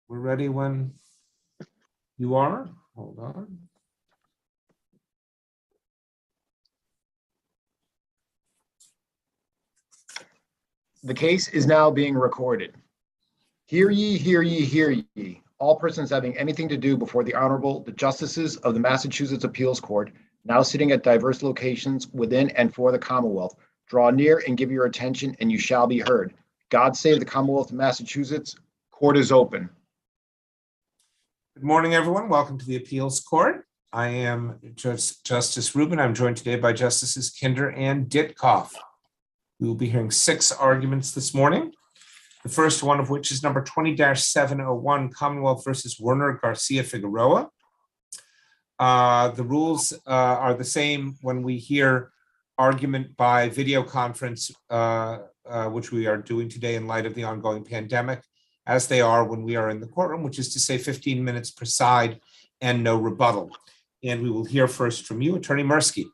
We're ready when you are. Hold on. The case is now being recorded. Hear ye, hear ye, hear ye. All persons having anything to do before the Honorable, the Justices of the Massachusetts Appeals Court, now sitting at diverse locations within and for the Commonwealth, draw near and give your attention, and you shall be heard. God save the Commonwealth of Massachusetts. Court is open. Good morning, everyone. Welcome to the Appeals Court. I am Justice Rubin. I'm joined today by Justices Kinder and Ditkoff. We will be hearing 6 arguments this morning. The first one of which is number 20-701, Commonwealth versus Werner Garcia Figueroa. The rules are the same when we hear argument by video conference, which we are doing today in light of the ongoing pandemic, as they are when we are in the courtroom, which is to say 15 minutes per side and no rebuttal. And we will hear first from you, Attorney Mirsky.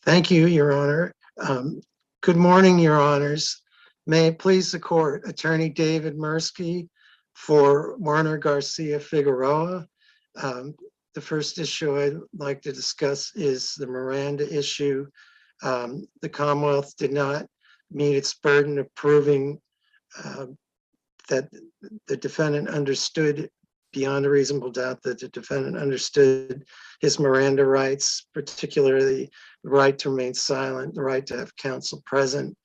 Thank you, Your Honor. Good morning, Your Honors. May it please the court, Attorney David Mirsky for Werner Garcia Figueroa. The first issue I'd like to discuss is the Miranda issue. The Commonwealth did not meet its burden of proving that the defendant understood beyond a reasonable doubt that the defendant understood his Miranda rights, particularly the right to remain silent, the right to have counsel present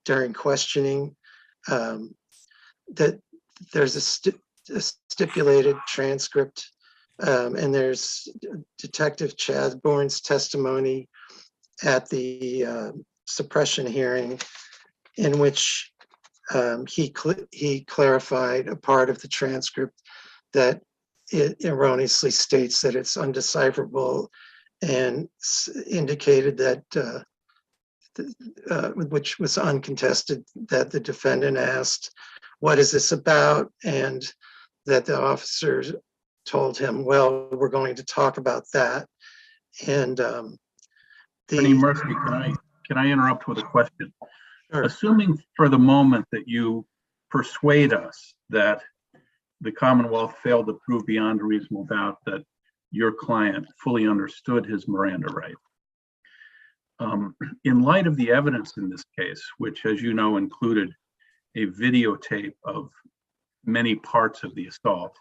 during questioning, that there's a stipulated transcript, and there's Detective Chad Bourne's testimony at the suppression hearing in which he clarified a part of the transcript that it erroneously states that it's undecipherable and indicated that, which was uncontested, that the defendant asked, "What is this about?" and that the officers told him, "Well, we're going to talk about that." And Attorney Mirsky, can I interrupt with a question? Sure. Assuming for the moment that you persuade us that the Commonwealth failed to prove beyond a reasonable doubt that your client fully understood his Miranda right, in light of the evidence in this case, which, as you know, included a videotape of many parts of the assault,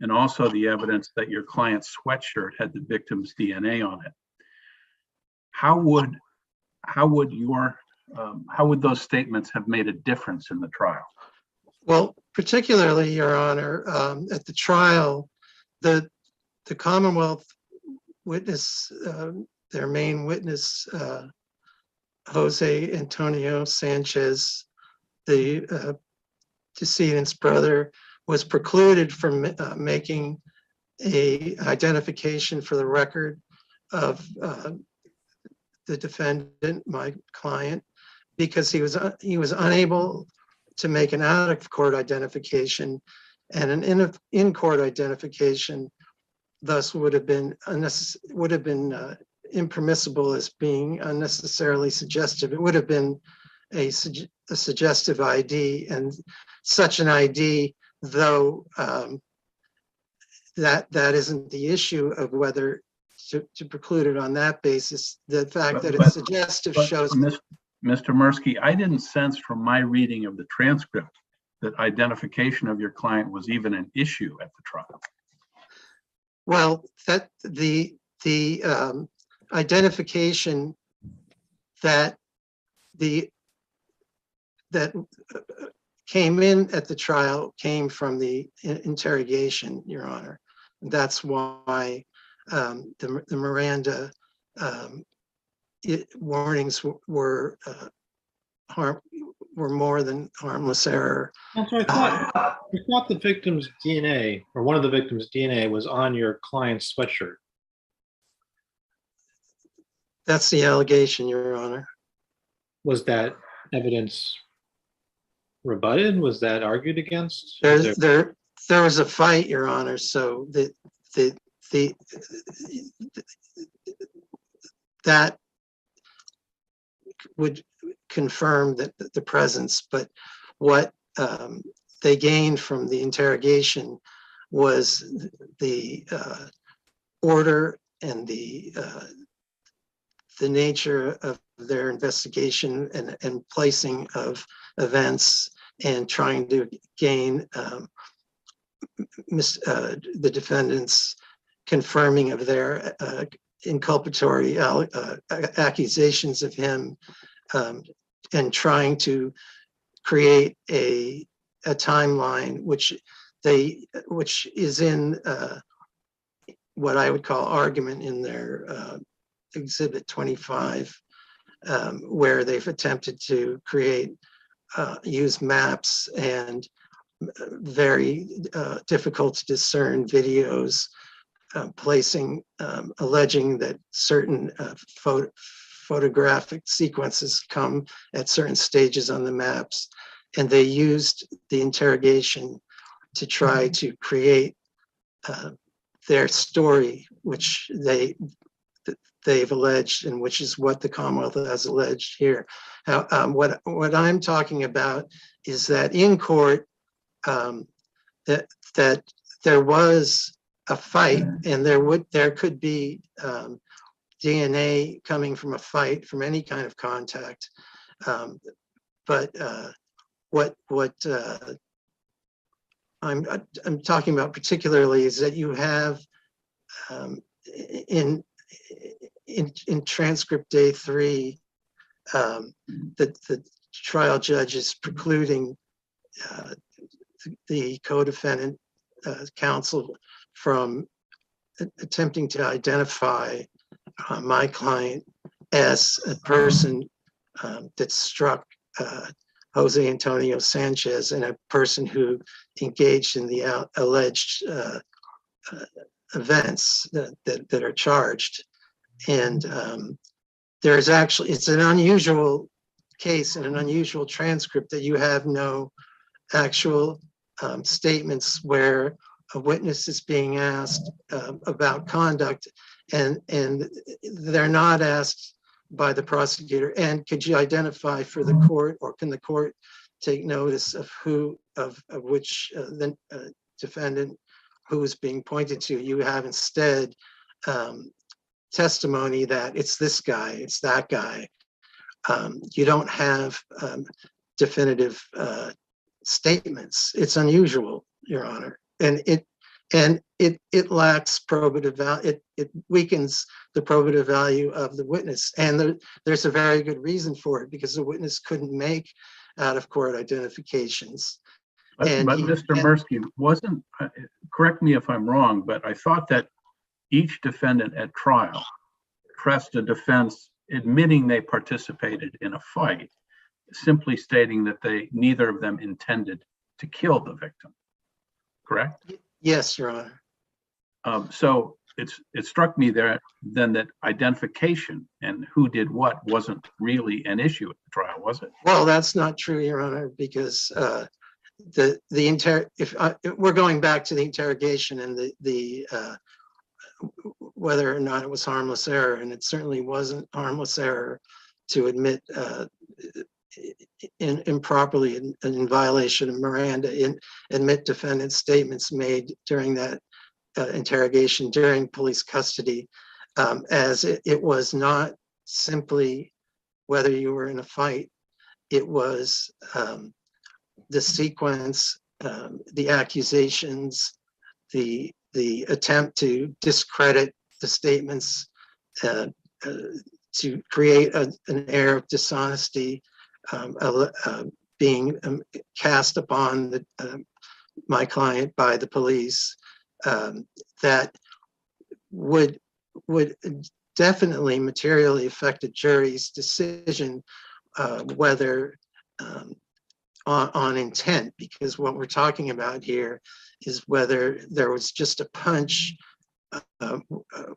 and also the evidence that your client's sweatshirt had the victim's DNA on it, how would those statements have made a difference in the trial? Well, particularly, Your Honor, at the trial, the Commonwealth witness, their main witness, Jose Antonio Sanchez, the decedent's brother, was precluded from making a identification for the record of the defendant, my client, because he was unable to make an out-of-court identification, and an in-court identification thus would have been impermissible as being unnecessarily suggestive. It would have been a suggestive ID, and such an ID, though that isn't the issue of whether to preclude it on that basis. The fact that it's suggestive shows. Mr. Mirsky, I didn't sense from my reading of the transcript that identification of your client was even an issue at the trial. Well, that the identification that came in at the trial came from the interrogation, Your Honor. That's why the Miranda warnings were more than harmless error. So I thought the victim's DNA, or one of the victim's DNA, was on your client's sweatshirt. That's the allegation, Your Honor. Was that evidence rebutted? Was that argued against? There was a fight, Your Honor. So that would confirm that the presence, but what they gained from the interrogation was the order and the nature of their investigation and placing of events and trying to gain the defendants confirming of their inculpatory accusations of him, and trying to create a timeline which is in what I would call argument in their exhibit 25, where they've attempted to use maps and very difficult to discern videos, alleging that certain photographic sequences come at certain stages on the maps. And they used the interrogation to try to create their story, which they've alleged, and which is what the Commonwealth has alleged here. What I'm talking about is that in court, that there was a fight, and there could be DNA coming from a fight, from any kind of contact. But what I'm talking about particularly is that you have in transcript day 3, the trial judge is precluding the co-defendant counsel from attempting to identify my client as a person that struck Jose Antonio Sanchez, and a person who engaged in the alleged events that are charged. And it's an unusual case and an unusual transcript that you have no actual statements where a witness is being asked about conduct, and they're not asked by the prosecutor, and could you identify for the court, or can the court take notice of which defendant who is being pointed to? You have instead testimony that it's this guy, it's that guy. You don't have definitive statements. It's unusual, Your Honor, and it lacks probative value. It weakens the probative value of the witness, and there's a very good reason for it, because the witness couldn't make out of court identifications. But Mr. Mirsky, correct me if I'm wrong, but I thought that each defendant at trial pressed a defense admitting they participated in a fight, simply stating that neither of them intended to kill the victim. Correct? Yes, Your Honor. So it struck me then that identification and who did what wasn't really an issue at the trial, was it? Well, that's not true, Your Honor, because we're going back to the interrogation and the whether or not it was harmless error, and it certainly wasn't harmless error to admit improperly in violation of Miranda, admit defendant's statements made during that interrogation during police custody, as it was not simply whether you were in a fight. It was the sequence, the accusations, the attempt to discredit the statements, to create an air of dishonesty being cast upon my client by the police, that would definitely materially affect a jury's decision whether on intent, because what we're talking about here is whether there was just a punch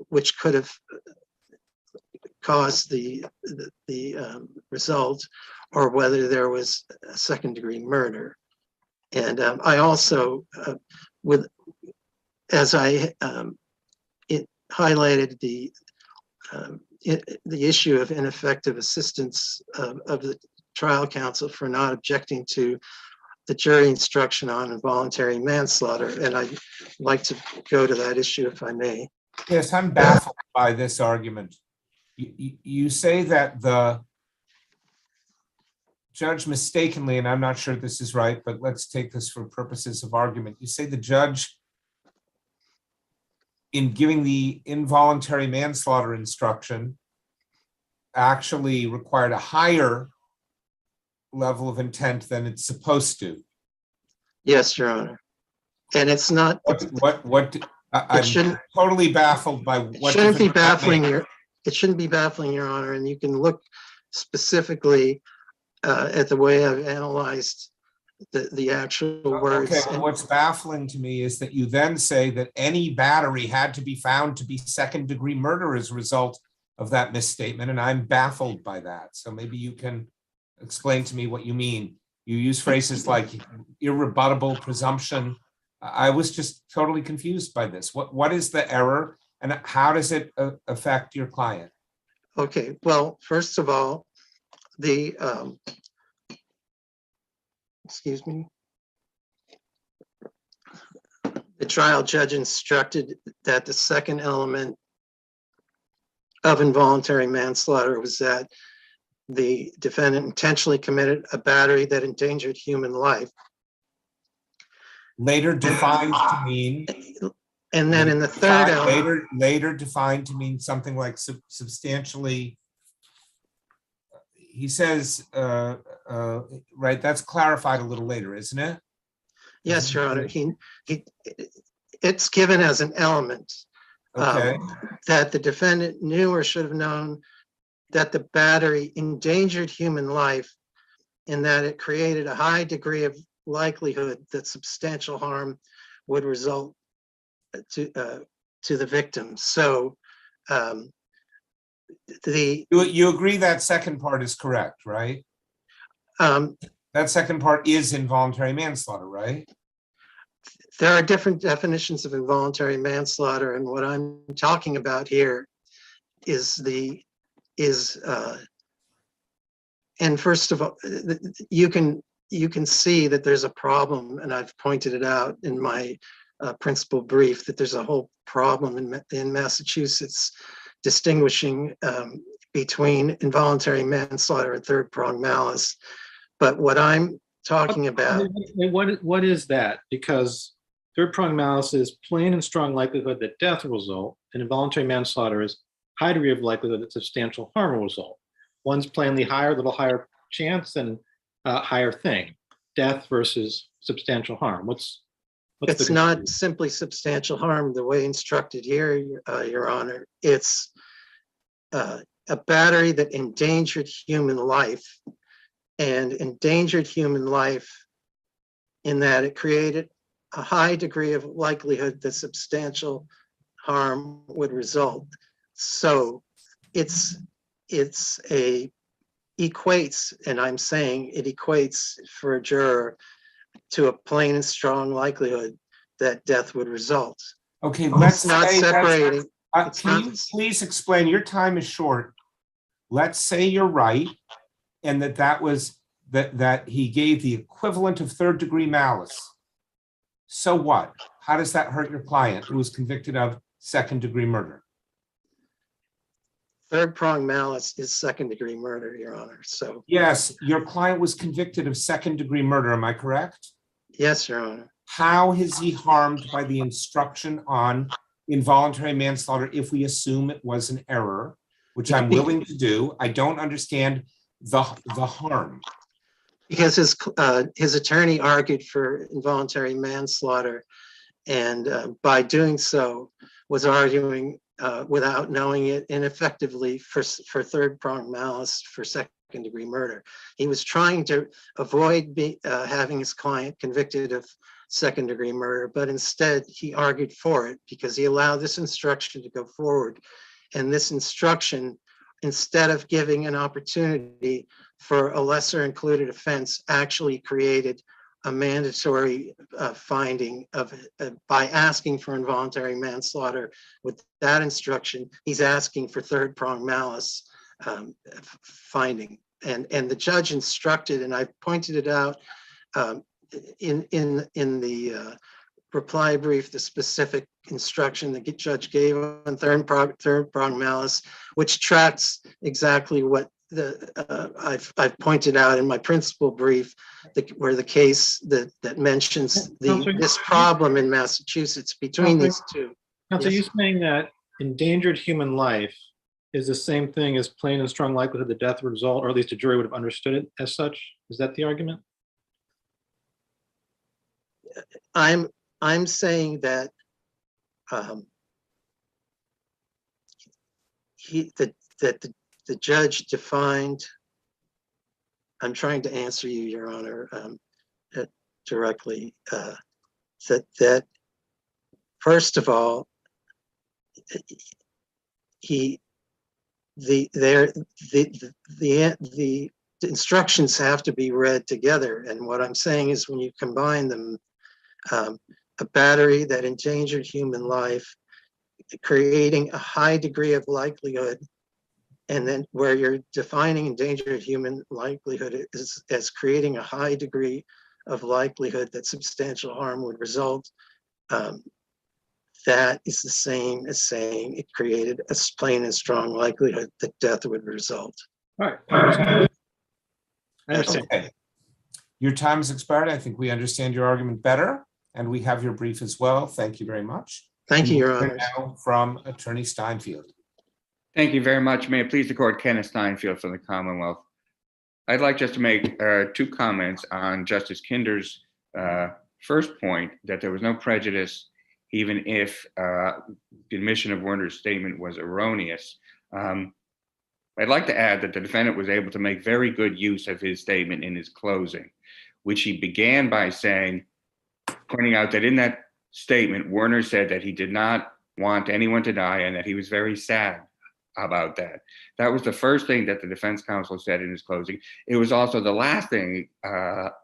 which could have caused the result, or whether there was a second-degree murder. And I also, as I highlighted the issue of ineffective assistance of the trial counsel for not objecting to the jury instruction on involuntary manslaughter, and I'd like to go to that issue if I may. Yes, I'm baffled by this argument. You say that the judge mistakenly, and I'm not sure this is right, but let's take this for purposes of argument. You say the judge, in giving the involuntary manslaughter instruction, actually required a higher level of intent than it's supposed to. Yes, Your Honor. And it's not. I'm totally baffled by what. It shouldn't be baffling, Your Honor, and you can look specifically at the way I've analyzed the actual words. Okay, well, what's baffling to me is that you then say that any battery had to be found to be second-degree murder as a result of that misstatement, and I'm baffled by that. So maybe you can explain to me what you mean. You use phrases like irrebuttable presumption. I was just totally confused by this. What is the error, and how does it affect your client? Okay, well, first of all, the trial judge instructed that the second element of involuntary manslaughter was that the defendant intentionally committed a battery that endangered human life. Later defined to mean. And then in the third element. Later defined to mean something like substantially. He says, right, that's clarified a little later, isn't it? Yes, Your Honor. It's given as an element. Okay. That the defendant knew or should have known that the battery endangered human life, in that it created a high degree of likelihood that substantial harm would result to the victim. So you agree that second part is correct, right? That second part is involuntary manslaughter, right? There are different definitions of involuntary manslaughter, and what I'm talking about here is and first of all, you can see that there's a problem, and I've pointed it out in my principal brief, that there's a whole problem in Massachusetts distinguishing between involuntary manslaughter and third-pronged malice. But what I'm talking about. What is that? Because third-pronged malice is plain and strong likelihood that death will result, and involuntary manslaughter is high degree of likelihood that substantial harm will result. One's plainly higher, little higher chance, and higher thing. Death versus substantial harm. It's not simply substantial harm the way instructed here, Your Honor. It's a battery that endangered human life, and endangered human life in that it created a high degree of likelihood that substantial harm would result. So it's equates, and I'm saying it equates for a juror to a plain and strong likelihood that death would result. Okay, let's not separating. Please explain. Your time is short. Let's say you're right, and that he gave the equivalent of third-degree malice. So what? How does that hurt your client who was convicted of second-degree murder? Third-pronged malice is second-degree murder, Your Honor. So yes, your client was convicted of second-degree murder. Am I correct? Yes, Your Honor. How is he harmed by the instruction on involuntary manslaughter if we assume it was an error, which I'm willing to do? I don't understand the harm. Because his attorney argued for involuntary manslaughter, and by doing so was arguing without knowing it ineffectively for third-pronged malice for second-degree murder. He was trying to avoid having his client convicted of second-degree murder, but instead he argued for it because he allowed this instruction to go forward. And this instruction, instead of giving an opportunity for a lesser included offense, actually created a mandatory finding of by asking for involuntary manslaughter. With that instruction, he's asking for third-pronged malice finding. And the judge instructed, and I pointed it out in the reply brief, the specific instruction the judge gave on third prong malice, which tracks exactly what I've pointed out in my principal brief, where the case that mentions this problem in Massachusetts between these two. Now, so Yes. you're saying that endangered human life is the same thing as plain and strong likelihood the death would result, or at least a jury would have understood it as such? Is that the argument? I'm saying that the judge defined. I'm trying to answer you, Your Honor, directly. That first of all, the instructions have to be read together, and what I'm saying is when you combine them, a battery that endangered human life, creating a high degree of likelihood, and then where you're defining endangered human likelihood is as creating a high degree of likelihood that substantial harm would result. That is the same as saying it created a plain and strong likelihood that death would result. All right. I understand. Okay. Your time has expired. I think we understand your argument better, and we have your brief as well. Thank you very much. Thank you, Your We'll hear Honor. now from Attorney Steinfield. Thank you very much. May it please the court, Kenneth Steinfield from the Commonwealth. I'd like just to make two comments on Justice Kinder's first point, that there was no prejudice even if the admission of Werner's statement was erroneous. I'd like to add that the defendant was able to make very good use of his statement in his closing, which he began by pointing out that in that statement, Werner said that he did not want anyone to die and that he was very sad about that. That was the first thing that the defense counsel said in his closing. It was also the last thing that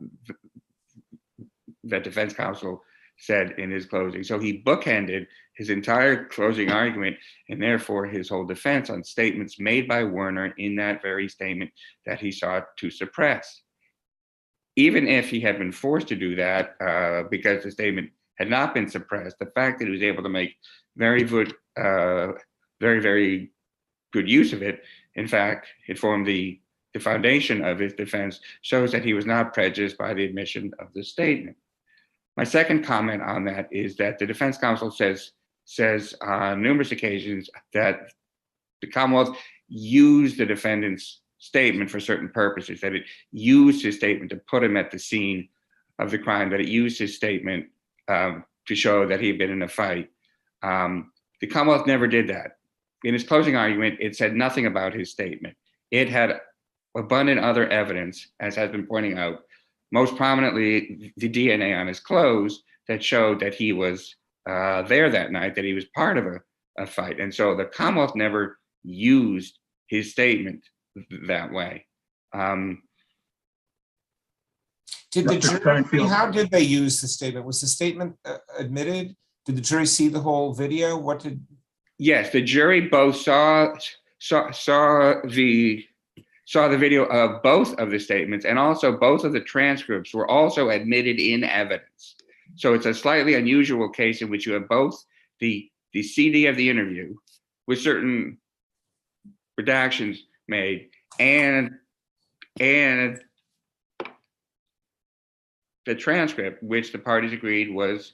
defense counsel said in his closing. So he bookended his entire closing argument and therefore his whole defense on statements made by Werner in that very statement that he sought to suppress. Even if he had been forced to do that because the statement had not been suppressed, the fact that he was able to make very good use of it, in fact, it formed the foundation of his defense, shows that he was not prejudiced by the admission of the statement. My second comment on that is that the defense counsel says on numerous occasions that the Commonwealth used the defendant's statement for certain purposes, that it used his statement to put him at the scene of the crime, that it used his statement to show that he had been in a fight. The Commonwealth never did that. In his closing argument, it said nothing about his statement. It had abundant other evidence, as has been pointing out, most prominently the DNA on his clothes that showed that he was there that night, that he was part of a fight. And so the Commonwealth never used his statement that way. How did they use the statement? Was the statement admitted? Did the jury see the whole video? Yes, the jury both saw the video of both of the statements, and also both of the transcripts were also admitted in evidence. So it's a slightly unusual case in which you have both the CD of the interview with certain redactions made and the transcript, which the parties agreed was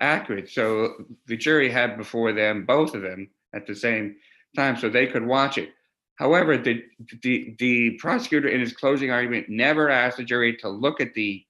accurate. So the jury had before them both of them at the same time so they could watch it. However, the prosecutor in his closing argument never asked the jury to look at the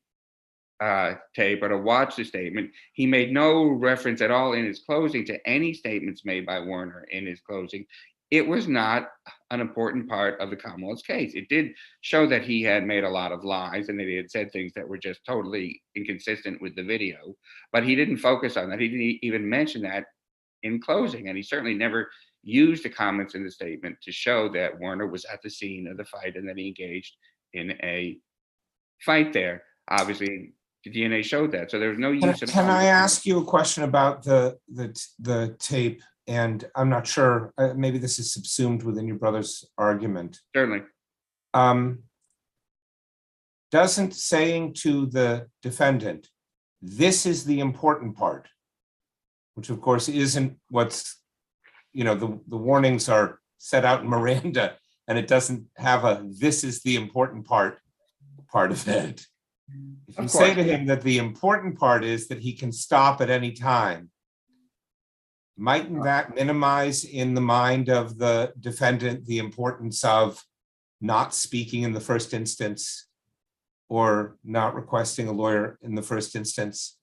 tape or to watch the statement. He made no reference at all in his closing to any statements made by Werner in his closing. It was not an important part of the Commonwealth's case. It did show that he had made a lot of lies and that he had said things that were just totally inconsistent with the video, but he didn't focus on that. He didn't even mention that in closing, and he certainly never used the comments in the statement to show that Werner was at the scene of the fight and that he engaged in a fight there. Obviously, the DNA showed that, so there was no use. Can I ask you a question about the tape? And I'm not sure, maybe this is subsumed within your brother's argument. Certainly. doesn't saying to the defendant, this is the important part, which of course isn't what's, the warnings are set out in Miranda, and it doesn't have a, this is the important part of it. If you Of say course. to him that the important part is that he can stop at any time, mightn't that minimize in the mind of the defendant the importance of not speaking in the first instance or not requesting a lawyer in the first instance?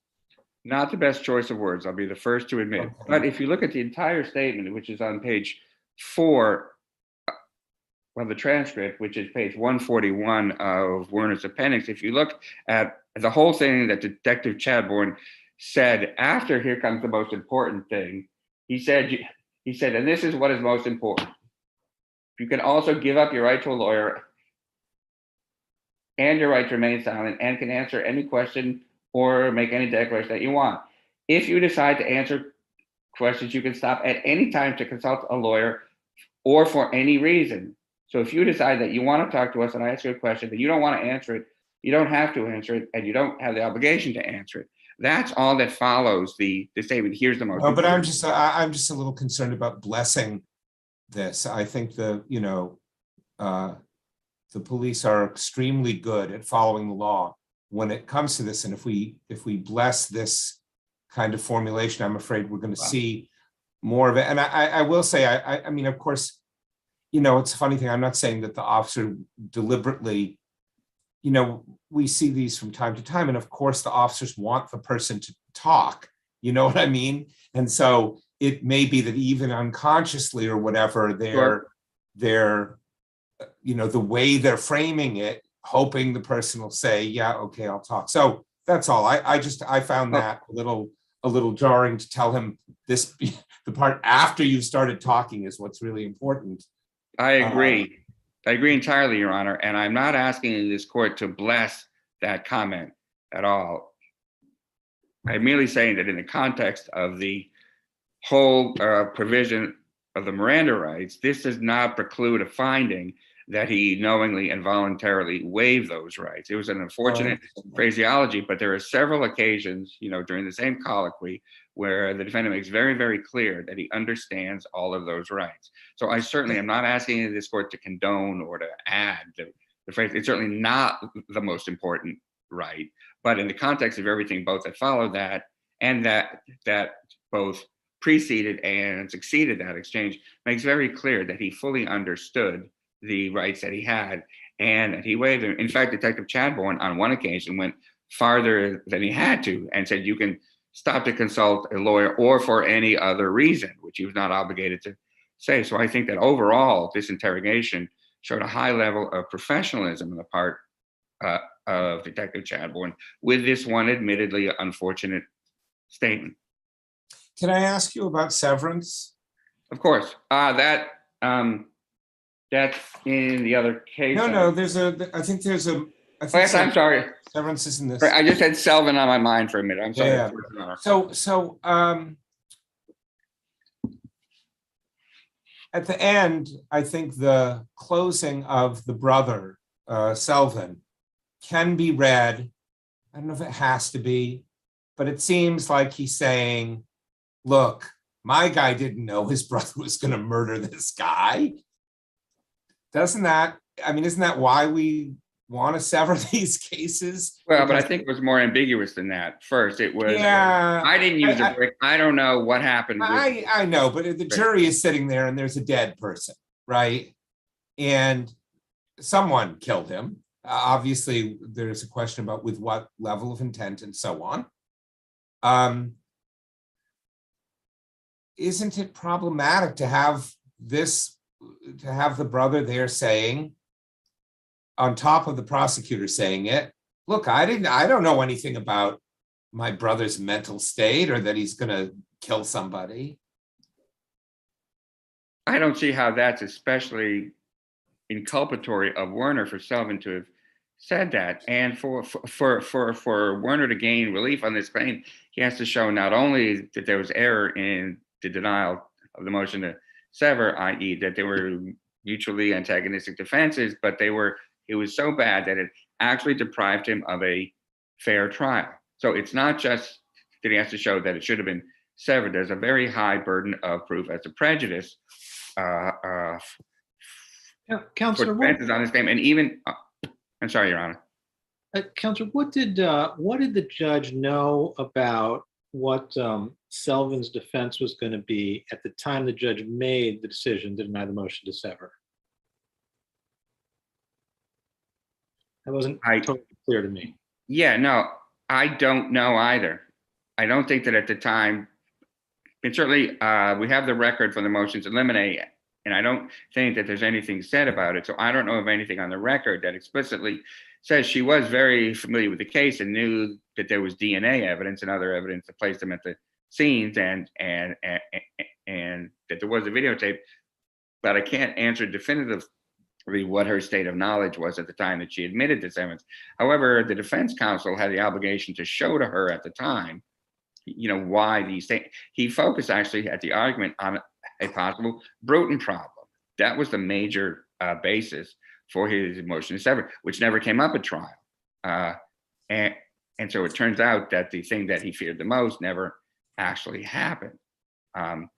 Not the best choice of words, I'll be the first to admit. Okay. But if you look at the entire statement, which is on page 4 of the transcript, which is page 141 of Werner's appendix, if you look at the whole thing that Detective Chadbourne said after here comes the most important thing, he said, and this is what is most important. You can also give up your right to a lawyer and your right to remain silent and can answer any question or make any declaration that you want. If you decide to answer questions, you can stop at any time to consult a lawyer or for any reason. So if you decide that you want to talk to us and I ask you a question, but you don't want to answer it, you don't have to answer it, and you don't have the obligation to answer it. That's all that follows the statement. Here's the most. No, but I'm just a little concerned about blessing this. I think the police are extremely good at following the law when it comes to this. And if we bless this kind of formulation, I'm afraid we're going to see more of it. And I will say, I mean, of course, it's a funny thing. I'm not saying that the officer deliberately, we see these from time to time. And of course, the officers want the person to talk, you know what I mean? And so it may be that even unconsciously or whatever, they're the way they're framing it, hoping the person will say, yeah, okay, I'll talk. So that's all. I found that a little jarring to tell him this, the part after you started talking is what's really important. I agree. I agree entirely, Your Honor. And I'm not asking this court to bless that comment at all. I'm merely saying that in the context of the whole provision of the Miranda rights, this does not preclude a finding that he knowingly and voluntarily waived those rights. It was an unfortunate phraseology, but there are several occasions, during the same colloquy where the defendant makes very, very clear that he understands all of those rights. So I certainly am not asking this court to condone or to add the phrase. It's certainly not the most important right, but in the context of everything both that followed that and that both preceded and succeeded that exchange makes very clear that he fully understood the rights that he had and that he waived them. In fact, Detective Chadbourne on one occasion went farther than he had to and said, you can stop to consult a lawyer or for any other reason, which he was not obligated to say. So I think that overall, this interrogation showed a high level of professionalism on the part of Detective Chadbourne with this one admittedly unfortunate statement. Can I ask you about severance? Of course. That's in the other case. No, I think there's a. Yes, I'm sorry. Severance is in this. I just had Selvin on my mind for a minute. I'm sorry. Yeah. So at the end, I think the closing of the brother, Selvin, can be read. I don't know if it has to be, but it seems like he's saying, look, my guy didn't know his brother was going to murder this guy. Isn't that why we want to sever these cases? Well, but I think it was more ambiguous than that. First, it was, I didn't use a brick. I don't know what happened. I know, but the jury is sitting there and there's a dead person, right? And someone killed him. Obviously, there's a question about with what level of intent and so on. Isn't it problematic to have the brother there saying, on top of the prosecutor saying it, look, I don't know anything about my brother's mental state or that he's going to kill somebody. I don't see how that's especially inculpatory of Werner for Selvin to have said that. And for Werner to gain relief on this claim, he has to show not only that there was error in the denial of the motion to sever, i.e. that they were mutually antagonistic defenses, but it was so bad that it actually deprived him of a fair trial. So it's not just that he has to show that it should have been severed. There's a very high burden of proof as a prejudice for Counselor, defenses on this claim. And even, I'm sorry, Your Honor. Counselor, what did the judge know about what Selvin's defense was going to be at the time the judge made the decision to deny the motion to sever? That wasn't totally clear to me. Yeah, no, I don't know either. I don't think that at the time, and certainly we have the record for the motions to eliminate, and I don't think that there's anything said about it. So I don't know of anything on the record that explicitly says she was very familiar with the case and knew that there was DNA evidence and other evidence that placed them at the scenes and that there was a videotape. But I can't answer definitively what her state of knowledge was at the time that she admitted this evidence. However, the defense counsel had the obligation to show to her at the time, you know, why these things. He focused actually at the argument on a possible Bruton problem. That was the major basis for his motion to sever, which never came up at trial. And so it turns out that the thing that he feared the most never actually happened. And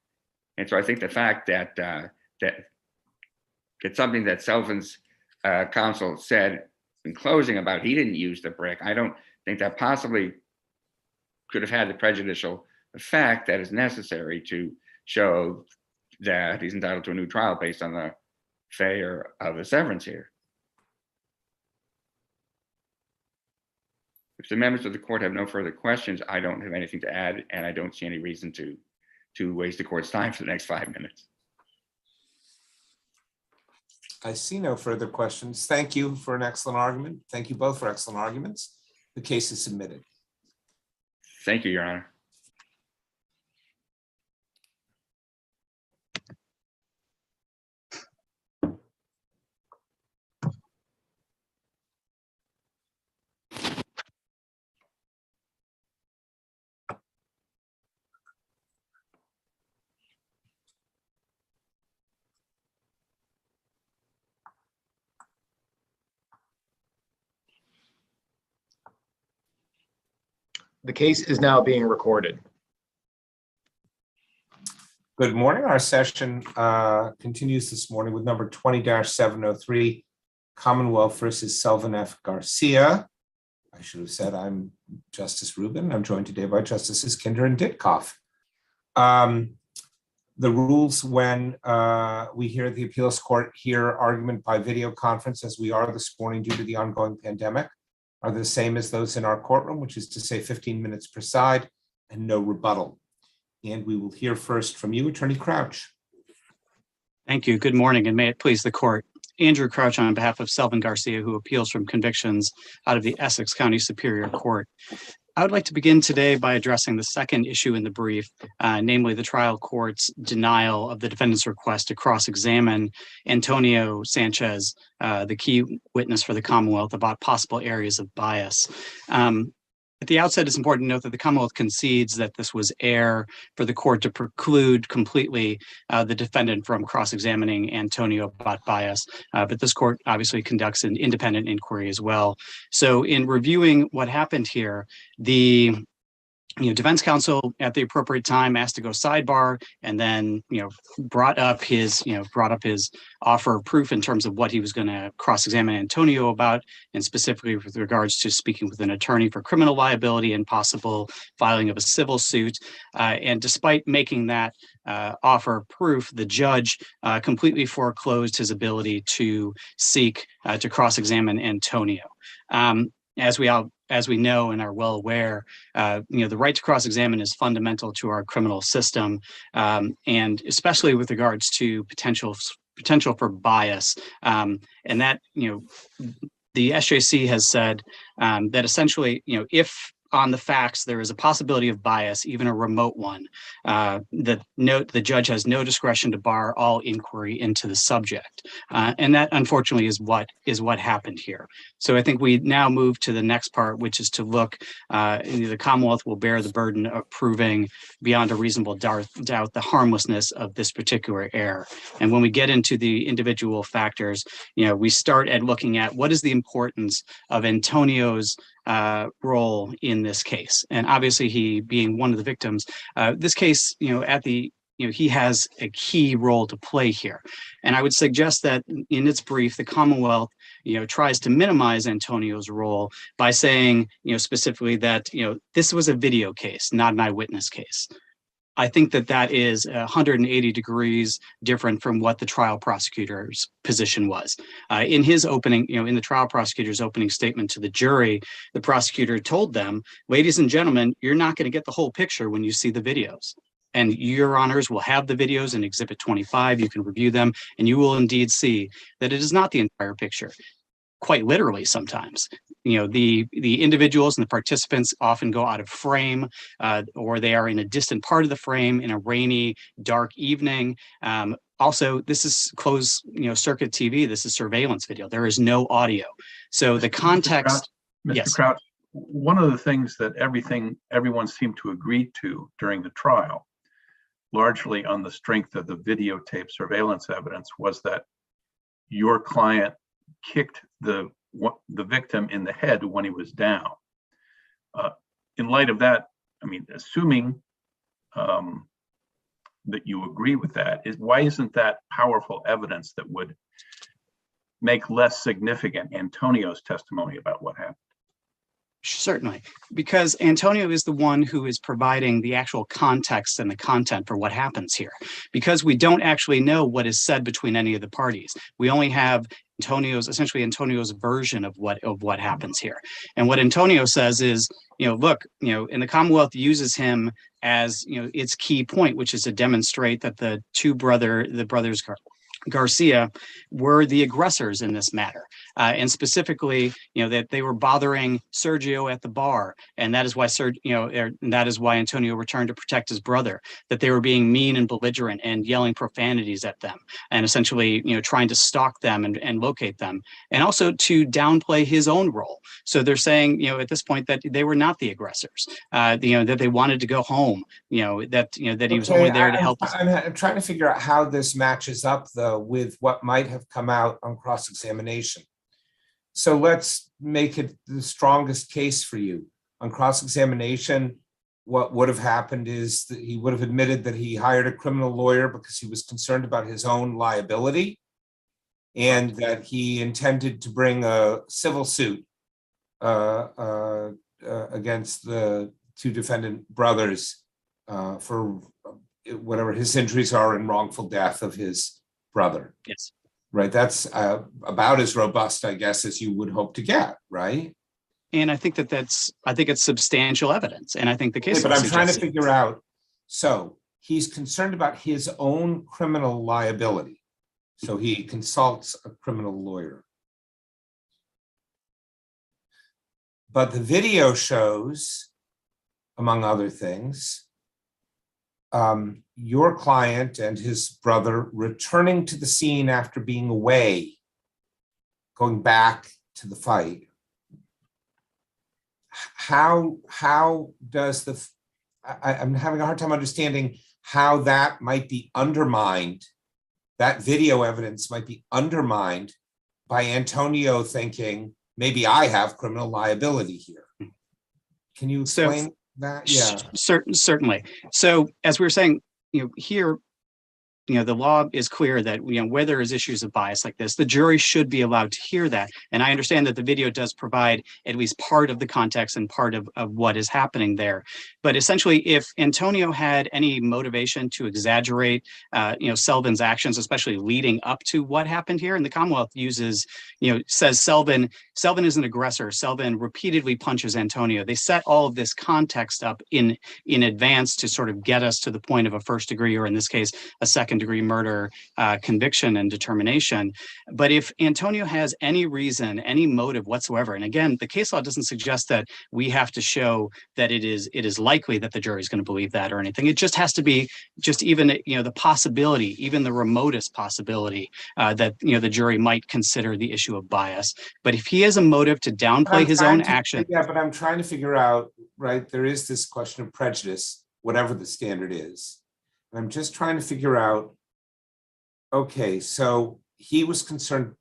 so I think the fact that it's something that Selvin's counsel said in closing about he didn't use the brick, I don't think that possibly could have had the prejudicial effect that is necessary to show that he's entitled to a new trial based on the failure of the severance here. If the members of the court have no further questions, I don't have anything to add, and I don't see any reason to waste the court's time for the next 5 minutes. I see no further questions. Thank you for an excellent argument. Thank you both for excellent arguments. The case is submitted. Thank you, Your Honor. The case is now being recorded. Good morning. Our session continues this morning with number 20-703, Commonwealth versus Selvin F. Garcia. I should have said I'm Justice Rubin. I'm joined today by Justices Kinder and Ditkoff. The rules when we hear the appeals court hear argument by video conference, as we are this morning due to the ongoing pandemic, are the same as those in our courtroom, which is to say 15 minutes per side and no rebuttal. And we will hear first from you, Attorney Crouch. Thank you. Good morning, and may it please the court. Andrew Crouch on behalf of Selvin Garcia, who appeals from convictions out of the Essex County Superior Court. I would like to begin today by addressing the second issue in the brief, namely the trial court's denial of the defendant's request to cross-examine Antonio Sanchez, the key witness for the Commonwealth, about possible areas of bias. At the outset, it's important to note that the Commonwealth concedes that this was error for the court to preclude completely the defendant from cross-examining Antonio about bias, but this court obviously conducts an independent inquiry as well. So in reviewing what happened here, the defense counsel at the appropriate time asked to go sidebar, and then brought up his offer of proof in terms of what he was going to cross-examine Antonio about, and specifically with regards to speaking with an attorney for criminal liability and possible filing of a civil suit. And despite making that offer of proof, the judge completely foreclosed his ability to seek to cross-examine Antonio. As we know and are well aware, the right to cross-examine is fundamental to our criminal system, and especially with regards to potential for bias. And that, the SJC has said that essentially, if on the facts, there is a possibility of bias, even a remote one. The judge has no discretion to bar all inquiry into the subject. And that unfortunately is what happened here. So I think we now move to the next part, which is to look, the Commonwealth will bear the burden of proving beyond a reasonable doubt the harmlessness of this particular error. And when we get into the individual factors, we start at looking at what is the importance of Antonio's role in this case. And obviously he being one of the victims, this case, he has a key role to play here. And I would suggest that in its brief, the Commonwealth, tries to minimize Antonio's role by saying, specifically that, this was a video case, not an eyewitness case. I think that is 180 degrees different from what the trial prosecutor's position was. In his opening, in the trial prosecutor's opening statement to the jury, the prosecutor told them, ladies and gentlemen, you're not going to get the whole picture when you see the videos. And your honors will have the videos in Exhibit 25. You can review them, and you will indeed see that it is not the entire picture. Quite literally sometimes. The individuals and the participants often go out of frame, or they are in a distant part of the frame in a rainy, dark evening. Also, this is closed, circuit TV. This is surveillance video. There is no audio. So the context. Mr. Yes. Crouch, one of the things that everyone seemed to agree to during the trial, largely on the strength of the videotape surveillance evidence, was that your client kicked the victim in the head when he was down. In light of that, assuming that you agree with that, why isn't that powerful evidence that would make less significant Antonio's testimony about what happened? Certainly, because Antonio is the one who is providing the actual context and the content for what happens here. Because we don't actually know what is said between any of the parties. We only have Antonio's version of what happens here. And what Antonio says is, look, and the Commonwealth uses him as, its key point, which is to demonstrate that the brothers Garcia were the aggressors in this matter, and specifically, that they were bothering Sergio at the bar, and that is why Antonio returned to protect his brother. That they were being mean and belligerent and yelling profanities at them, and essentially, trying to stalk them and locate them, and also to downplay his own role. So they're saying, at this point, that they were not the aggressors. That they wanted to go home. That he was only there to help. I'm trying to figure out how this matches up, though, with what might have come out on cross-examination. So let's make it the strongest case for you. On cross-examination, what would have happened is that he would have admitted that he hired a criminal lawyer because he was concerned about his own liability, and that he intended to bring a civil suit against the two defendant brothers for whatever his injuries are in wrongful death of his brother. Yes. Right. That's about as robust, I guess, as you would hope to get. Right. And I think it's substantial evidence. And I think the case. But I'm trying to figure out. So he's concerned about his own criminal liability. So he consults a criminal lawyer. But the video shows, among other things, your client and his brother returning to the scene after being away, going back to the fight. How does I'm having a hard time understanding how that might be undermined, that video evidence might be undermined by Antonio thinking, maybe I have criminal liability here. Can you explain that? Yeah. Certainly. So as we were saying, here, the law is clear that, where there is issues of bias like this, the jury should be allowed to hear that. And I understand that the video does provide at least part of the context and part of what is happening there. But essentially, if Antonio had any motivation to exaggerate, Selvin's actions, especially leading up to what happened here, and the Commonwealth says Selvin is an aggressor. Selvin repeatedly punches Antonio. They set all of this context up in advance to sort of get us to the point of a first degree, or in this case, a second second-degree murder conviction and determination. But if Antonio has any reason, any motive whatsoever, and again, the case law doesn't suggest that we have to show that it is likely that the jury is going to believe that or anything. It just has to be just even the possibility, even the remotest possibility that the jury might consider the issue of bias. But if he has a motive to downplay his own action, yeah, but I'm trying to figure out, right? There is this question of prejudice, whatever the standard is. I'm just trying to figure out. Okay, so he was concerned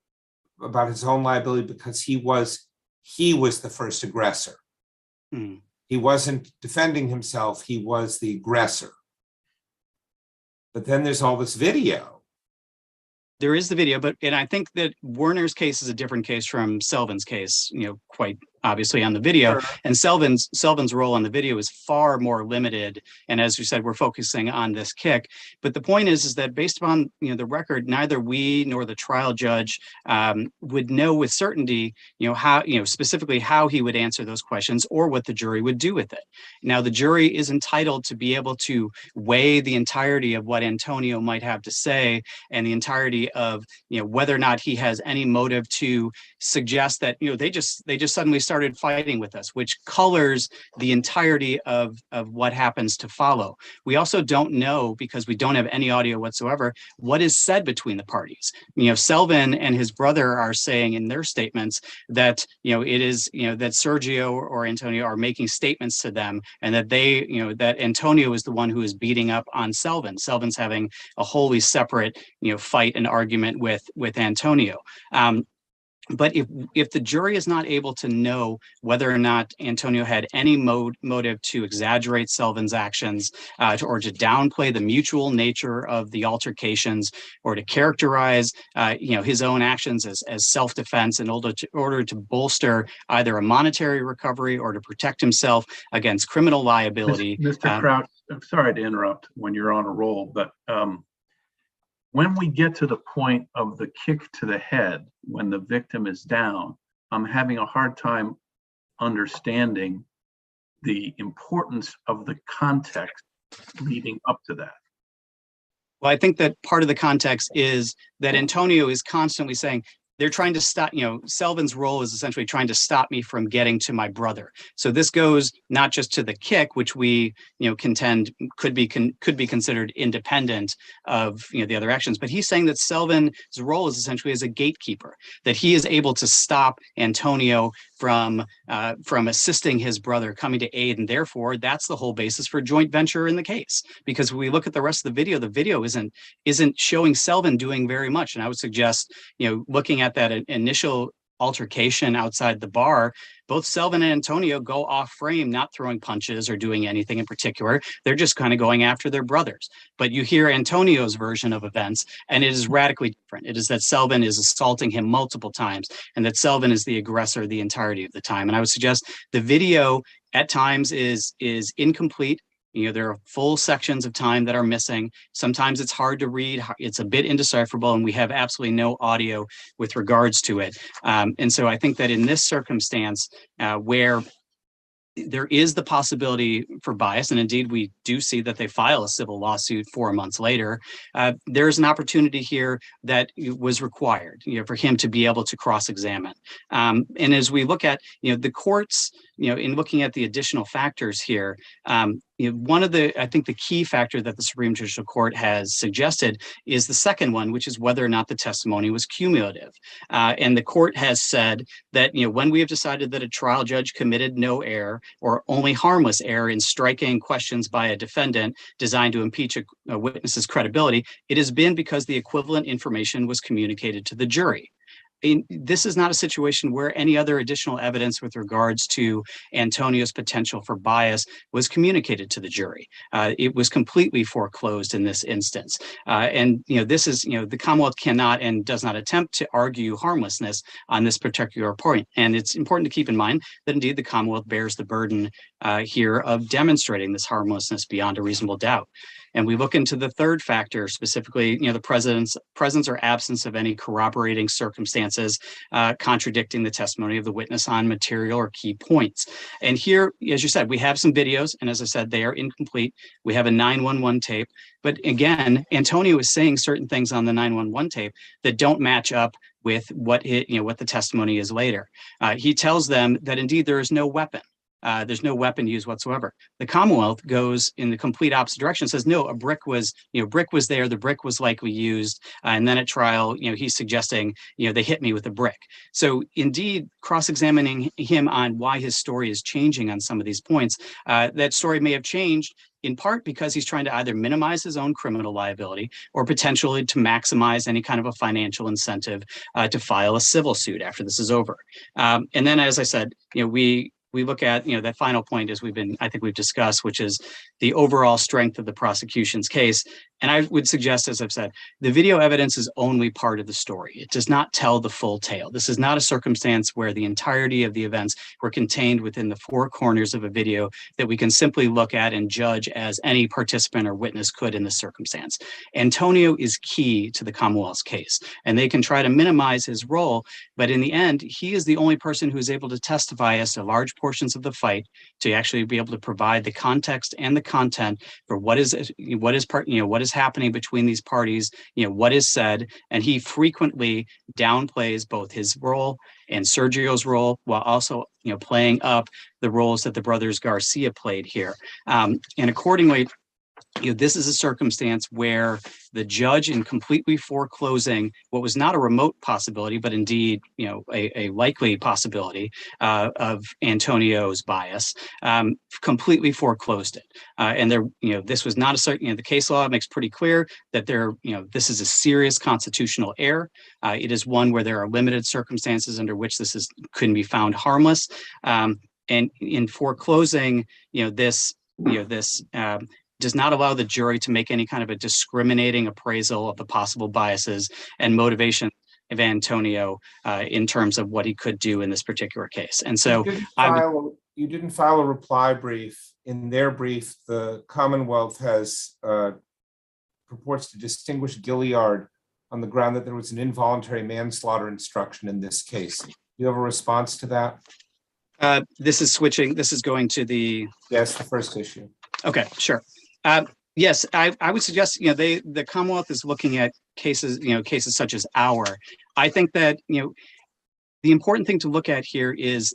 about his own liability because he was the first aggressor. He wasn't defending himself, he was the aggressor. But then there's all this video. There is the video, and I think that Werner's case is a different case from Selvin's case, quite obviously on the video. Sure. And Selvin's role on the video is far more limited. And as you said, we're focusing on this kick. But the point is that based upon the record, neither we nor the trial judge would know with certainty, how specifically how he would answer those questions or what the jury would do with it. Now, the jury is entitled to be able to weigh the entirety of what Antonio might have to say and the entirety of whether or not he has any motive to suggest that they just suddenly started fighting with us, which colors the entirety of what happens to follow. We also don't know, because we don't have any audio whatsoever, what is said between the parties. Selvin and his brother are saying in their statements that it is that Sergio or Antonio are making statements to them, and that that Antonio is the one who is beating up on Selvin. Selvin's having a wholly separate fight and argument with Antonio. But if the jury is not able to know whether or not Antonio had any motive to exaggerate Selvin's actions, or to downplay the mutual nature of the altercations, or to characterize his own actions as self-defense in order to bolster either a monetary recovery or to protect himself against criminal liability. Mr. Crouch, I'm sorry to interrupt when you're on a roll, but when we get to the point of the kick to the head, when the victim is down, I'm having a hard time understanding the importance of the context leading up to that. Well, I think that part of the context is that Antonio is constantly saying, they're trying to stop, Selvin's role is essentially trying to stop me from getting to my brother. So this goes not just to the kick, which we, contend could be considered independent of, the other actions, but he's saying that Selvin's role is essentially as a gatekeeper, that he is able to stop Antonio from assisting his brother, coming to aid, and therefore that's the whole basis for joint venture in the case. Because when we look at the rest of the video isn't showing Selvin doing very much, and I would suggest, looking at that initial altercation outside the bar, both Selvin and Antonio go off frame, not throwing punches or doing anything in particular. They're just kind of going after their brothers. But you hear Antonio's version of events, and it is radically different. It is that Selvin is assaulting him multiple times, and that Selvin is the aggressor the entirety of the time. And I would suggest the video at times is incomplete. There are full sections of time that are missing. Sometimes it's hard to read. It's a bit indecipherable, and we have absolutely no audio with regards to it. And so I think that in this circumstance, where there is the possibility for bias, and indeed we do see that they file a civil lawsuit 4 months later, there's an opportunity here that was required, for him to be able to cross-examine. And as we look at, the courts, in looking at the additional factors here, one of I think the key factor that the Supreme Judicial Court has suggested is the second one, which is whether or not the testimony was cumulative. And the court has said that, when we have decided that a trial judge committed no error or only harmless error in striking questions by a defendant designed to impeach a witness's credibility, it has been because the equivalent information was communicated to the jury. This is not a situation where any other additional evidence with regards to Antonio's potential for bias was communicated to the jury. It was completely foreclosed in this instance. And this is, the Commonwealth cannot and does not attempt to argue harmlessness on this particular point. And it's important to keep in mind that indeed the Commonwealth bears the burden here of demonstrating this harmlessness beyond a reasonable doubt. And we look into the third factor, specifically, the presence or absence of any corroborating circumstances contradicting the testimony of the witness on material or key points. And here, as you said, we have some videos, and as I said, they are incomplete. We have a 911 tape, but again, Antonio is saying certain things on the 911 tape that don't match up with what the testimony is later. He tells them that indeed there is no weapon. There's no weapon used whatsoever. The Commonwealth goes in the complete opposite direction, says, no, a brick was there, the brick was likely used. And then at trial, he's suggesting, they hit me with a brick. So indeed, cross-examining him on why his story is changing on some of these points, that story may have changed in part because he's trying to either minimize his own criminal liability or potentially to maximize any kind of a financial incentive to file a civil suit after this is over. And then, as I said, we look at, that final point as I think we've discussed, which is the overall strength of the prosecution's case. And I would suggest, as I've said, the video evidence is only part of the story. It does not tell the full tale. This is not a circumstance where the entirety of the events were contained within the four corners of a video that we can simply look at and judge as any participant or witness could in this circumstance. Antonio is key to the Commonwealth's case, and they can try to minimize his role, but in the end, he is the only person who is able to testify as to large portions of the fight, to actually be able to provide the context and the content for what is happening between these parties, what is said, and he frequently downplays both his role and Sergio's role, while also playing up the roles that the brothers Garcia played here. And accordingly, this is a circumstance where the judge, in completely foreclosing what was not a remote possibility, but indeed, a likely possibility of Antonio's bias, completely foreclosed it. And this was not a certain. The case law makes pretty clear that this is a serious constitutional error. It is one where there are limited circumstances under which this couldn't be found harmless. And in foreclosing, this does not allow the jury to make any kind of a discriminating appraisal of the possible biases and motivation of Antonio in terms of what he could do in this particular case. And so you didn't file a reply brief. In their brief, the Commonwealth purports to distinguish Gilliard on the ground that there was an involuntary manslaughter instruction in this case. Do you have a response to that? This is going to the... Yes, the first issue. Okay, sure. Yes, I would suggest, the Commonwealth is looking at cases such as our. I think that, the important thing to look at here is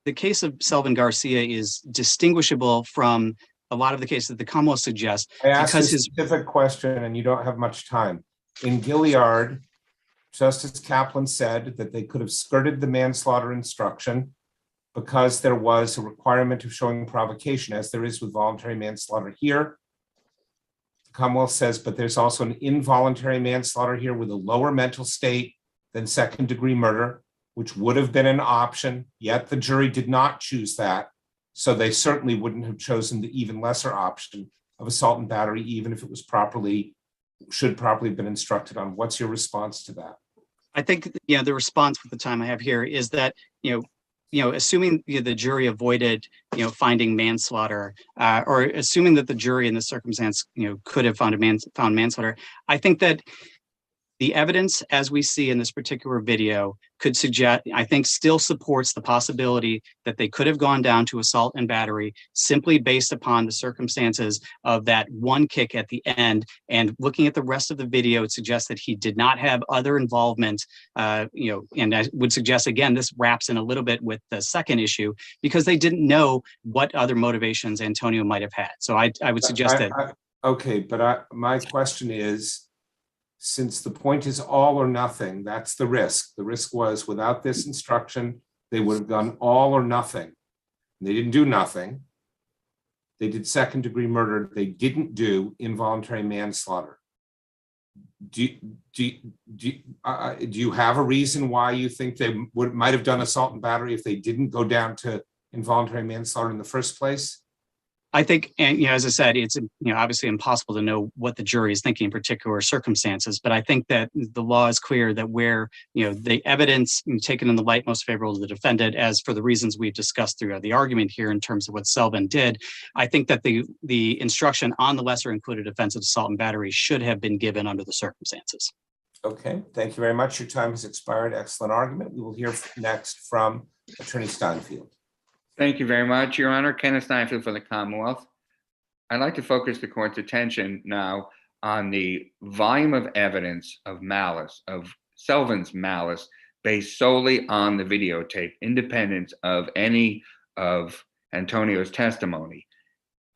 the case of Selvin Garcia is distinguishable from a lot of the cases that the Commonwealth suggests. I asked a specific question and you don't have much time. In Gilliard, Justice Kaplan said that they could have skirted the manslaughter instruction because there was a requirement of showing provocation, as there is with voluntary manslaughter here. The Commonwealth says, but there's also an involuntary manslaughter here with a lower mental state than second-degree murder, which would have been an option, yet the jury did not choose that. So they certainly wouldn't have chosen the even lesser option of assault and battery, even if it was should properly have been instructed on. What's your response to that? I think, the response with the time I have here is that, assuming the jury avoided, finding manslaughter, or assuming that the jury in this circumstance, could have found manslaughter, I think that the evidence, as we see in this particular video, could suggest, I think, still supports the possibility that they could have gone down to assault and battery simply based upon the circumstances of that one kick at the end. And looking at the rest of the video, it suggests that he did not have other involvement, and I would suggest, again, this wraps in a little bit with the second issue, because they didn't know what other motivations Antonio might have had. So I would suggest that. Okay, but my question is, since the point is all or nothing, that's the risk. The risk was, without this instruction, they would have done all or nothing. They didn't do nothing. They did second-degree murder. They didn't do involuntary manslaughter. Do you have a reason why you think they might have done assault and battery if they didn't go down to involuntary manslaughter in the first place? I think, and as I said, it's obviously impossible to know what the jury is thinking in particular circumstances. But I think that the law is clear that where the evidence taken in the light most favorable to the defendant, as for the reasons we've discussed throughout the argument here in terms of what Selvin did, I think that the instruction on the lesser included offense of assault and battery should have been given under the circumstances. Okay, thank you very much. Your time has expired. Excellent argument. We will hear next from Attorney Steinfeld. Thank you very much, Your Honor. Kenneth Steinfeld for the Commonwealth. I'd like to focus the court's attention now on the volume of evidence of malice, of Selvin's malice, based solely on the videotape, independent of any of Antonio's testimony.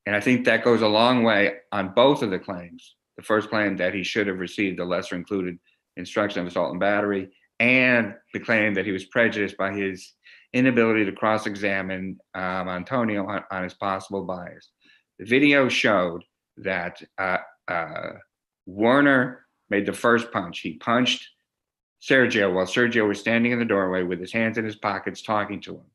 And I think that goes a long way on both of the claims. The first claim that he should have received the lesser included instruction of assault and battery, and the claim that he was prejudiced by his inability to cross-examine Antonio on his possible bias. The video showed that Werner made the first punch. He punched Sergio while Sergio was standing in the doorway with his hands in his pockets talking to him.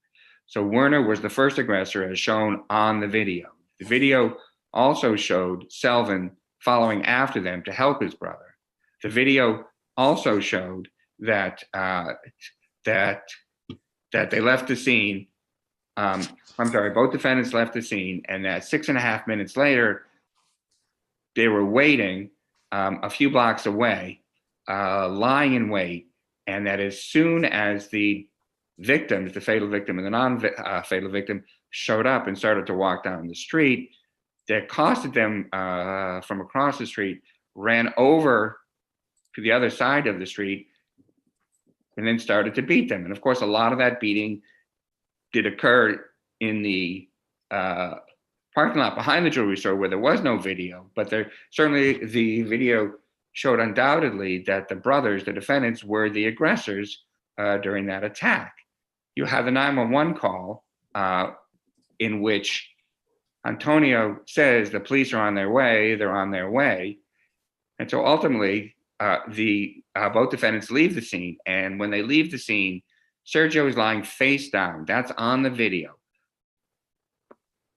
So Werner was the first aggressor as shown on the video. The video also showed Selvin following after them to help his brother. The video also showed that that they left the scene. Both defendants left the scene, and that 6.5 minutes later, they were waiting a few blocks away, lying in wait, and that as soon as the victims, the fatal victim and the non-fatal victim, showed up and started to walk down the street, they accosted them from across the street, ran over to the other side of the street, and then started to beat them. And of course, a lot of that beating did occur in the parking lot behind the jewelry store where there was no video, but certainly the video showed undoubtedly that the brothers, the defendants, were the aggressors during that attack. You have the 911 call in which Antonio says the police are on their way, they're on their way. And so ultimately, both defendants leave the scene, and when they leave the scene, Sergio is lying face down. That's on the video.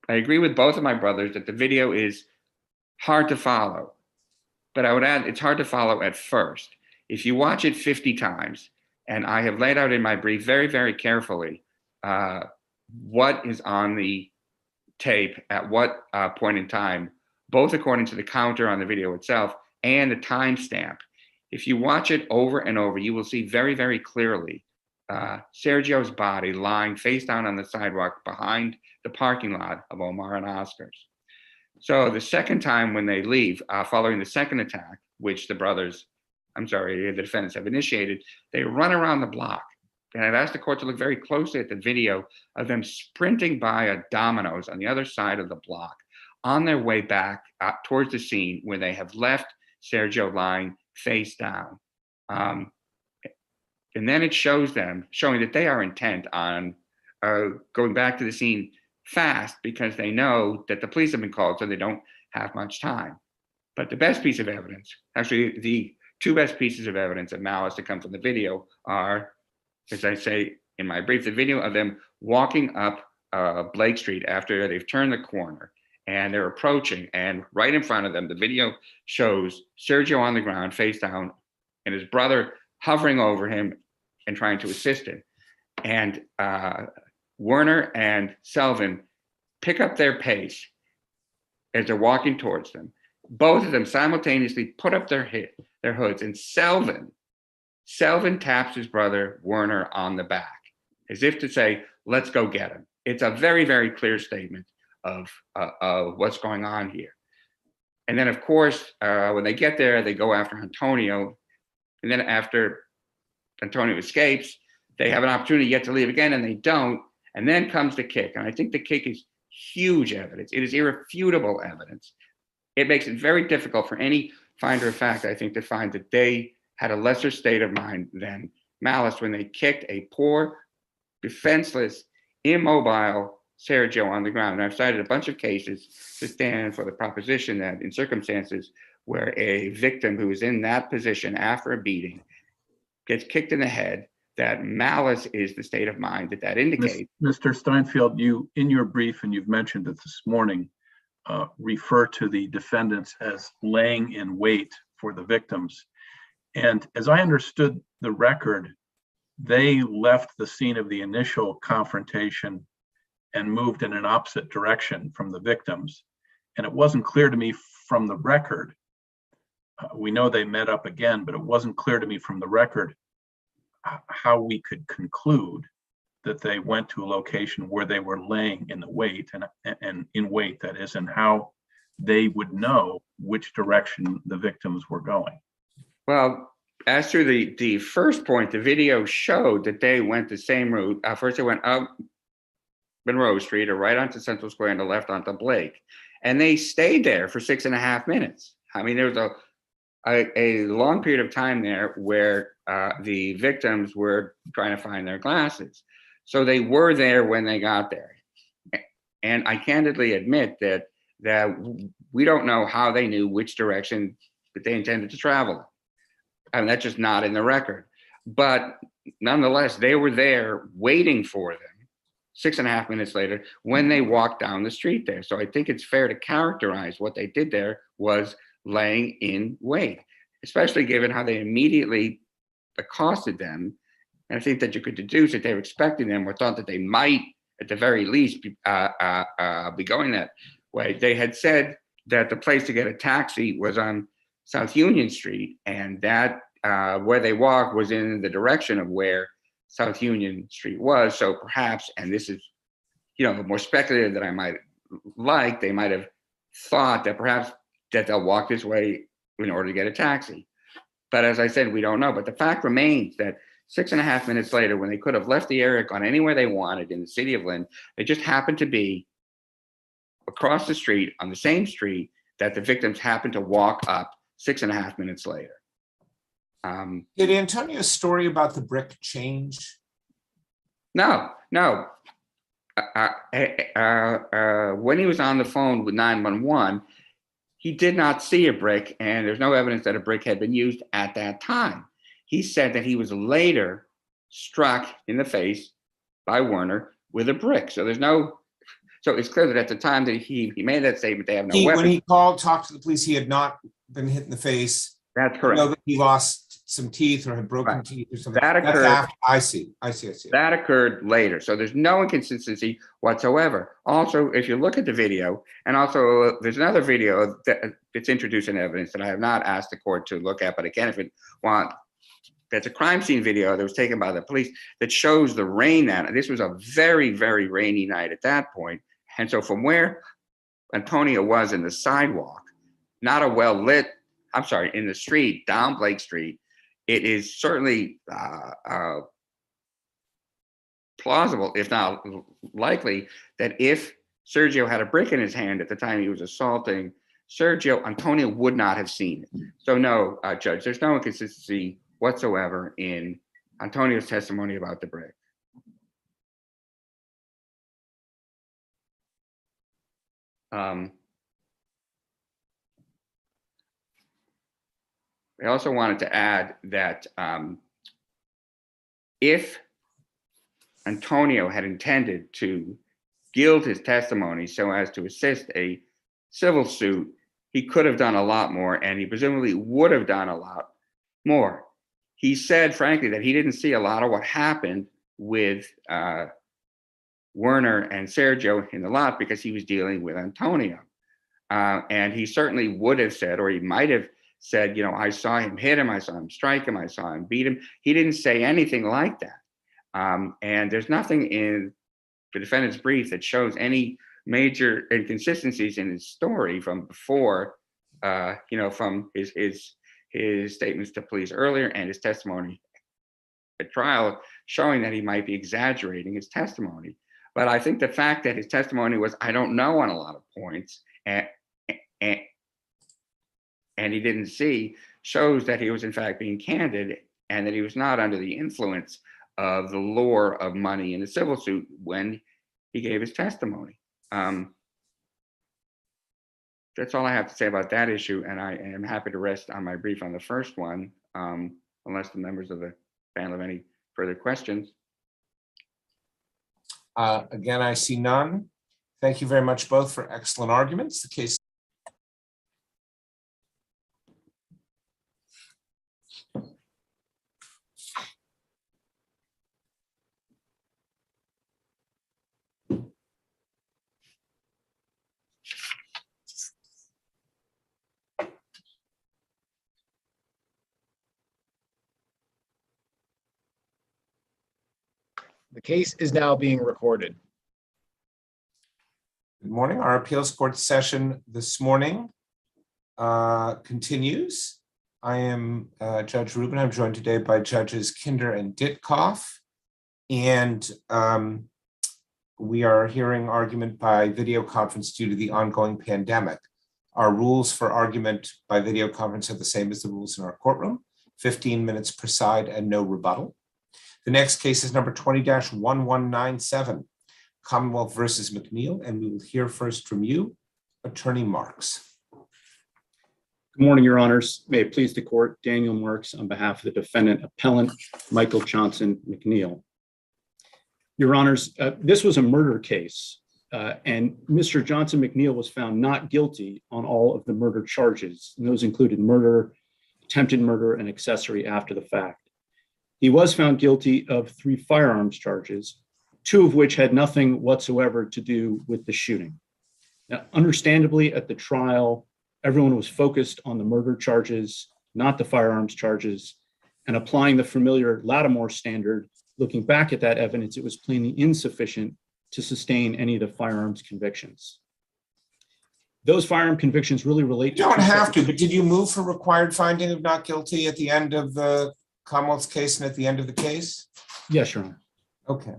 I agree with both of my brothers that the video is hard to follow, but I would add it's hard to follow at first. If you watch it 50 times, and I have laid out in my brief very, very carefully what is on the tape at what point in time, both according to the counter on the video itself and the timestamp. If you watch it over and over, you will see very, very clearly Sergio's body lying face down on the sidewalk behind the parking lot of Omar and Oscar's. So the second time when they leave, following the second attack, which the defendants have initiated, they run around the block. And I've asked the court to look very closely at the video of them sprinting by a Domino's on the other side of the block on their way back towards the scene where they have left Sergio lying face down. And then it shows them, showing that they are intent on going back to the scene fast because they know that the police have been called, so they don't have much time. But the best piece of evidence, actually the two best pieces of evidence of malice that come from the video are, as I say in my brief, the video of them walking up Blake Street after they've turned the corner and they're approaching, and right in front of them, the video shows Sergio on the ground face down and his brother hovering over him and trying to assist him. And Werner and Selvin pick up their pace as they're walking towards them. Both of them simultaneously put up their hoods, and Selvin taps his brother Werner on the back, as if to say, let's go get him. It's a very, very clear statement of what's going on here. And then, of course, when they get there, they go after Antonio. And then after Antonio escapes, they have an opportunity yet to leave again, and they don't. And then comes the kick. And I think the kick is huge evidence. It is irrefutable evidence. It makes it very difficult for any finder of fact, I think, to find that they had a lesser state of mind than malice when they kicked a poor, defenseless, immobile Sergio on the ground. And I've cited a bunch of cases to stand for the proposition that in circumstances where a victim who is in that position after a beating gets kicked in the head, that malice is the state of mind that indicates. Mr. Steinfeld, you, in your brief, and you've mentioned it this morning, refer to the defendants as laying in wait for the victims. And as I understood the record, they left the scene of the initial confrontation and moved in an opposite direction from the victims. And it wasn't clear to me from the record. We know they met up again, but it wasn't clear to me from the record how we could conclude that they went to a location where they were laying in the wait and in wait, that is, and how they would know which direction the victims were going. Well, as to the first point, the video showed that they went the same route. First, they went up Monroe Street or right onto Central Square and the left onto Blake. And they stayed there for 6.5 minutes. I mean, there was a long period of time there where the victims were trying to find their glasses. So they were there when they got there. And I candidly admit that we don't know how they knew which direction that they intended to travel. I mean, that's just not in the record. But nonetheless, they were there waiting for them 6.5 minutes later when they walked down the street there. So I think it's fair to characterize what they did there was laying in wait, especially given how they immediately accosted them. And I think that you could deduce that they were expecting them or thought that they might, at the very least, be going that way. They had said that the place to get a taxi was on South Union Street, and that where they walked was in the direction of where South Union Street was. So perhaps, and this is, more speculative than I might like, they might have thought that perhaps that they'll walk this way in order to get a taxi. But as I said, we don't know. But the fact remains that 6.5 minutes later, when they could have left the area, gone anywhere they wanted in the city of Lynn, they just happened to be across the street on the same street that the victims happened to walk up 6.5 minutes later. Did Antonio's story about the brick change? No. When he was on the phone with 911, he did not see a brick, and there's no evidence that a brick had been used at that time. He said that he was later struck in the face by Werner with a brick. So it's clear that at the time that he made that statement, they have no weapon. When he talked to the police, he had not been hit in the face. That's correct. That he lost some teeth or had broken teeth or something. That occurred. I see. That occurred later. So there's no inconsistency whatsoever. Also, if you look at the video, and also there's another video that's introduced in evidence that I have not asked the court to look at, but again, if it want, that's a crime scene video that was taken by the police that shows the rain that this was a very, very rainy night at that point. And so from where Antonio was in the sidewalk, not a well-lit, in the street, down Blake Street, it is certainly plausible, if not likely, that if Sergio had a brick in his hand at the time he was assaulting Sergio, Antonio would not have seen it. So no, Judge, there's no inconsistency whatsoever in Antonio's testimony about the brick. I also wanted to add that if Antonio had intended to gild his testimony so as to assist a civil suit, he could have done a lot more, and he presumably would have done a lot more. He said, frankly, that he didn't see a lot of what happened with Werner and Sergio in the lot because he was dealing with Antonio. And he certainly would have said, or he might have said, I saw him hit him, I saw him strike him, I saw him beat him. He didn't say anything like that. And there's nothing in the defendant's brief that shows any major inconsistencies in his story from before, from his statements to police earlier and his testimony at trial, showing that he might be exaggerating his testimony. But I think the fact that his testimony was, I don't know, on a lot of points, and he didn't see, shows that he was in fact being candid and that he was not under the influence of the lure of money in a civil suit when he gave his testimony. That's all I have to say about that issue, and I am happy to rest on my brief on the first one, unless the members of the panel have any further questions. Again, I see none. Thank you very much both for excellent arguments. The case. The case is now being recorded. Good morning. Our appeals court session this morning continues. I am Judge Rubin. I'm joined today by Judges Kinder and Ditkoff. And we are hearing argument by video conference due to the ongoing pandemic. Our rules for argument by video conference are the same as the rules in our courtroom, 15 minutes per side and no rebuttal. The next case is number 20-1197, Commonwealth versus McNeil, and we will hear first from you, Attorney Marks. Good morning, Your Honors. May it please the court, Daniel Marks on behalf of the defendant appellant, Michael Johnson McNeil. Your Honors, this was a murder case, and Mr. Johnson McNeil was found not guilty on all of the murder charges, and those included murder, attempted murder, and accessory after the fact. He was found guilty of 3 firearms charges, 2 of which had nothing whatsoever to do with the shooting. Now, understandably, at the trial, everyone was focused on the murder charges, not the firearms charges, and applying the familiar Lattimore standard. Looking back at that evidence, it was plainly insufficient to sustain any of the firearms convictions. Those firearm convictions really relate to— You don't have to, but did you move for required finding of not guilty at the end of the Commonwealth's case and at the end of the case? Yes, Your Honor. Okay.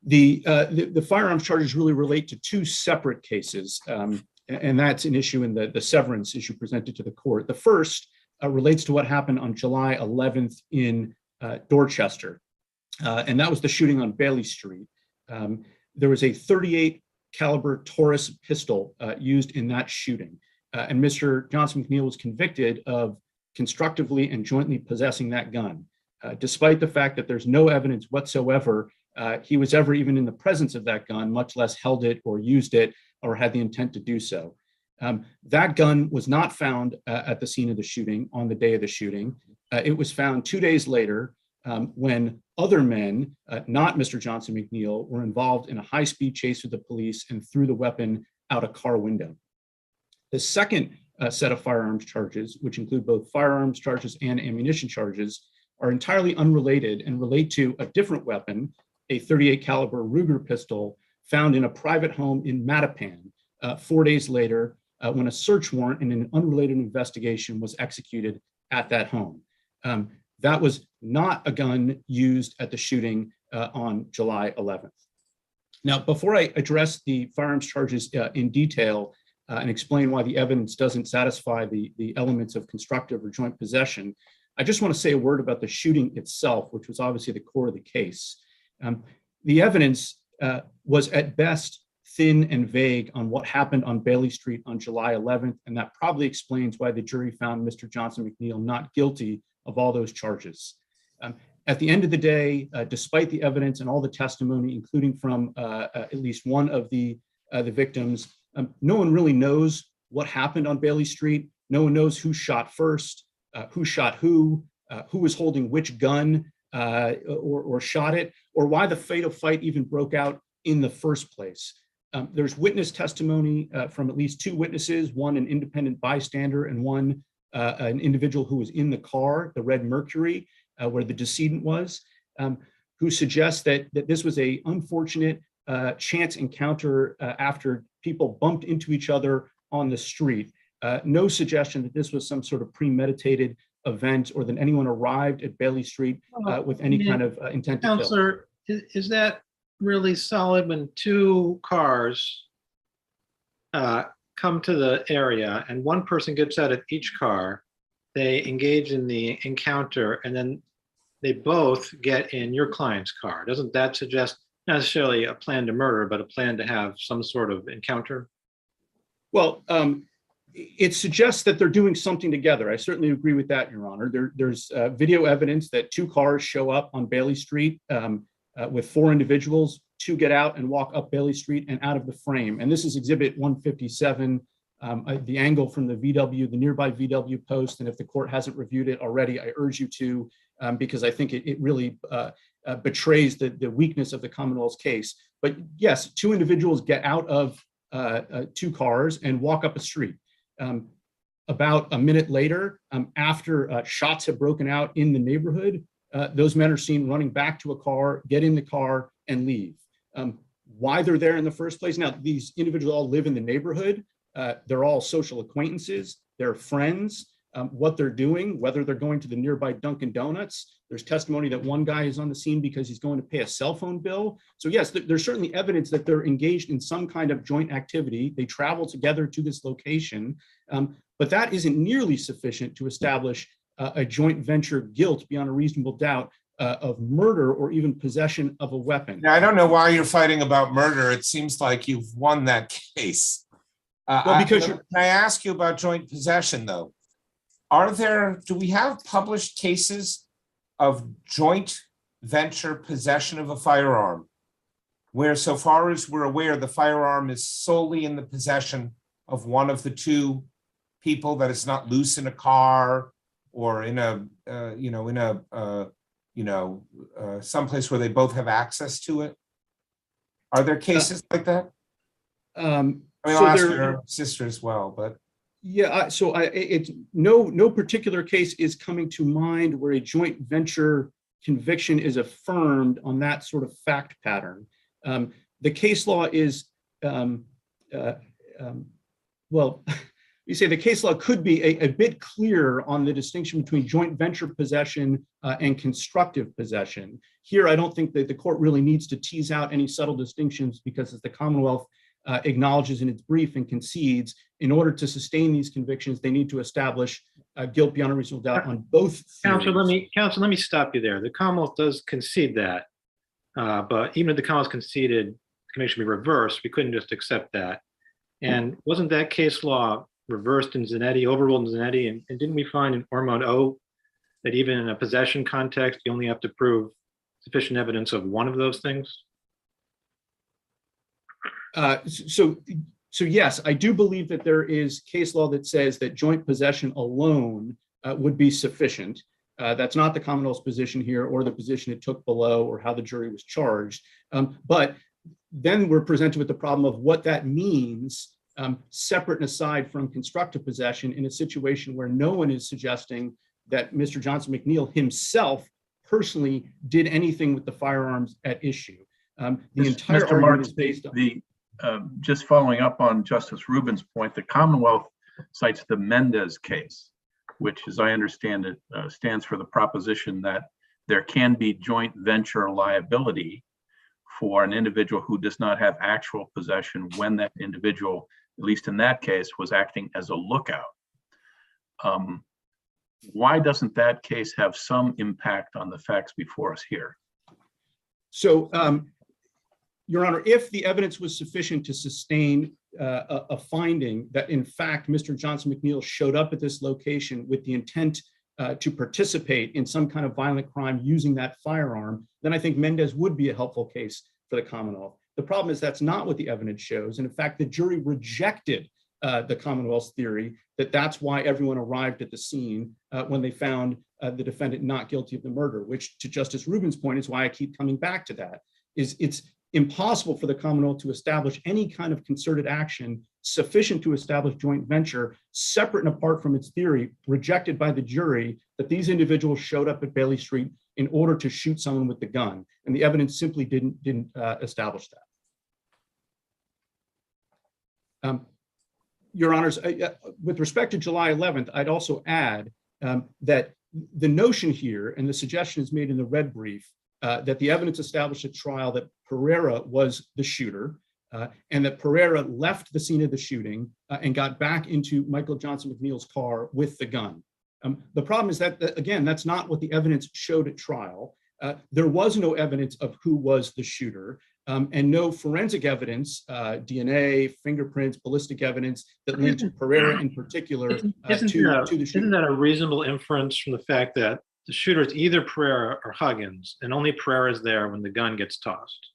The firearms charges really relate to 2 separate cases, and that's an issue in the severance issue presented to the court. The first relates to what happened on July 11th in Dorchester, and that was the shooting on Bailey Street. There was a .38 caliber Taurus pistol used in that shooting, and Mr. Johnson McNeil was convicted of constructively and jointly possessing that gun, despite the fact that there's no evidence whatsoever he was ever even in the presence of that gun, much less held it or used it or had the intent to do so. That gun was not found at the scene of the shooting on the day of the shooting. It was found 2 days later when other men, not Mr. Johnson McNeil, were involved in a high-speed chase with the police and threw the weapon out a car window. The second set of firearms charges, which include both firearms charges and ammunition charges, are entirely unrelated and relate to a different weapon, a .38 caliber Ruger pistol found in a private home in Mattapan 4 days later when a search warrant in an unrelated investigation was executed at that home. That was not a gun used at the shooting on July 11th. Now, before I address the firearms charges in detail and explain why the evidence doesn't satisfy the elements of constructive or joint possession, I just want to say a word about the shooting itself, which was obviously the core of the case. The evidence was at best thin and vague on what happened on Bailey Street on July 11th, and that probably explains why the jury found Mr. Johnson McNeil not guilty of all those charges. At the end of the day, despite the evidence and all the testimony, including from at least one of the victims, no one really knows what happened on Bailey Street. No one knows who shot first, who shot who was holding which gun or shot it, or why the fatal fight even broke out in the first place. There's witness testimony from at least 2 witnesses, one an independent bystander and one an individual who was in the car, the red Mercury, where the decedent was, who suggests that this was an unfortunate chance encounter after people bumped into each other on the street. No suggestion that this was some sort of premeditated event or that anyone arrived at Bailey Street with any kind of intent to kill. Counselor, is that really solid when 2 cars come to the area and one person gets out of each car, they engage in the encounter, and then they both get in your client's car? Doesn't that suggest not necessarily a plan to murder, but a plan to have some sort of encounter? Well, it suggests that they're doing something together. I certainly agree with that, Your Honor. There's video evidence that 2 cars show up on Bailey Street with 4 individuals, to get out and walk up Bailey Street and out of the frame. And this is Exhibit 157, the angle from the VW, the nearby VW post. And if the court hasn't reviewed it already, I urge you to, because I think it really betrays the weakness of the Commonwealth's case. But yes, two individuals get out of two cars and walk up a street. About a minute later, after shots have broken out in the neighborhood, those men are seen running back to a car, get in the car, and leave. Why they're there in the first place? Now, these individuals all live in the neighborhood. They're all social acquaintances. They're friends. What they're doing, whether they're going to the nearby Dunkin' Donuts. There's testimony that one guy is on the scene because he's going to pay a cell phone bill. So yes, there's certainly evidence that they're engaged in some kind of joint activity. They travel together to this location, but that isn't nearly sufficient to establish a joint venture guilt beyond a reasonable doubt of murder or even possession of a weapon. Now, I don't know why you're fighting about murder. It seems like you've won that case. Can I ask you about joint possession, though? Do we have published cases of joint venture possession of a firearm where, so far as we're aware, the firearm is solely in the possession of one of the two people, that it's not loose in a car or in someplace where they both have access to it? Are there cases like that? I'll ask your sister as well, but. Yeah, it's no particular case is coming to mind where a joint venture conviction is affirmed on that sort of fact pattern. The case law is, you say the case law could be a bit clearer on the distinction between joint venture possession and constructive possession. Here, I don't think that the court really needs to tease out any subtle distinctions, because as the Commonwealth acknowledges in its brief and concedes, in order to sustain these convictions, they need to establish guilt beyond a reasonable doubt on both theories. Counsel, let me stop you there. The Commonwealth does concede that, but even if the Commonwealth conceded the conviction be reversed, we couldn't just accept that. And wasn't that case law reversed in Zanetti, overruled in Zanetti? And didn't we find in Ormond O that even in a possession context, you only have to prove sufficient evidence of one of those things? So yes, I do believe that there is case law that says that joint possession alone would be sufficient. That's not the Commonwealth's position here, or the position it took below, or how the jury was charged. But then we're presented with the problem of what that means, separate and aside from constructive possession, in a situation where no one is suggesting that Mr. Johnson McNeil himself personally did anything with the firearms at issue. The entire Mr. argument Marks, is based on just following up on Justice Rubin's point, the Commonwealth cites the Mendez case, which, as I understand it, stands for the proposition that there can be joint venture liability for an individual who does not have actual possession when that individual, at least in that case, was acting as a lookout. Why doesn't that case have some impact on the facts before us here? So, Your Honor, if the evidence was sufficient to sustain a finding that, in fact, Mr. Johnson McNeil showed up at this location with the intent to participate in some kind of violent crime using that firearm, then I think Mendez would be a helpful case for the Commonwealth. The problem is that's not what the evidence shows. And in fact, the jury rejected the Commonwealth's theory that that's why everyone arrived at the scene when they found the defendant not guilty of the murder, which, to Justice Rubin's point, is why I keep coming back to that. It's impossible for the Commonwealth to establish any kind of concerted action sufficient to establish joint venture, separate and apart from its theory, rejected by the jury, that these individuals showed up at Bailey Street in order to shoot someone with the gun. And the evidence simply didn't establish that. Your Honors, with respect to July 11th, I'd also add that the notion here, and the suggestion is made in the red brief, that the evidence established at trial that Pereira was the shooter, and that Pereira left the scene of the shooting and got back into Michael Johnson McNeil's car with the gun. The problem is that, again, that's not what the evidence showed at trial. There was no evidence of who was the shooter, and no forensic evidence, DNA, fingerprints, ballistic evidence that linked Pereira in particular to the shooter. Isn't that a reasonable inference from the fact that the shooter is either Pereira or Huggins, and only Pereira is there when the gun gets tossed?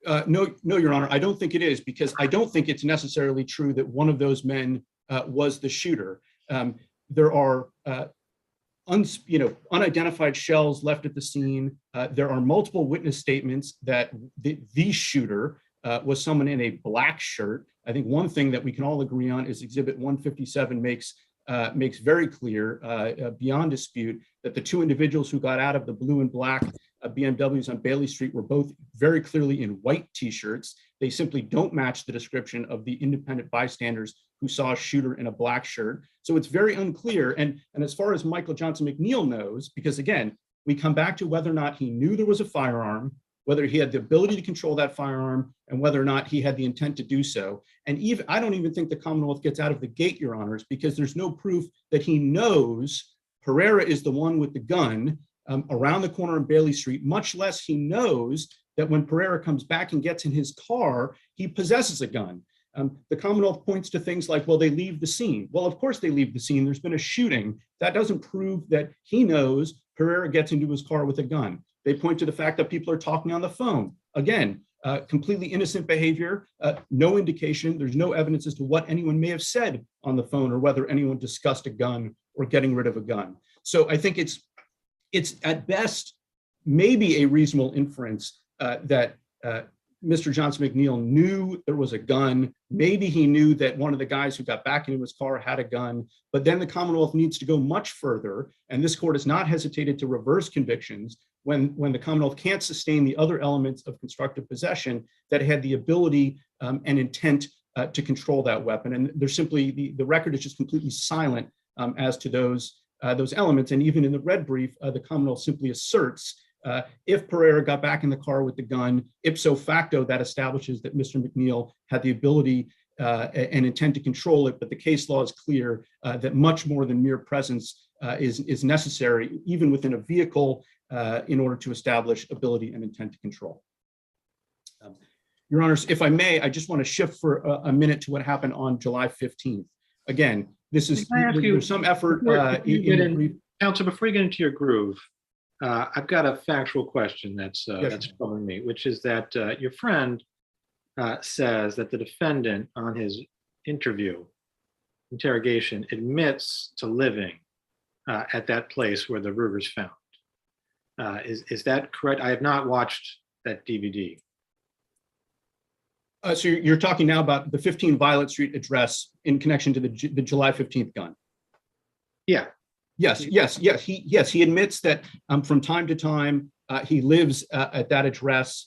No, Your Honor, I don't think it is, because I don't think it's necessarily true that one of those men was the shooter. There are unidentified shells left at the scene. There are multiple witness statements that the shooter was someone in a black shirt. I think one thing that we can all agree on is Exhibit 157 makes very clear, beyond dispute, that the two individuals who got out of the blue and black BMWs on Bailey Street were both very clearly in white T-shirts. They simply don't match the description of the independent bystanders who saw a shooter in a black shirt. So it's very unclear. And as far as Michael Johnson McNeil knows, because again, we come back to whether or not he knew there was a firearm, whether he had the ability to control that firearm, and whether or not he had the intent to do so. And even I don't even think the Commonwealth gets out of the gate, Your Honors, because there's no proof that he knows Pereira is the one with the gun around the corner on Bailey Street, much less he knows that when Pereira comes back and gets in his car, he possesses a gun. The Commonwealth points to things like, well, they leave the scene. Well, of course they leave the scene. There's been a shooting. That doesn't prove that he knows Pereira gets into his car with a gun. They point to the fact that people are talking on the phone. Again, completely innocent behavior, no indication. There's no evidence as to what anyone may have said on the phone or whether anyone discussed a gun or getting rid of a gun. So I think it's at best maybe a reasonable inference that Mr. Johnson McNeil knew there was a gun. Maybe he knew that one of the guys who got back into his car had a gun, but then the Commonwealth needs to go much further. And this court has not hesitated to reverse convictions when the Commonwealth can't sustain the other elements of constructive possession that had the ability and intent to control that weapon. And there's simply, the record is just completely silent as to those elements. And even in the red brief, the Commonwealth simply asserts if Pereira got back in the car with the gun, ipso facto, that establishes that Mr. McNeil had the ability and intent to control it. But the case law is clear that much more than mere presence is necessary, even within a vehicle, in order to establish ability and intent to control. Your Honors, if I may, I just want to shift for a minute to what happened on July 15th. Again, this is there's some effort in the brief. Counsel, before you get into your groove, I've got a factual question that's troubling me, which is that your friend says that the defendant on his interrogation admits to living at that place where the Ruger's found. Is that correct? I have not watched that DVD. So you're talking now about the 15 Violet Street address in connection to the July 15th gun? Yeah. Yes. He admits that from time to time he lives at that address.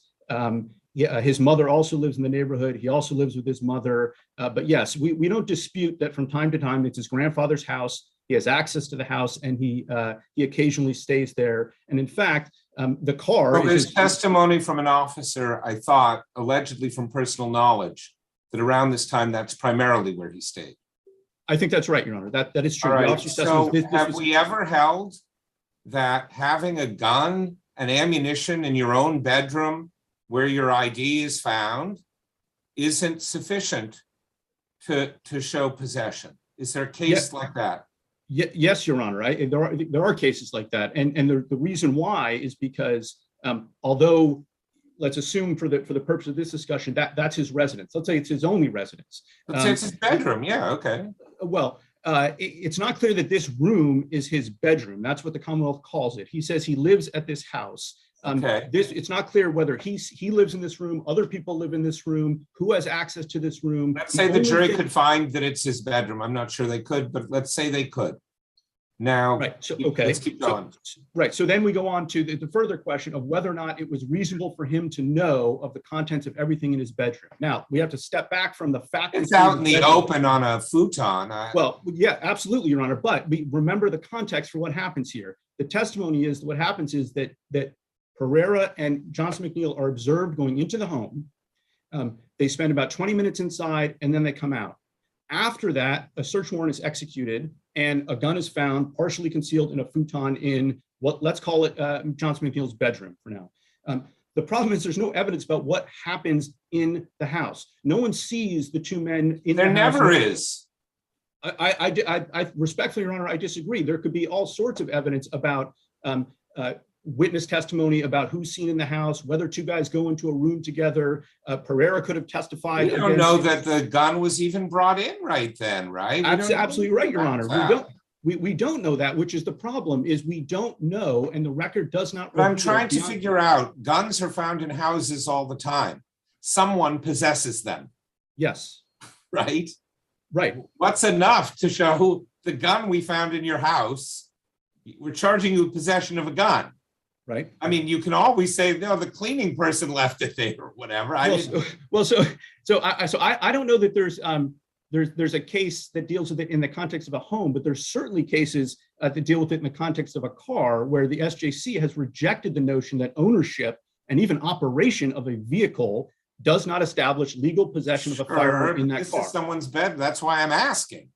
His mother also lives in the neighborhood. He also lives with his mother. But yes, we don't dispute that from time to time it's his grandfather's house. He has access to the house, and he occasionally stays there. And in fact, the car. Well, there's testimony from an officer, I thought, allegedly from personal knowledge, that around this time that's primarily where he stayed. I think that's right, Your Honor. That is true. All right. So have we ever held that having a gun and ammunition in your own bedroom where your ID is found isn't sufficient to show possession? Is there a case like that? Yes, Your Honor. There are cases like that, and the reason why is because although let's assume for the purpose of this discussion that's his residence. Let's say it's his only residence. Let's say it's his bedroom. Yeah. Okay. Well, it's not clear that this room is his bedroom. That's what the Commonwealth calls it. He says he lives at this house. It's not clear whether he lives in this room, other people live in this room, who has access to this room. Let's say the jury could find that it's his bedroom. I'm not sure they could, but let's say they could. Now, right. So, okay. Let's keep going. So then we go on to the further question of whether or not it was reasonable for him to know of the contents of everything in his bedroom. Now, we have to step back from the fact it's out in the open on a futon. Well, yeah, absolutely, Your Honor. But we remember the context for what happens here. The testimony is what happens is that Pereira and Johnson McNeil are observed going into the home. They spend about 20 minutes inside, and then they come out. After that, a search warrant is executed, and a gun is found partially concealed in a futon in what, let's call it Johnson McNeil's bedroom for now. The problem is there's no evidence about what happens in the house. No one sees the two men in the house. There never is. I respectfully, Your Honor, I disagree. There could be all sorts of evidence about witness testimony about who's seen in the house, whether two guys go into a room together. Pereira could have testified. We don't know that the gun was even brought in right then, right? Absolutely right, Your Honor. We don't know that, which is the problem, is we don't know, and the record does not. But I'm trying to figure out, guns are found in houses all the time. Someone possesses them. Yes. Right? Right. What's enough to show the gun we found in your house? We're charging you possession of a gun. Right. I mean, you can always say, no, the cleaning person left it there or whatever. I don't know that there's a case that deals with it in the context of a home, but there's certainly cases that deal with it in the context of a car, where the SJC has rejected the notion that ownership and even operation of a vehicle does not establish legal possession of a firearm in that car. This is someone's bed. That's why I'm asking.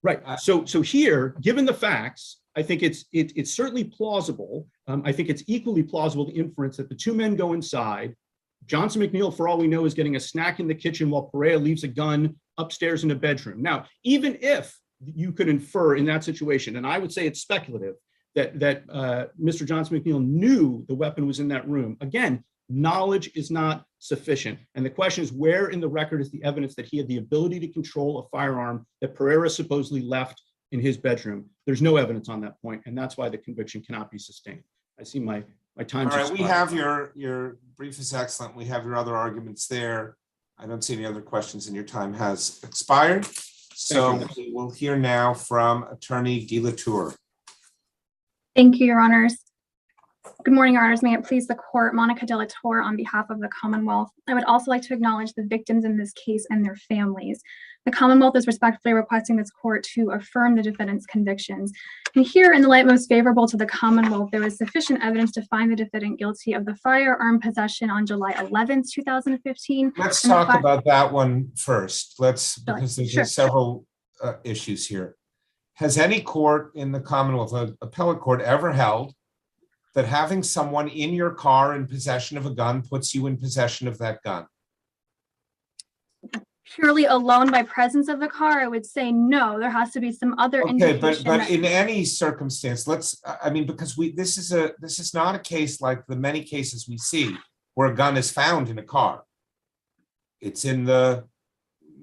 Right. So here, given the facts, I think it's certainly plausible. I think it's equally plausible the inference that the two men go inside. Johnson McNeil, for all we know, is getting a snack in the kitchen while Pereira leaves a gun upstairs in a bedroom. Now, even if you could infer in that situation, and I would say it's speculative, that Mr. Johnson McNeil knew the weapon was in that room, again, knowledge is not sufficient. And the question is, where in the record is the evidence that he had the ability to control a firearm that Pereira supposedly left in his bedroom? There's no evidence on that point, and that's why the conviction cannot be sustained. I see my time's all right, expired. we have your brief is excellent. We have your other arguments there. I don't see any other questions, and your time has expired. So we will hear now from Attorney DeLatour. Thank you, Your Honors. Good morning, Your Honors. May it please the court, Monica DeLatour on behalf of the Commonwealth. I would also like to acknowledge the victims in this case and their families. The Commonwealth is respectfully requesting this court to affirm the defendant's convictions. And here, in the light most favorable to the Commonwealth, there is sufficient evidence to find the defendant guilty of the firearm possession on July 11th, 2015. Let's talk about that one first. Because there's several issues here. Has any court in the Commonwealth, an appellate court, ever held that having someone in your car in possession of a gun puts you in possession of that gun? Purely alone by presence of the car, I would say no. There has to be some other indication. But in any circumstance, because this is not a case like the many cases we see where a gun is found in a car. It's in the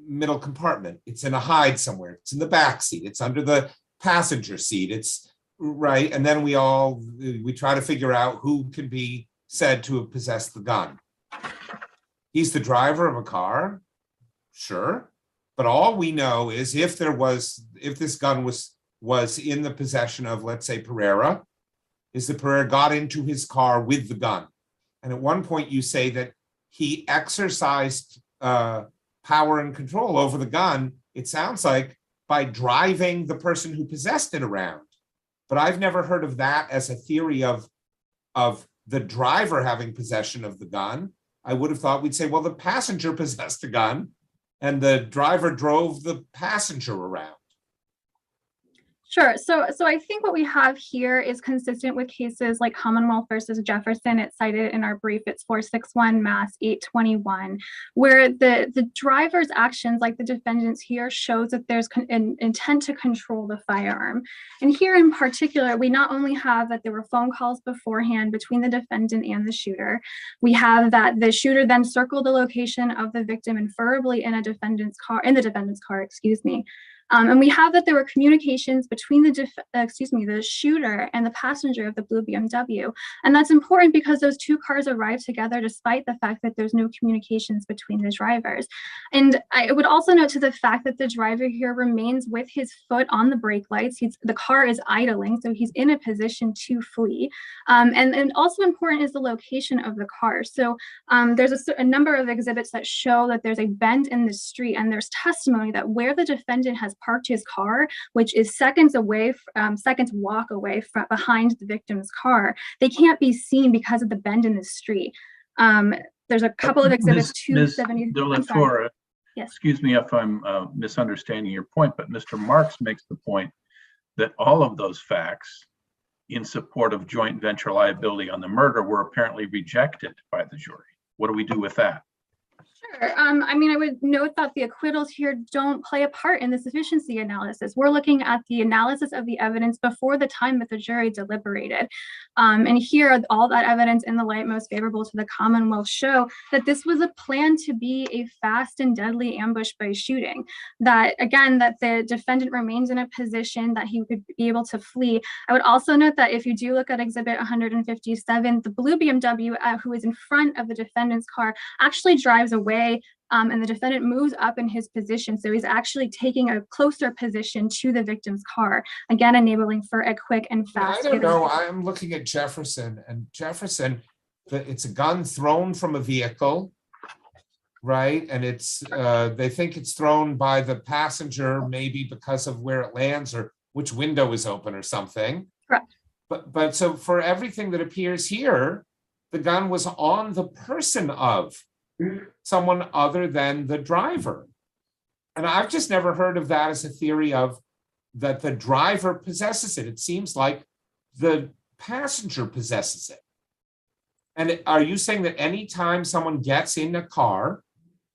middle compartment. It's in a hide somewhere. It's in the back seat. It's under the passenger seat. It's right. And then we try to figure out who can be said to have possessed the gun. He's the driver of a car. Sure. But all we know is if this gun was in the possession of, let's say, Pereira, is that Pereira got into his car with the gun. And at one point you say that he exercised power and control over the gun. It sounds like by driving the person who possessed it around. But I've never heard of that as a theory of the driver having possession of the gun. I would have thought we'd say, well, the passenger possessed the gun and the driver drove the passenger around. Sure. So I think what we have here is consistent with cases like Commonwealth versus Jefferson. It's cited in our brief. It's 461 Mass 821, where the driver's actions, like the defendants here, shows that there's an intent to control the firearm. And here in particular, we not only have that there were phone calls beforehand between the defendant and the shooter. We have that the shooter then circled the location of the victim inferably in the defendant's car, excuse me. And we have that there were communications between the shooter and the passenger of the blue BMW. And that's important because those two cars arrived together despite the fact that there's no communications between the drivers. And I would also note to the fact that the driver here remains with his foot on the brake lights. The car is idling, so he's in a position to flee. And also important is the location of the car. So there's a number of exhibits that show that there's a bend in the street, and there's testimony that where the defendant has parked his car, which is seconds walk away from behind the victim's car, they can't be seen because of the bend in the street. There's a couple of exhibits. 270. Yes. Excuse me if I'm misunderstanding your point, but Mr. Marks makes the point that all of those facts in support of joint venture liability on the murder were apparently rejected by the jury. What do we do with that? Sure. I mean, I would note that the acquittals here don't play a part in the sufficiency analysis. We're looking at the analysis of the evidence before the time that the jury deliberated. And here, all that evidence in the light most favorable to the Commonwealth show that this was a plan to be a fast and deadly ambush by shooting. That, again, that the defendant remains in a position that he could be able to flee. I would also note that if you do look at Exhibit 157, the blue BMW who is in front of the defendant's car actually drives away, and the defendant moves up in his position. So he's actually taking a closer position to the victim's car, again, enabling for a quick and fast. I don't know. I'm looking at Jefferson, and Jefferson, it's a gun thrown from a vehicle, right? And it's they think it's thrown by the passenger, maybe because of where it lands or which window is open or something. Correct. But so for everything that appears here, the gun was on the person of someone other than the driver. And I've just never heard of that as a theory of that the driver possesses it. It seems like the passenger possesses it. And are you saying that anytime someone gets in a car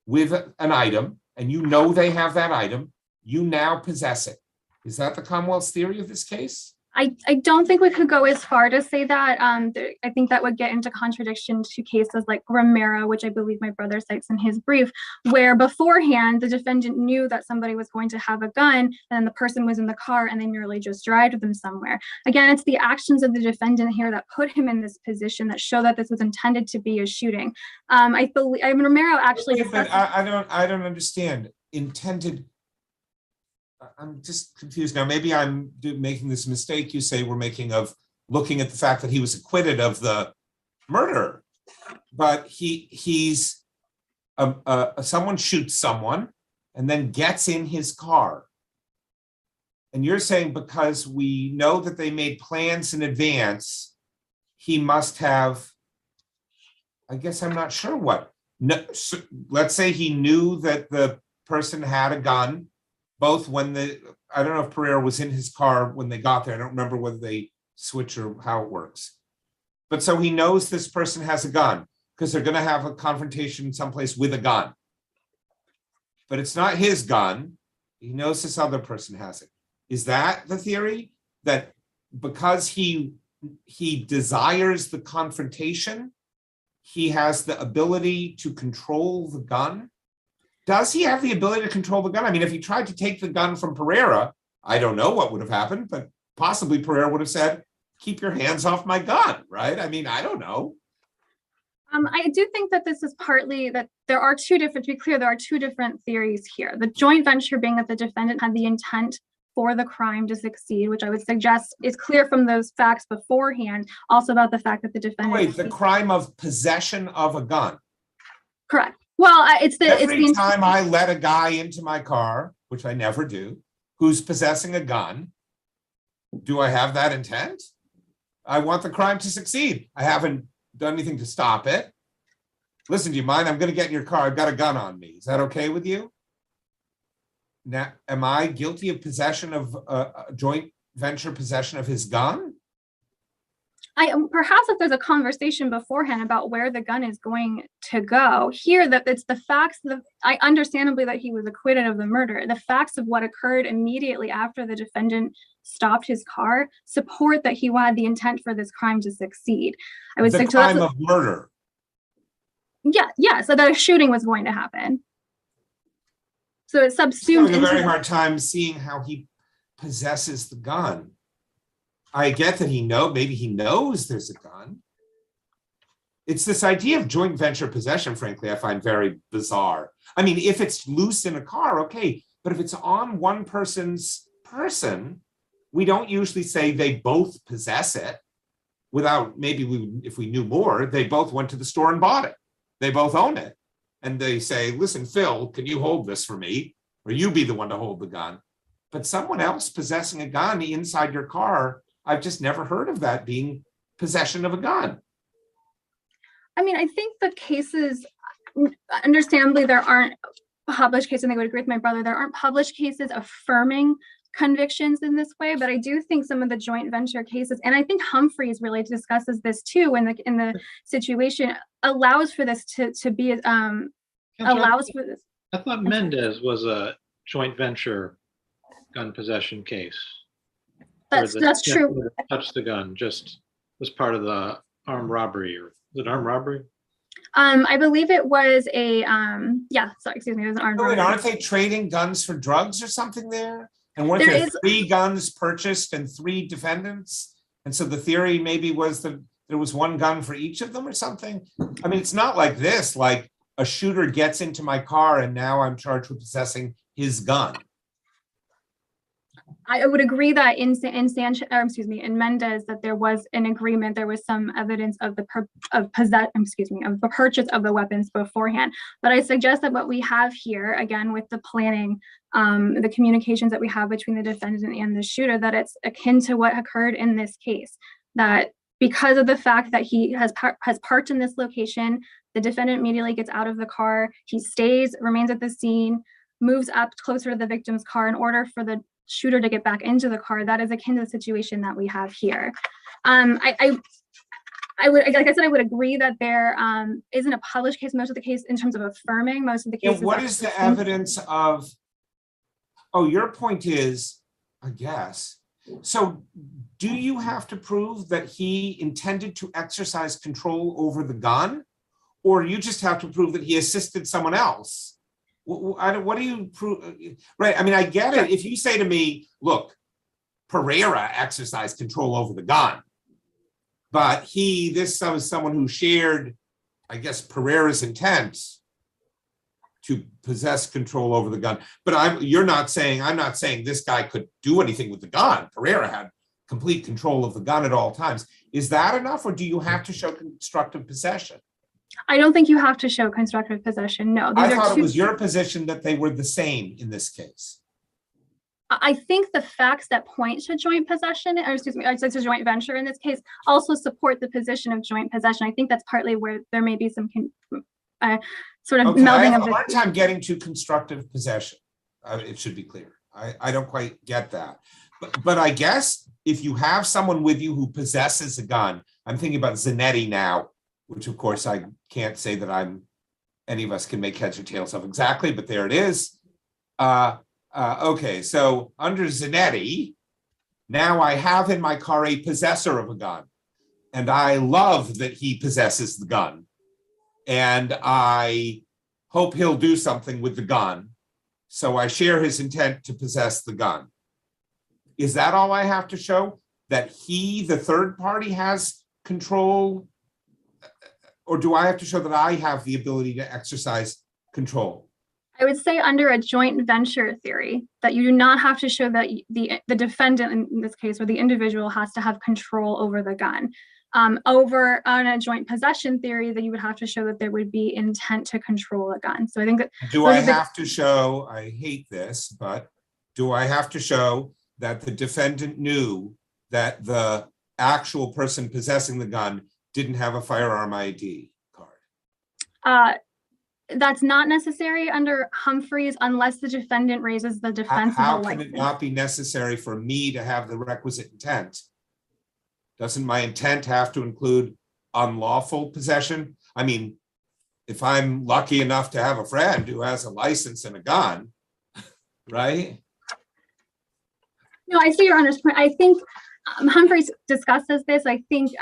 with an item and you know they have that item, you now possess it? Is that the Commonwealth's theory of this case? I don't think we could go as far to say that. I think that would get into contradiction to cases like Romero, which I believe my brother cites in his brief, where beforehand the defendant knew that somebody was going to have a gun and the person was in the car and they merely just drive them somewhere. Again, it's the actions of the defendant here that put him in this position that show that this was intended to be a shooting. I believe Romero actually. But I don't understand. Intended. I'm just confused now. Maybe I'm making this mistake you say we're making of looking at the fact that he was acquitted of the murder, but he's someone shoots someone and then gets in his car. And you're saying because we know that they made plans in advance, he must have, I guess I'm not sure what. No, so let's say he knew that the person had a gun, both when I don't know if Pereira was in his car when they got there. I don't remember whether they switch or how it works. But so he knows this person has a gun because they're going to have a confrontation someplace with a gun. But it's not his gun. He knows this other person has it. Is that the theory? That because he desires the confrontation, he has the ability to control the gun? Does he have the ability to control the gun? I mean, if he tried to take the gun from Pereira, I don't know what would have happened, but possibly Pereira would have said, keep your hands off my gun, right? I mean, I don't know. I do think that this is partly that there are two different, to be clear, there are two different theories here. The joint venture being that the defendant had the intent for the crime to succeed, which I would suggest is clear from those facts beforehand, also about the fact that the defendant— Wait, the crime of possession of a gun. Correct. Well, every time I let a guy into my car, which I never do, who's possessing a gun, do I have that intent? I want the crime to succeed. I haven't done anything to stop it. Listen, do you mind? I'm going to get in your car. I've got a gun on me. Is that okay with you? Now, am I guilty of possession of a joint venture possession of his gun? Perhaps if there's a conversation beforehand about where the gun is going to go, here that it's the facts, I understandably that he was acquitted of the murder, the facts of what occurred immediately after the defendant stopped his car support that he had the intent for this crime to succeed. I would say the crime of murder. Yeah, so that a shooting was going to happen. So it's subsumed. I'm having a very hard time seeing how he possesses the gun. I get that maybe he knows there's a gun. It's this idea of joint venture possession, frankly, I find very bizarre. I mean, if it's loose in a car, okay, but if it's on one person's person, we don't usually say they both possess it without, if we knew more, they both went to the store and bought it. They both own it. And they say, listen, Phil, can you hold this for me? Or you be the one to hold the gun. But someone else possessing a gun inside your car, I've just never heard of that being possession of a gun. I mean, I think the cases, understandably, there aren't published cases, and I would agree with my brother, there aren't published cases affirming convictions in this way, but I do think some of the joint venture cases, and I think Humphreys really discusses this too in the situation, allows for this to be Counselor, allows for this. I thought Mendez was a joint venture gun possession case. where the That's true. gentleman touched the gun, just was part of the armed robbery, or was it armed robbery? I believe it was a, yeah, sorry, excuse me, it was an armed Wait, robbery. aren't they trading guns for drugs or something there? And weren't There there is- 3 guns purchased and 3 defendants? And so the theory maybe was that there was 1 gun for each of them or something? I mean, it's not like this, like a shooter gets into my car and now I'm charged with possessing his gun. I would agree that in Mendez, that there was an agreement, there was some evidence of the purchase of the weapons beforehand. But I suggest that what we have here, again, with the planning, the communications that we have between the defendant and the shooter, that it's akin to what occurred in this case. That because of the fact that he has parked in this location, the defendant immediately gets out of the car, he stays, remains at the scene, moves up closer to the victim's car in order for the shooter to get back into the car. That is akin to the situation that we have here. I would, like I said, I would agree that there isn't a published case, most of the case in terms of affirming most of the cases. What is the evidence of, oh, your point is, I guess, so do you have to prove that he intended to exercise control over the gun? Or you just have to prove that he assisted someone else? What do you prove? Right, I mean, I get it. If you say to me, look, Pereira exercised control over the gun, but this was someone who shared, I guess, Pereira's intent to possess control over the gun. But I'm not saying this guy could do anything with the gun. Pereira had complete control of the gun at all times. Is that enough, or do you have to show constructive possession? I don't think you have to show constructive possession, no. I thought it was your position that they were the same in this case. I think the facts that point to joint possession, or excuse me, to joint venture in this case, also support the position of joint possession. I think that's partly where there may be some sort of melding I have of a hard time getting to constructive possession. It should be clear. I don't quite get that. But I guess if you have someone with you who possesses a gun, I'm thinking about Zanetti now, which of course I can't say that any of us can make heads or tails of exactly, but there it is. Okay, so under Zanetti, now I have in my car a possessor of a gun, and I love that he possesses the gun, and I hope he'll do something with the gun, so I share his intent to possess the gun. Is that all I have to show? That he, the third party, has control? Or do I have to show that I have the ability to exercise control? I would say under a joint venture theory that you do not have to show that the defendant in this case, or the individual, has to have control over the gun. Over on a joint possession theory, that you would have to show that there would be intent to control a gun. So I think that— Do I have to show, I hate this, but do I have to show that the defendant knew that the actual person possessing the gun didn't have a firearm ID card? That's not necessary under Humphreys unless the defendant raises the defense. How can it not be necessary for me to have the requisite intent? Doesn't my intent have to include unlawful possession? I mean, if I'm lucky enough to have a friend who has a license and a gun, right? No, I see your Honor's point. I think Humphreys discusses this. I think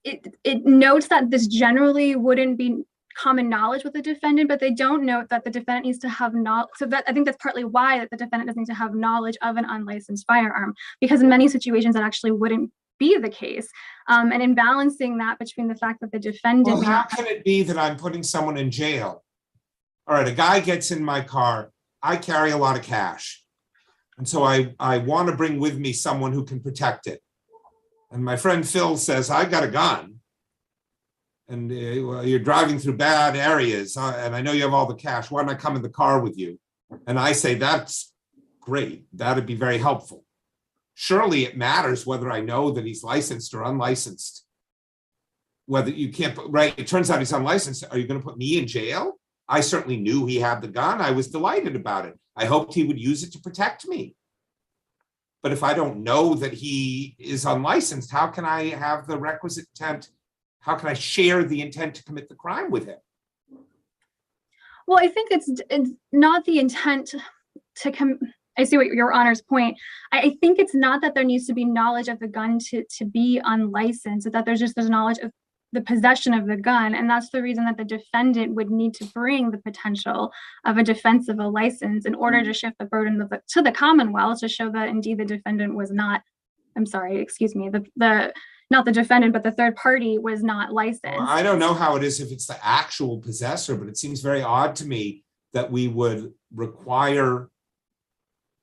it notes that this generally wouldn't be common knowledge with the defendant, but they don't note that the defendant needs to have knowledge. So that, I think that's partly why that the defendant doesn't need to have knowledge of an unlicensed firearm, because in many situations that actually wouldn't be the case. And in balancing that between the fact that the defendant— Well, how can it be that I'm putting someone in jail? All right, a guy gets in my car, I carry a lot of cash. And so I want to bring with me someone who can protect it. And my friend Phil says, I got a gun. And you're driving through bad areas, and I know you have all the cash. Why don't I come in the car with you? And I say, that's great. That'd be very helpful. Surely it matters whether I know that he's licensed or unlicensed. Whether you can't, right? It turns out he's unlicensed. Are you going to put me in jail? I certainly knew he had the gun. I was delighted about it. I hoped he would use it to protect me. But if I don't know that he is unlicensed, how can I have the requisite intent? how can I share the intent to commit the crime with him? Well, I think it's not the intent to I see what your Honor's point. I think it's not that there needs to be knowledge of the gun to be unlicensed, that there's knowledge of the possession of the gun. And that's the reason that the defendant would need to bring the potential of a defense of a license in order to shift the burden to the Commonwealth to show that indeed the defendant was not, I'm sorry, excuse me, not the defendant, but the third party was not licensed. Well, I don't know how it is if it's the actual possessor, but it seems very odd to me that we would require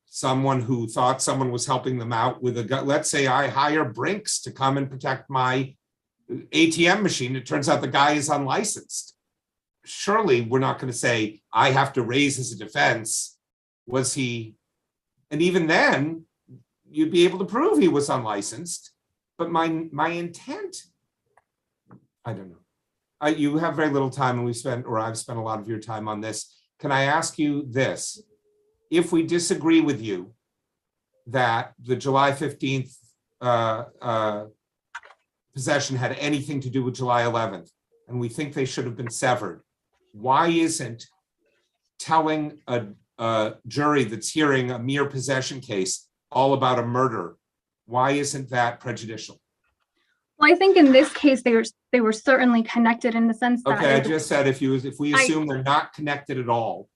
someone who thought someone was helping them out with a gun. Let's say I hire Brinks to come and protect my ATM machine. It turns out the guy is unlicensed. Surely we're not going to say, I have to raise as a defense. Was he? And even then, you'd be able to prove he was unlicensed. But my intent, I don't know. You have very little time, and I've spent a lot of your time on this. Can I ask you this? If we disagree with you that the July 15th possession had anything to do with July 11th, and we think they should have been severed, why isn't telling a jury that's hearing a mere possession case all about a murder, why isn't that prejudicial? Well, I think in this case, they were certainly connected in the sense that— Okay, I just said if we assume they're not connected at all,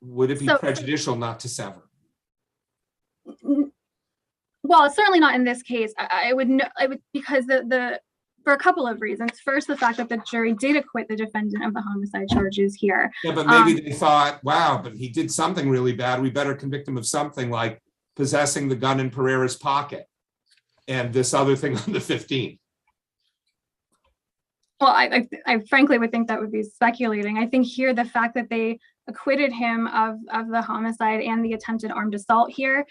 would it be prejudicial not to sever? Well, certainly not in this case. I would because for a couple of reasons. First, the fact that the jury did acquit the defendant of the homicide charges here. Yeah, but maybe they thought, wow, but he did something really bad. We better convict him of something like possessing the gun in Pereira's pocket and this other thing on the 15th. Well, I frankly would think that would be speculating. I think here the fact that they acquitted him of the homicide and the attempted armed assault here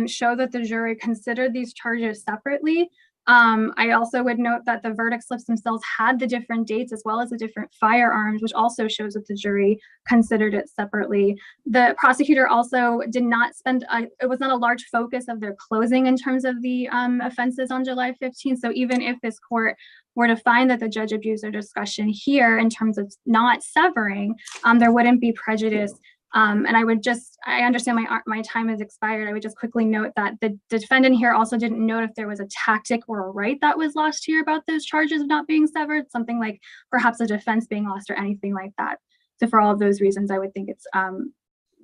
show that the jury considered these charges separately. I also would note that the verdict slips themselves had the different dates as well as the different firearms, which also shows that the jury considered it separately. The prosecutor also did not spend, it was not a large focus of their closing in terms of the offenses on July 15th. So even if this court were to find that the judge abused their discretion here in terms of not severing, there wouldn't be prejudice. And I understand my time has expired. I would just quickly note that the defendant here also didn't note if there was a tactic or a right that was lost here about those charges not being severed, something like perhaps a defense being lost or anything like that. So for all of those reasons, I would think it's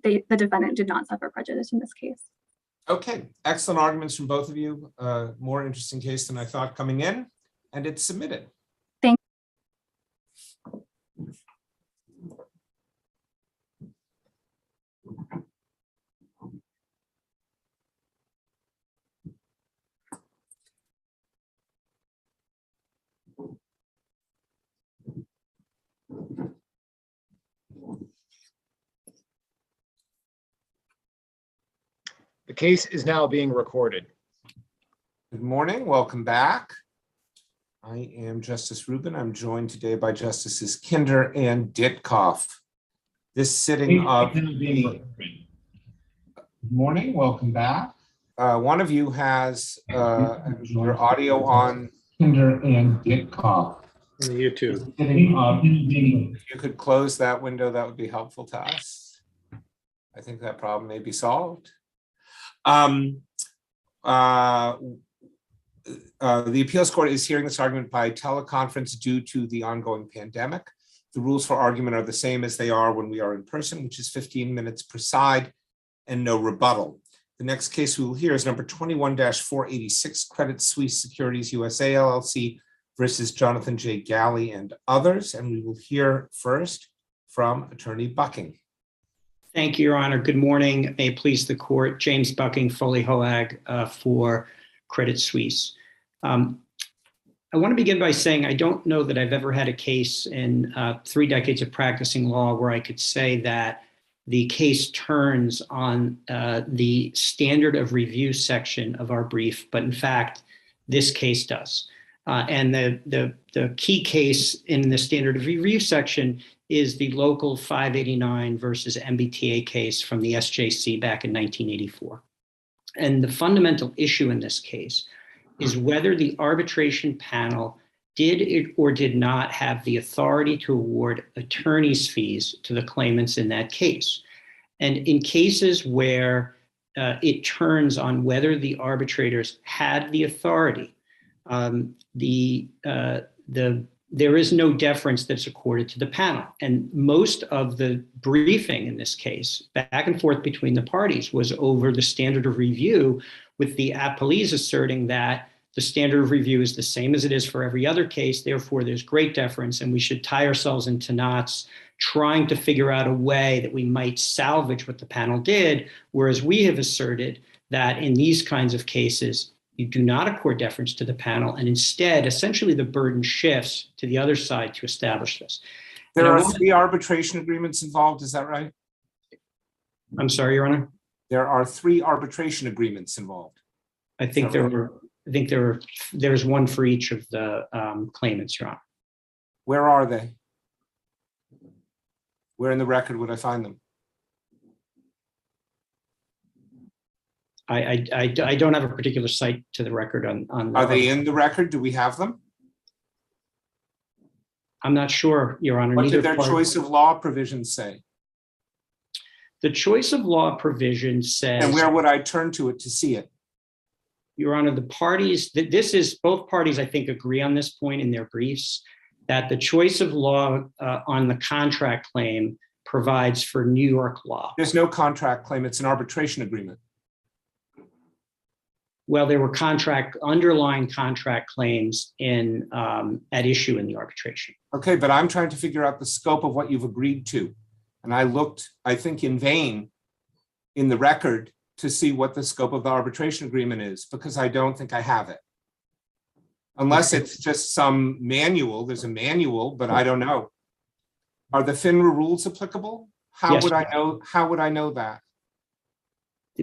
the defendant did not suffer prejudice in this case. Okay, excellent arguments from both of you. More interesting case than I thought coming in, and it's submitted. Thank you. The case is now being recorded. Good morning, welcome back. I am Justice Rubin. I'm joined today by Justices Kinder and Ditkoff. This sitting of the— Good morning, welcome back. One of you has your audio on. Kinder and Ditkoff. YouTube. If you could close that window, that would be helpful to us. I think that problem may be solved. The appeals court is hearing this argument by teleconference due to the ongoing pandemic. The rules for argument are the same as they are when we are in person, which is 15 minutes per side and no rebuttal. The next case we will hear is number 21-486, Credit Suisse Securities USA LLC versus Jonathan J. Galley and others. And we will hear first from Attorney Bucking. Thank you, Your Honor. Good morning. May it please the court. James Bucking, Foley Hoag for Credit Suisse. I want to begin by saying I don't know that I've ever had a case in 3 decades of practicing law where I could say that the case turns on the standard of review section of our brief, but in fact, this case does. And the key case in the standard of review section is the local 589 versus MBTA case from the SJC back in 1984. And the fundamental issue in this case is whether the arbitration panel did it or did not have the authority to award attorney's fees to the claimants in that case. And in cases where it turns on whether the arbitrators had the authority, there is no deference that's accorded to the panel. And most of the briefing in this case, back and forth between the parties, was over the standard of review, with the appellees asserting that the standard of review is the same as it is for every other case. Therefore, there's great deference, and we should tie ourselves into knots trying to figure out a way that we might salvage what the panel did, whereas we have asserted that in these kinds of cases, you do not accord deference to the panel, and instead, essentially, the burden shifts to the other side to establish this. There are 3 arbitration agreements involved, is that right? I'm sorry, Your Honor? There are 3 arbitration agreements involved. I think there's one for each of the claimants, Your Honor. Where are they? Where in the record would I find them? I don't have a particular site to the record on. Are they in the record? Do we have them? I'm not sure, Your Honor. What did their choice of law provisions say? The choice of law provision says. And where would I turn to it to see it? Your Honor, the parties, both parties, I think, agree on this point in their briefs, that the choice of law on the contract claim provides for New York law. There's no contract claim, it's an arbitration agreement. Well, there were underlying contract claims at issue in the arbitration. Okay, but I'm trying to figure out the scope of what you've agreed to. And I looked, I think, in vain in the record to see what the scope of the arbitration agreement is, because I don't think I have it. Unless it's just some manual, there's a manual, but I don't know. Are the FINRA rules applicable? How would I know that?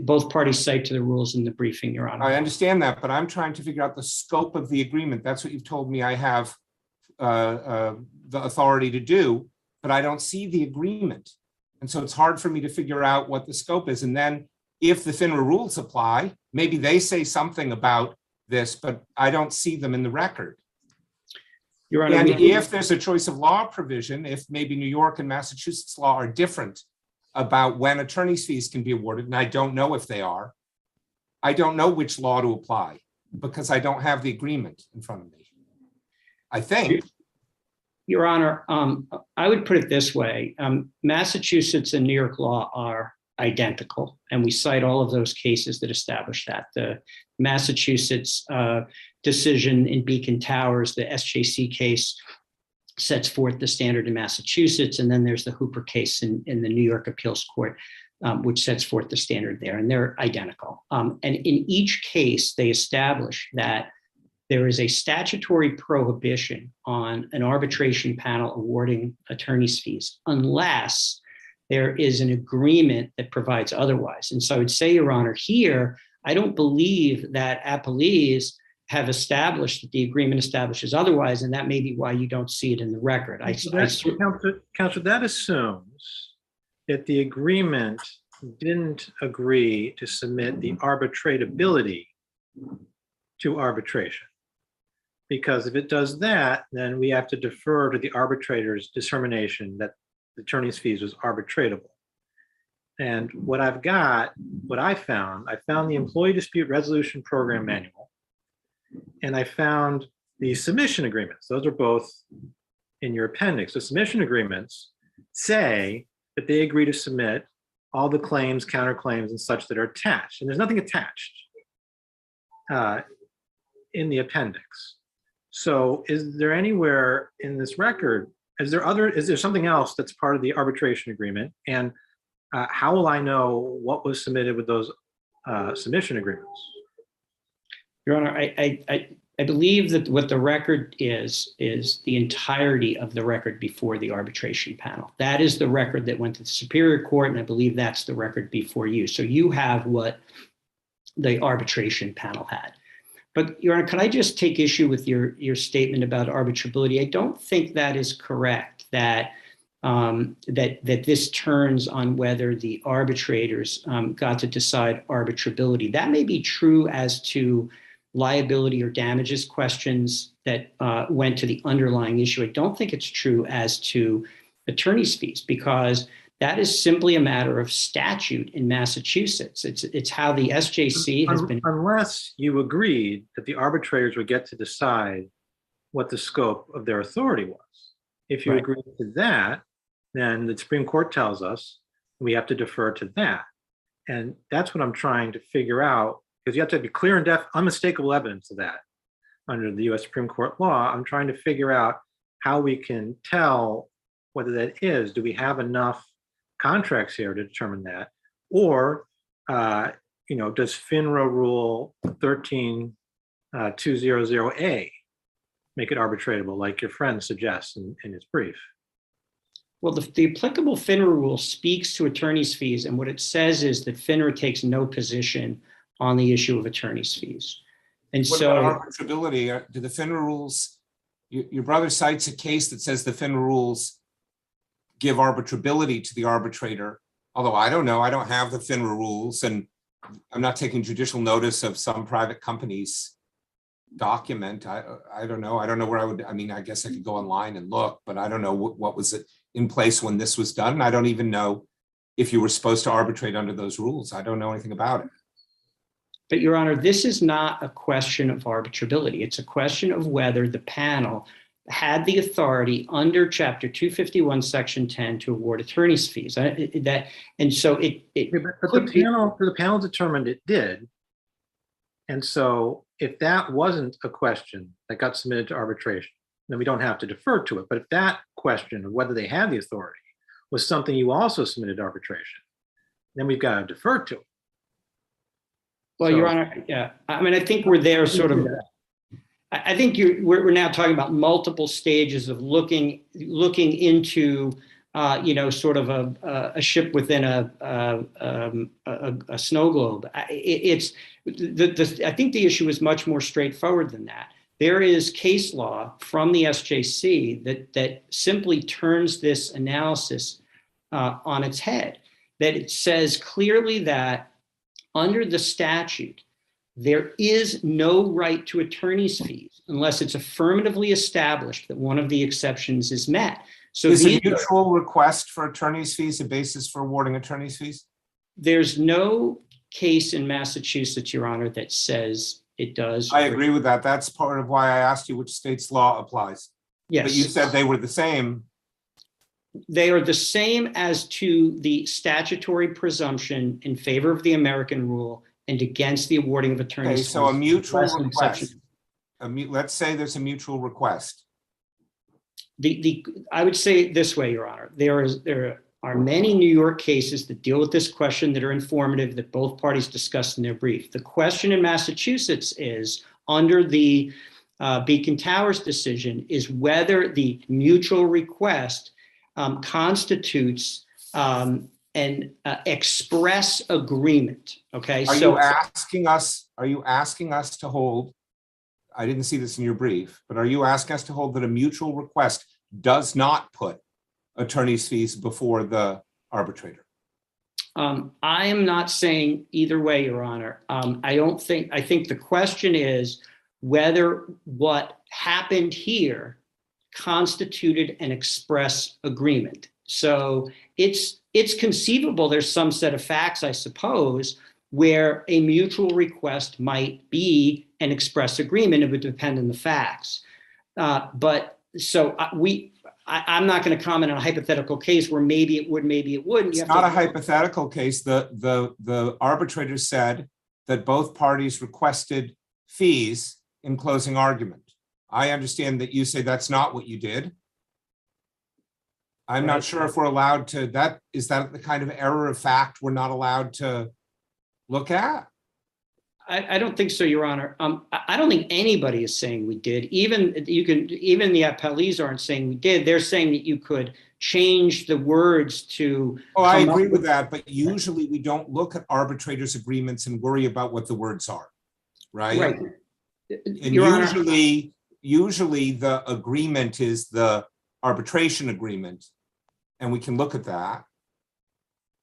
Both parties cite to the rules in the briefing, Your Honor. I understand that, but I'm trying to figure out the scope of the agreement. That's what you've told me I have the authority to do, but I don't see the agreement. And so it's hard for me to figure out what the scope is. And then if the FINRA rules apply, maybe they say something about this, but I don't see them in the record. Your Honor, and if there's a choice of law provision, if maybe New York and Massachusetts law are different about when attorney's fees can be awarded, and I don't know if they are, I don't know which law to apply because I don't have the agreement in front of me. I think. Your Honor, I would put it this way. Massachusetts and New York law are identical, and we cite all of those cases that establish that. The Massachusetts decision in Beacon Towers, the SJC case, sets forth the standard in Massachusetts, and then there's the Hooper case in the New York Appeals Court, which sets forth the standard there, and they're identical. And in each case, they establish that there is a statutory prohibition on an arbitration panel awarding attorney's fees unless there is an agreement that provides otherwise. And so I would say, Your Honor, here, I don't believe that appellees have established that the agreement establishes otherwise, and that may be why you don't see it in the record. Counselor, that assumes that the agreement didn't agree to submit the arbitratability to arbitration. Because if it does that, then we have to defer to the arbitrator's determination that the attorney's fees was arbitratable. And what I found the Employee Dispute Resolution Program Manual, and I found the submission agreements. Those are both in your appendix. The submission agreements say that they agree to submit all the claims, counterclaims, and such that are attached. And there's nothing attached in the appendix. So is there anywhere in this record, is there something else that's part of the arbitration agreement? And how will I know what was submitted with those submission agreements? Your Honor, I believe that what the record is the entirety of the record before the arbitration panel. That is the record that went to the Superior Court, and I believe that's the record before you. So you have what the arbitration panel had. But Your Honor, could I just take issue with your statement about arbitrability? I don't think that is correct, that this turns on whether the arbitrators got to decide arbitrability. That may be true as to liability or damages questions went to the underlying issue. I don't think it's true as to attorney's fees, because that is simply a matter of statute in Massachusetts. It's how the SJC has been. Unless you agreed that the arbitrators would get to decide what the scope of their authority was. If you Right. agree to that, then the Supreme Court tells us we have to defer to that. And that's what I'm trying to figure out, because you have to be clear and unmistakable evidence of that under the US Supreme Court law. I'm trying to figure out how we can tell whether that is. Do we have enough contracts here to determine that? Or, does FINRA rule 13200A make it arbitratable, like your friend suggests in his brief? Well, the applicable FINRA rule speaks to attorney's fees, and what it says is that FINRA takes no position on the issue of attorney's fees. And What so about arbitrability? Do the FINRA rules, your brother cites a case that says the FINRA rules give arbitrability to the arbitrator, although I don't know, I don't have the FINRA rules, and I'm not taking judicial notice of some private company's document. I don't know. I don't know where I guess I could go online and look, but I don't know what was in place when this was done. And I don't even know if you were supposed to arbitrate under those rules. I don't know anything about it. But Your Honor, this is not a question of arbitrability. It's a question of whether the panel had the authority under Chapter 251, Section 10 to award attorney's fees. But the panel determined it did. And so if that wasn't a question that got submitted to arbitration, then we don't have to defer to it. But if that question of whether they had the authority was something you also submitted to arbitration, then we've got to defer to it. Well, Your Honor, yeah. I mean, I think we're there sort of. I think we're now talking about multiple stages of looking into, sort of a ship within a snow globe. I think the issue is much more straightforward than that. There is case law from the SJC that simply turns this analysis on its head. That it says clearly that under the statute, there is no right to attorney's fees unless it's affirmatively established that one of the exceptions is met. So is a mutual request for attorney's fees a basis for awarding attorney's fees? There's no case in Massachusetts, Your Honor, that says it does. I agree with that. That's part of why I asked you which state's law applies. Yes. But you said they were the same. They are the same as to the statutory presumption in favor of the American rule and against the awarding of attorney's fees. So a mutual request. Let's say there's a mutual request. I would say it this way, Your Honor. There are many New York cases that deal with this question that are informative that both parties discussed in their brief. The question in Massachusetts is, under the Beacon Towers decision, is whether the mutual request constitutes an express agreement. Okay. Are you asking us to hold? I didn't see this in your brief, but are you asking us to hold that a mutual request does not put attorney's fees before the arbitrator? I am not saying either way, Your Honor. I think the question is whether what happened here constituted an express agreement. So it's conceivable there's some set of facts, I suppose, where a mutual request might be an express agreement. It would depend on the facts. I'm not going to comment on a hypothetical case where maybe it would, maybe it wouldn't. It's not a hypothetical case. The arbitrator said that both parties requested fees in closing argument. I understand that you say that's not what you did. I'm not sure if we're allowed to, is that the kind of error of fact we're not allowed to look at? I don't think so, Your Honor. I don't think anybody is saying we did. Even the appellees aren't saying we did. They're saying that you could change the words to. Oh, I agree with that, but usually we don't look at arbitrators' agreements and worry about what the words are, right? Right. And Your usually the agreement is the arbitration agreement, and we can look at that.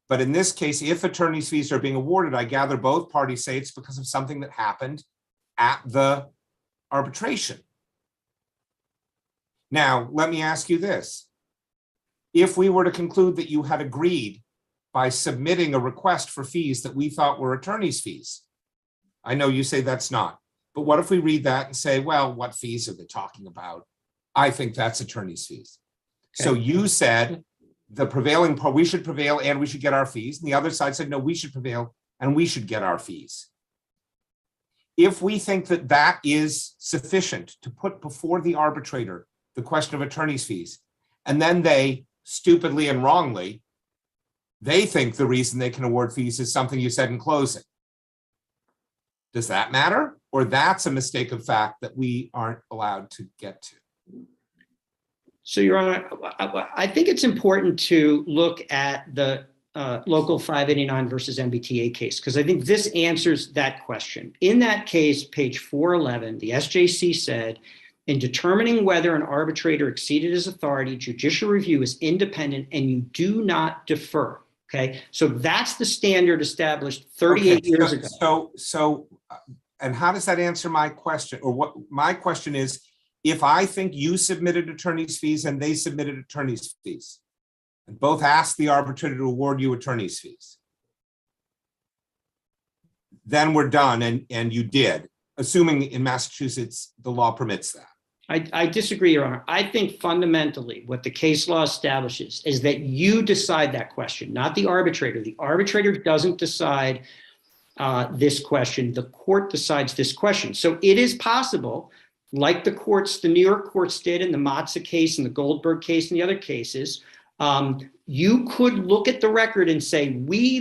But in this case, if attorney's fees are being awarded, I gather both parties say it's because of something that happened at the arbitration. Now, let me ask you this. If we were to conclude that you had agreed by submitting a request for fees that we thought were attorney's fees, I know you say that's not, but what if we read that and say, well, what fees are they talking about? I think that's attorney's fees. So you said the prevailing part, we should prevail and we should get our fees. And the other side said, no, we should prevail and we should get our fees. If we think that that is sufficient to put before the arbitrator the question of attorney's fees, and then they stupidly and wrongly, they think the reason they can award fees is something you said in closing. Does that matter? Or that's a mistake of fact that we aren't allowed to get to? So, Your Honor, I think it's important to look at the local 589 versus MBTA case, because I think this answers that question. In that case, page 411, the SJC said, in determining whether an arbitrator exceeded his authority, judicial review is independent and you do not defer. Okay, so that's the standard established 38 years ago. And how does that answer my question? Or what my question is, if I think you submitted attorney's fees and they submitted attorney's fees, and both asked the arbitrator to award you attorney's fees, then we're done, and you did, assuming in Massachusetts, the law permits that. I disagree, Your Honor. I think fundamentally what the case law establishes is that you decide that question, not the arbitrator. The arbitrator doesn't decide this question. The court decides this question. So it is possible, like the New York courts did in the Matza case and the Goldberg case and the other cases, you could look at the record and say,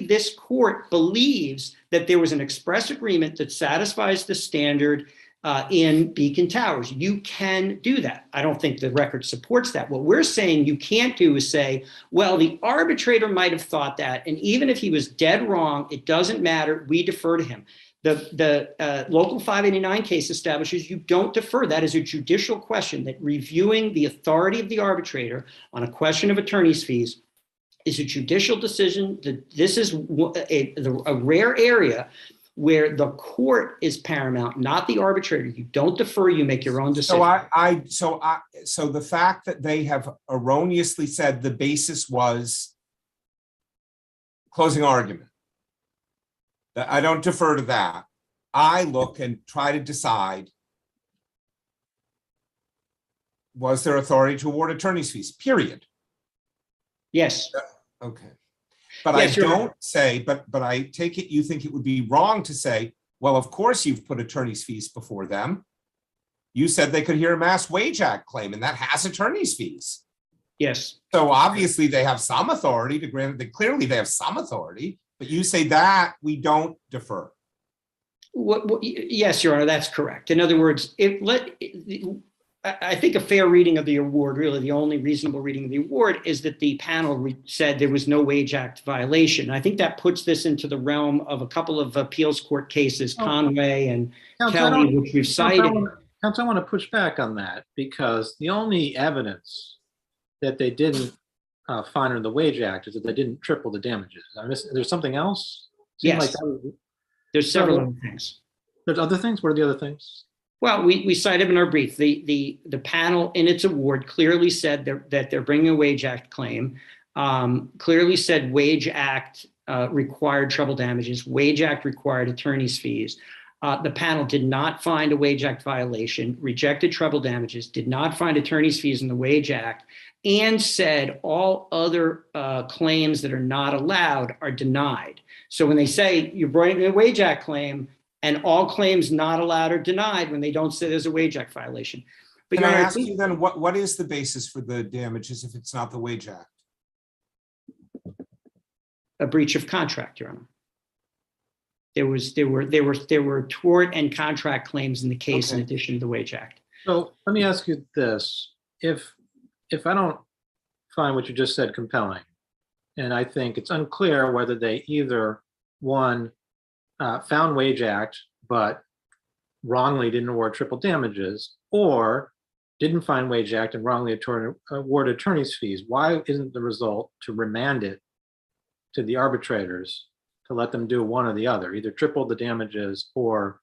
this court believes that there was an express agreement that satisfies the standard in Beacon Towers. You can do that. I don't think the record supports that. What we're saying you can't do is say, well, the arbitrator might have thought that, and even if he was dead wrong, it doesn't matter, we defer to him. The local 589 case establishes you don't defer. That is a judicial question, that reviewing the authority of the arbitrator on a question of attorney's fees is a judicial decision. This is a rare area where the court is paramount, not the arbitrator. You don't defer, you make your own decision. So the fact that they have erroneously said the basis was closing argument, I don't defer to that. I look and try to decide, was there authority to award attorney's fees, period? Yes. Okay. But yes, I don't say, but I take it you think it would be wrong to say, well, of course you've put attorney's fees before them. You said they could hear a Mass Wage Act claim, and that has attorney's fees. Yes. So obviously they have some authority to grant it. Clearly they have some authority, but you say that we don't defer. Yes, Your Honor, that's correct. In other words, I think a fair reading of the award, really the only reasonable reading of the award, is that the panel said there was no Wage Act violation. I think that puts this into the realm of a couple of appeals court cases, Conway and Kelly, which we've cited. Counsel, I want to push back on that, because the only evidence that they didn't find under the Wage Act is that they didn't triple the damages. There's something else? Yes, there's several other things. There's other things? What are the other things? Well, we cited in our brief, the panel in its award clearly said that they're bringing a Wage Act claim, clearly said Wage Act required treble damages, Wage Act required attorney's fees. The panel did not find a Wage Act violation, rejected treble damages, did not find attorney's fees in the Wage Act, and said all other claims that are not allowed are denied. So when they say you're bringing a Wage Act claim, and all claims not allowed or denied when they don't say there's a Wage Act violation. But can I ask you then, what is the basis for the damages if it's not the Wage Act? A breach of contract, Your Honor. There were tort and contract claims in the case in addition to the Wage Act. So let me ask you this: if I don't find what you just said compelling, and I think it's unclear whether they either found Wage Act, but wrongly didn't award triple damages, or didn't find Wage Act and wrongly award attorney's fees, why isn't the result to remand it to the arbitrators to let them do one or the other, either triple the damages or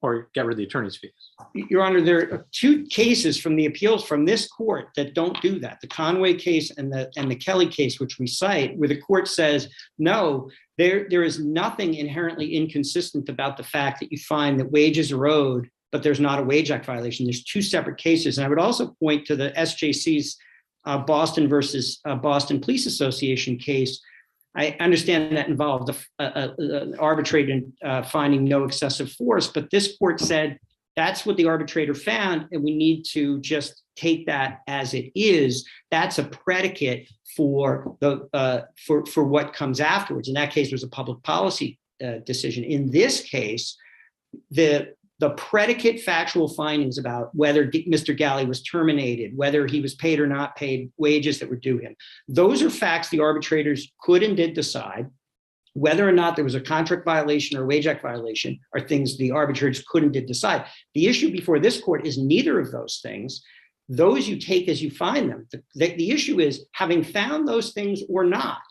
or get rid of the attorney's fees. Your Honor, there are two cases from the appeals from this court that don't do that. The Conway case and the Kelly case, which we cite, where the court says, no, there is nothing inherently inconsistent about the fact that you find that wages are owed, but there's not a Wage Act violation. There's two separate cases. And I would also point to the SJC's Boston versus Boston Police Association case. I understand that involved an arbitrator finding no excessive force, but this court said that's what the arbitrator found, and we need to just take that as it is. That's a predicate for for what comes afterwards. In that case, there was a public policy decision. In this case, the predicate factual findings about whether Mr. Galley was terminated, whether he was paid or not paid wages that were due him, those are facts the arbitrators could and did decide. Whether or not there was a contract violation or a Wage Act violation are things the arbitrators could and did decide. The issue before this court is neither of those things. Those you take as you find them. The issue is, having found those things or not,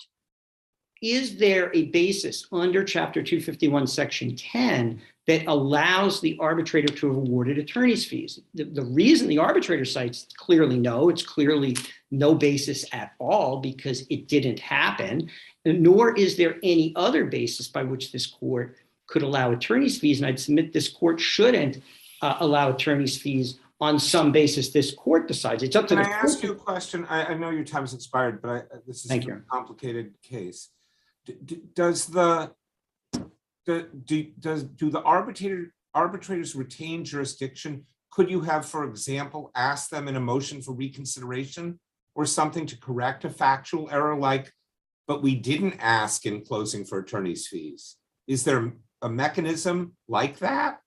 is there a basis under Chapter 251, Section 10 that allows the arbitrator to have awarded attorney's fees? The reason the arbitrator cites clearly no, it's clearly no basis at all because it didn't happen, nor is there any other basis by which this court could allow attorney's fees. And I'd submit this court shouldn't allow attorney's fees on some basis this court decides. It's up to the court. Can I ask you a question? I know your time has expired, but this is a complicated case. Does the arbitrators retain jurisdiction? Could you have, for example, asked them in a motion for reconsideration or something to correct a factual error like, but we didn't ask in closing for attorney's fees? Is there a mechanism like that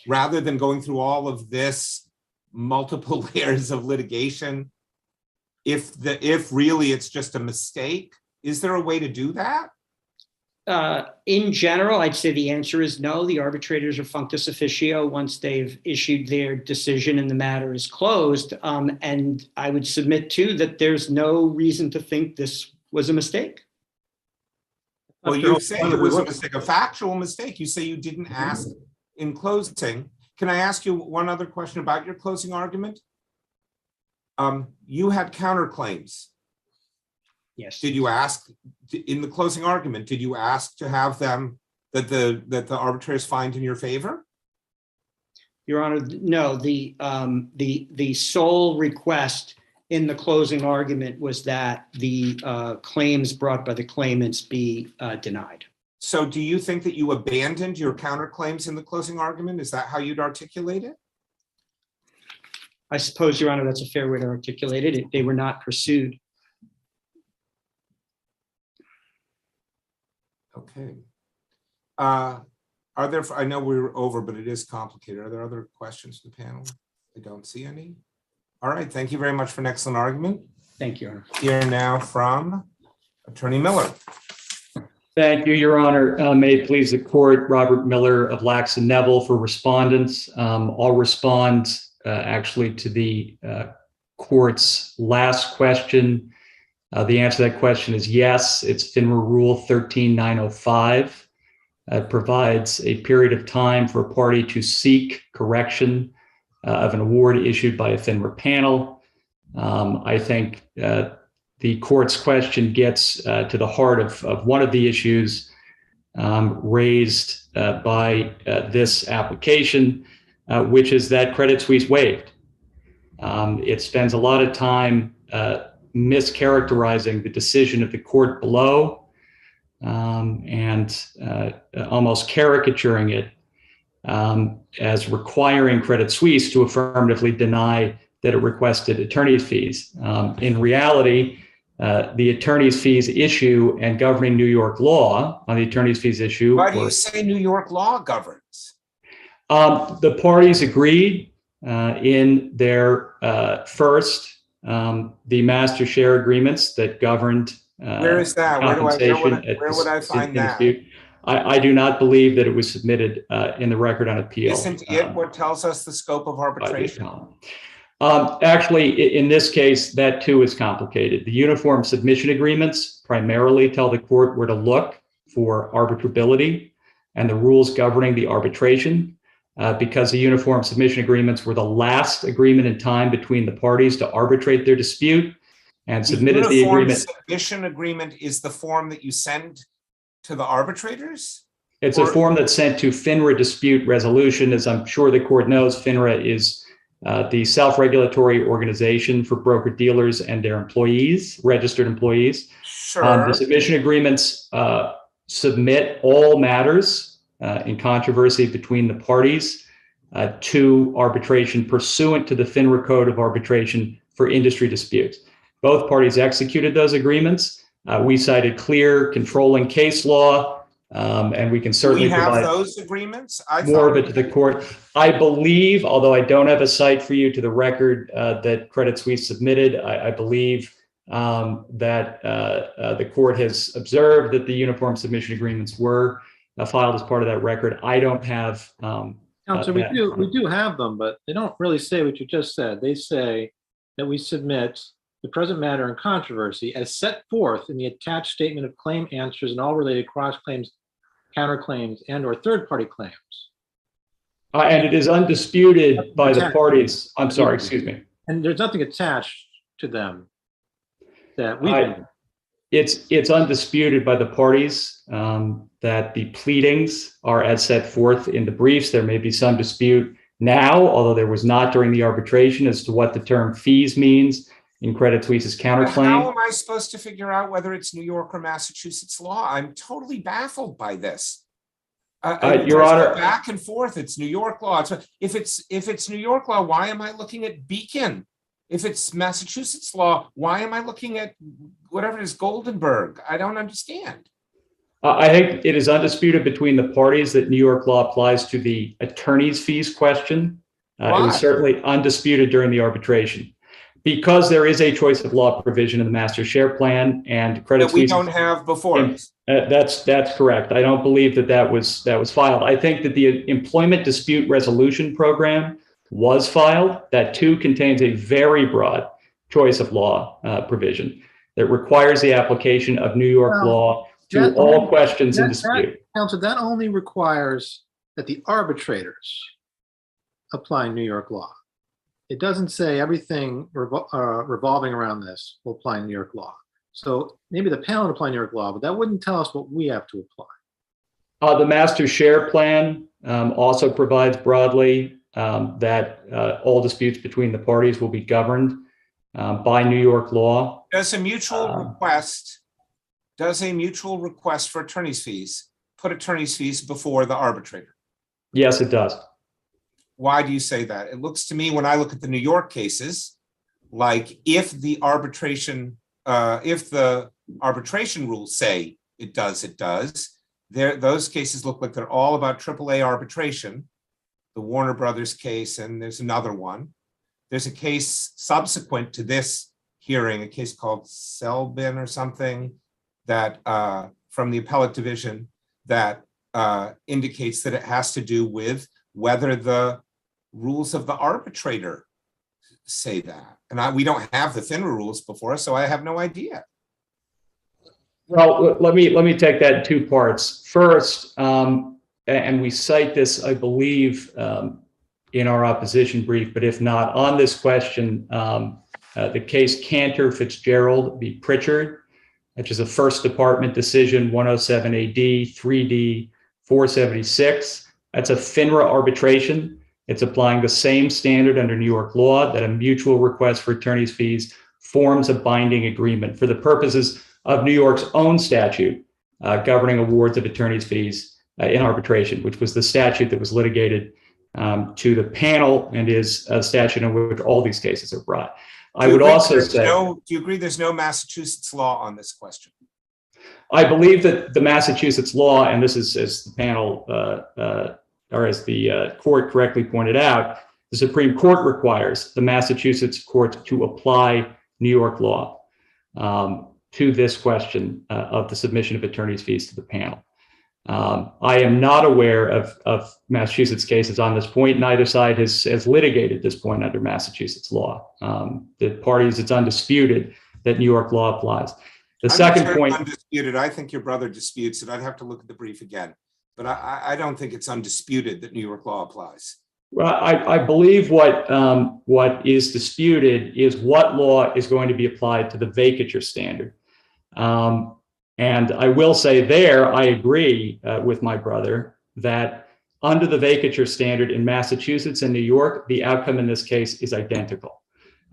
rather than going through all of this multiple layers of litigation? If really it's just a mistake, is there a way to do that? In general, I'd say the answer is no. The arbitrators are functus officio once they've issued their decision and the matter is closed. And I would submit too that there's no reason to think this was a mistake. Well, you say it was a mistake, a factual mistake. You say you didn't ask in closing. Can I ask you one other question about your closing argument? You had counterclaims. Yes. Did you ask in the closing argument? Did you ask to have them that the arbitrators find in your favor? Your Honor, no. The sole request in the closing argument was that the claims brought by the claimants be denied. So, do you think that you abandoned your counterclaims in the closing argument? Is that how you'd articulate it? I suppose, Your Honor, that's a fair way to articulate it. They were not pursued. Okay. Are there, I know we're over, but it is complicated. Are there other questions to the panel? I don't see any. All right. Thank you very much for an excellent argument. Thank you, Your Honor. Here now from Attorney Miller. Thank you, Your Honor. May it please the court, Robert Miller of Lax and Neville for respondents. I'll respond actually to the court's last question. The answer to that question is yes. It's FINRA Rule 13905. It provides a period of time for a party to seek correction of an award issued by a FINRA panel. I think the court's question gets to the heart of one of the issues raised by this application, which is that Credit Suisse waived. It spends a lot of time mischaracterizing the decision of the court below and almost caricaturing it as requiring Credit Suisse to affirmatively deny that it requested attorney's fees. In reality, the attorney's fees issue and governing New York law on the attorney's fees issue. Why do you say New York law governs? The parties agreed in their first, the master share agreements that governed where is that? Where would I find that? I do not believe that it was submitted in the record on appeal. Isn't it what tells us the scope of arbitration? Actually, in this case, that too is complicated. The uniform submission agreements primarily tell the court where to look for arbitrability and the rules governing the arbitration. because the uniform submission agreements were the last agreement in time between the parties to arbitrate their dispute and submitted the uniform agreement. submission agreement is the form that you send to the arbitrators? It's a form that's sent to FINRA dispute resolution. As I'm sure the court knows, FINRA is the self-regulatory organization for broker-dealers and their employees, registered employees. Sure. The submission agreements submit all matters in controversy between the parties to arbitration pursuant to the FINRA Code of Arbitration for Industry Disputes. Both parties executed those agreements. We cited clear controlling case law, and we can certainly provide those agreements. more of it to the court. I believe, although I don't have a cite for you to the record that Credit Suisse submitted, I believe that the court has observed that the uniform submission agreements were filed as part of that record. I don't have. Counsel, we do have them, but they don't really say what you just said. They say that we submit the present matter in controversy as set forth in the attached statement of claim answers and all related cross claims, counterclaims, and/or third-party claims. And it is undisputed by the parties. I'm sorry, excuse me. And there's nothing attached to them that we. It's undisputed by the parties that the pleadings are as set forth in the briefs. There may be some dispute now, although there was not during the arbitration, as to what the term fees means in Credit Suisse's counterclaim. How am I supposed to figure out whether it's New York or Massachusetts law? I'm totally baffled by this. Your Honor, back and forth. It's New York law. So if it's New York law, why am I looking at Beacon? If it's Massachusetts law, why am I looking at whatever it is, Goldenberg? I don't understand. I think it is undisputed between the parties that New York law applies to the attorney's fees question. It was certainly undisputed during the arbitration, because there is a choice of law provision in the master share plan, and Credit Suisse that we don't have before us. That's correct. I don't believe that was filed. I think that the employment dispute resolution program was filed. That too contains a very broad choice of law provision that requires the application of New York law to all questions in dispute. Counsel, that only requires that the arbitrators apply New York law. It doesn't say everything revolving around this will apply New York law. So maybe the panel will apply New York law, but that wouldn't tell us what we have to apply. The master share plan also provides broadly that all disputes between the parties will be governed by New York law. Does a mutual request for attorney's fees put attorney's fees before the arbitrator? Yes, it does. Why do you say that? It looks to me, when I look at the New York cases, like if the arbitration rules say it does, those cases look like they're all about AAA arbitration, the Warner Brothers case, and there's another one. There's a case subsequent to this hearing, a case called Selbin or something, that from the appellate division, that indicates that it has to do with whether the rules of the arbitrator say that. And we don't have the FINRA rules before us, so I have no idea. Well, let me take that in two parts. First, and we cite this, I believe, in our opposition brief, but if not on this question, the case Cantor Fitzgerald v. Pritchard, which is a First Department decision 107 AD 3D 476. That's a FINRA arbitration. It's applying the same standard under New York law that a mutual request for attorney's fees forms a binding agreement for the purposes of New York's own statute governing awards of attorney's fees in arbitration, which was the statute that was litigated to the panel and is a statute in which all these cases are brought. I would also say, do you agree there's no Massachusetts law on this question? I believe that the Massachusetts law, and this is as the panel or as the court correctly pointed out, the Supreme Court requires the Massachusetts court to apply New York law to this question of the submission of attorney's fees to the panel. I am not aware of Massachusetts cases on this point. Neither side has litigated this point under Massachusetts law. The parties, it's undisputed that New York law applies. The second point, undisputed. I think your brother disputes it. I'd have to look at the brief again. but I don't think it's undisputed that New York law applies. Well, I believe what is disputed is what law is going to be applied to the vacature standard. And I will say there, I agree with my brother that under the vacature standard in Massachusetts and New York, the outcome in this case is identical.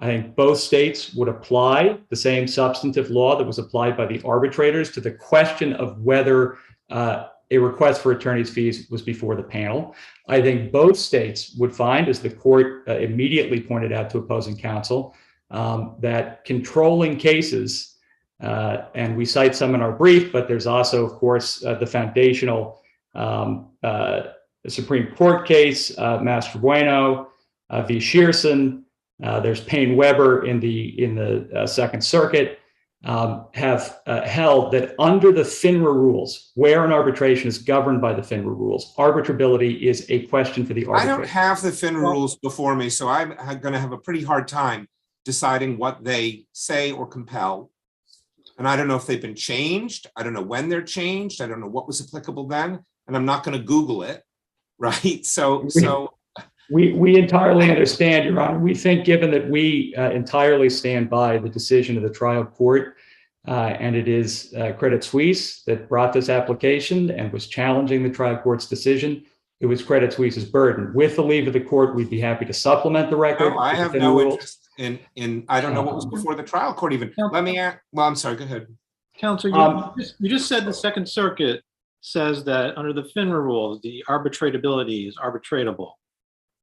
I think both states would apply the same substantive law that was applied by the arbitrators to the question of whether a request for attorney's fees was before the panel. I think both states would find, as the court immediately pointed out to opposing counsel, that controlling cases, and we cite some in our brief, but there's also, of course, the foundational Supreme Court case, Master Bueno v. Shearson. There's Payne Weber in the Second Circuit. Have held that under the FINRA rules, where an arbitration is governed by the FINRA rules, arbitrability is a question for the arbitrator. I don't have the FINRA rules before me, so I'm going to have a pretty hard time deciding what they say or compel. And I don't know if they've been changed. I don't know when they're changed. I don't know what was applicable then. And I'm not going to Google it, right? So we entirely understand, Your Honor. We think, given that we entirely stand by the decision of the trial court, and it is Credit Suisse that brought this application and was challenging the trial court's decision, it was Credit Suisse's burden. With the leave of the court, we'd be happy to supplement the record. No, I have no interest in. I don't know what was before the trial court even. Let me ask. Well, I'm sorry. Go ahead. Counselor, you just said the Second Circuit says that under the FINRA rules, the arbitratability is arbitratable.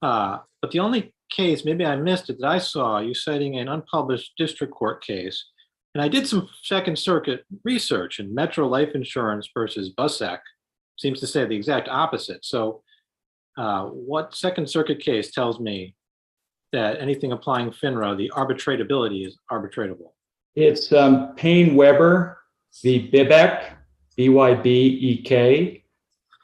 But the only case, maybe I missed it, that I saw you citing an unpublished district court case, and I did some Second Circuit research, and Metro Life Insurance versus Bussack seems to say the exact opposite. So what Second Circuit case tells me that anything applying FINRA, the arbitratability is arbitratable? It's Payne Weber v. Bibek, BYBEK,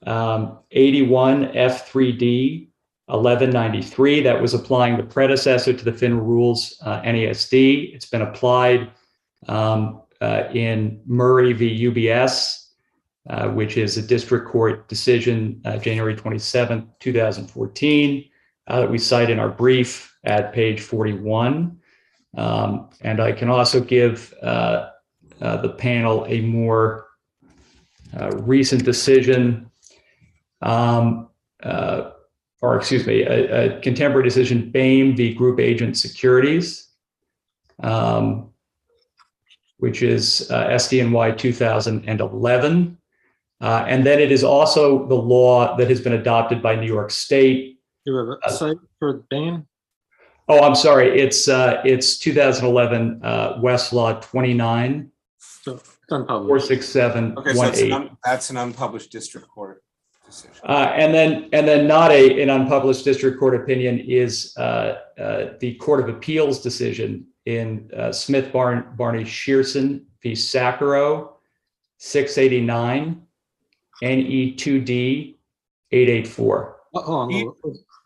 81 F3D 1193. That was applying the predecessor to the FINRA rules, NASD. It's been applied in Murray v. UBS, which is a district court decision, January 27, 2014, that we cite in our brief at page 41. And I can also give the panel a more recent decision, or excuse me, a contemporary decision, BAME v. Group Agent Securities, which is SDNY 2011. And then it is also the law that has been adopted by New York State. You have a site for BAME? Oh, I'm sorry. It's 2011 Westlaw 29 So it's unpublished. 46718. Okay, so that's an unpublished district court decision. And then not an unpublished district court opinion is the Court of Appeals decision in Smith Barney Shearson v. Sakharov 689 NE2D 884. Hold on, a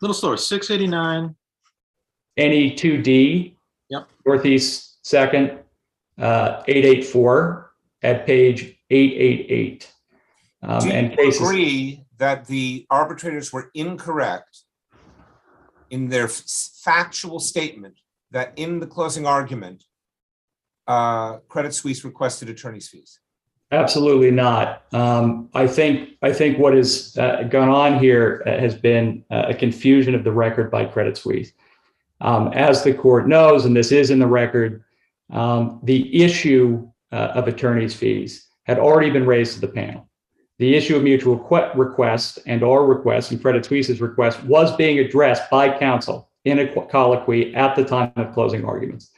little slower. 689. NE2D. Yep. Northeast 2nd 884 at page 888. Do you agree that the arbitrators were incorrect in their factual statement that in the closing argument, Credit Suisse requested attorney's fees? Absolutely not. I think what has gone on here has been a confusion of the record by Credit Suisse. As the court knows, and this is in the record, the issue of attorney's fees had already been raised to the panel. The issue of mutual request and our request and Credit Suisse's request was being addressed by counsel in a colloquy at the time of closing arguments.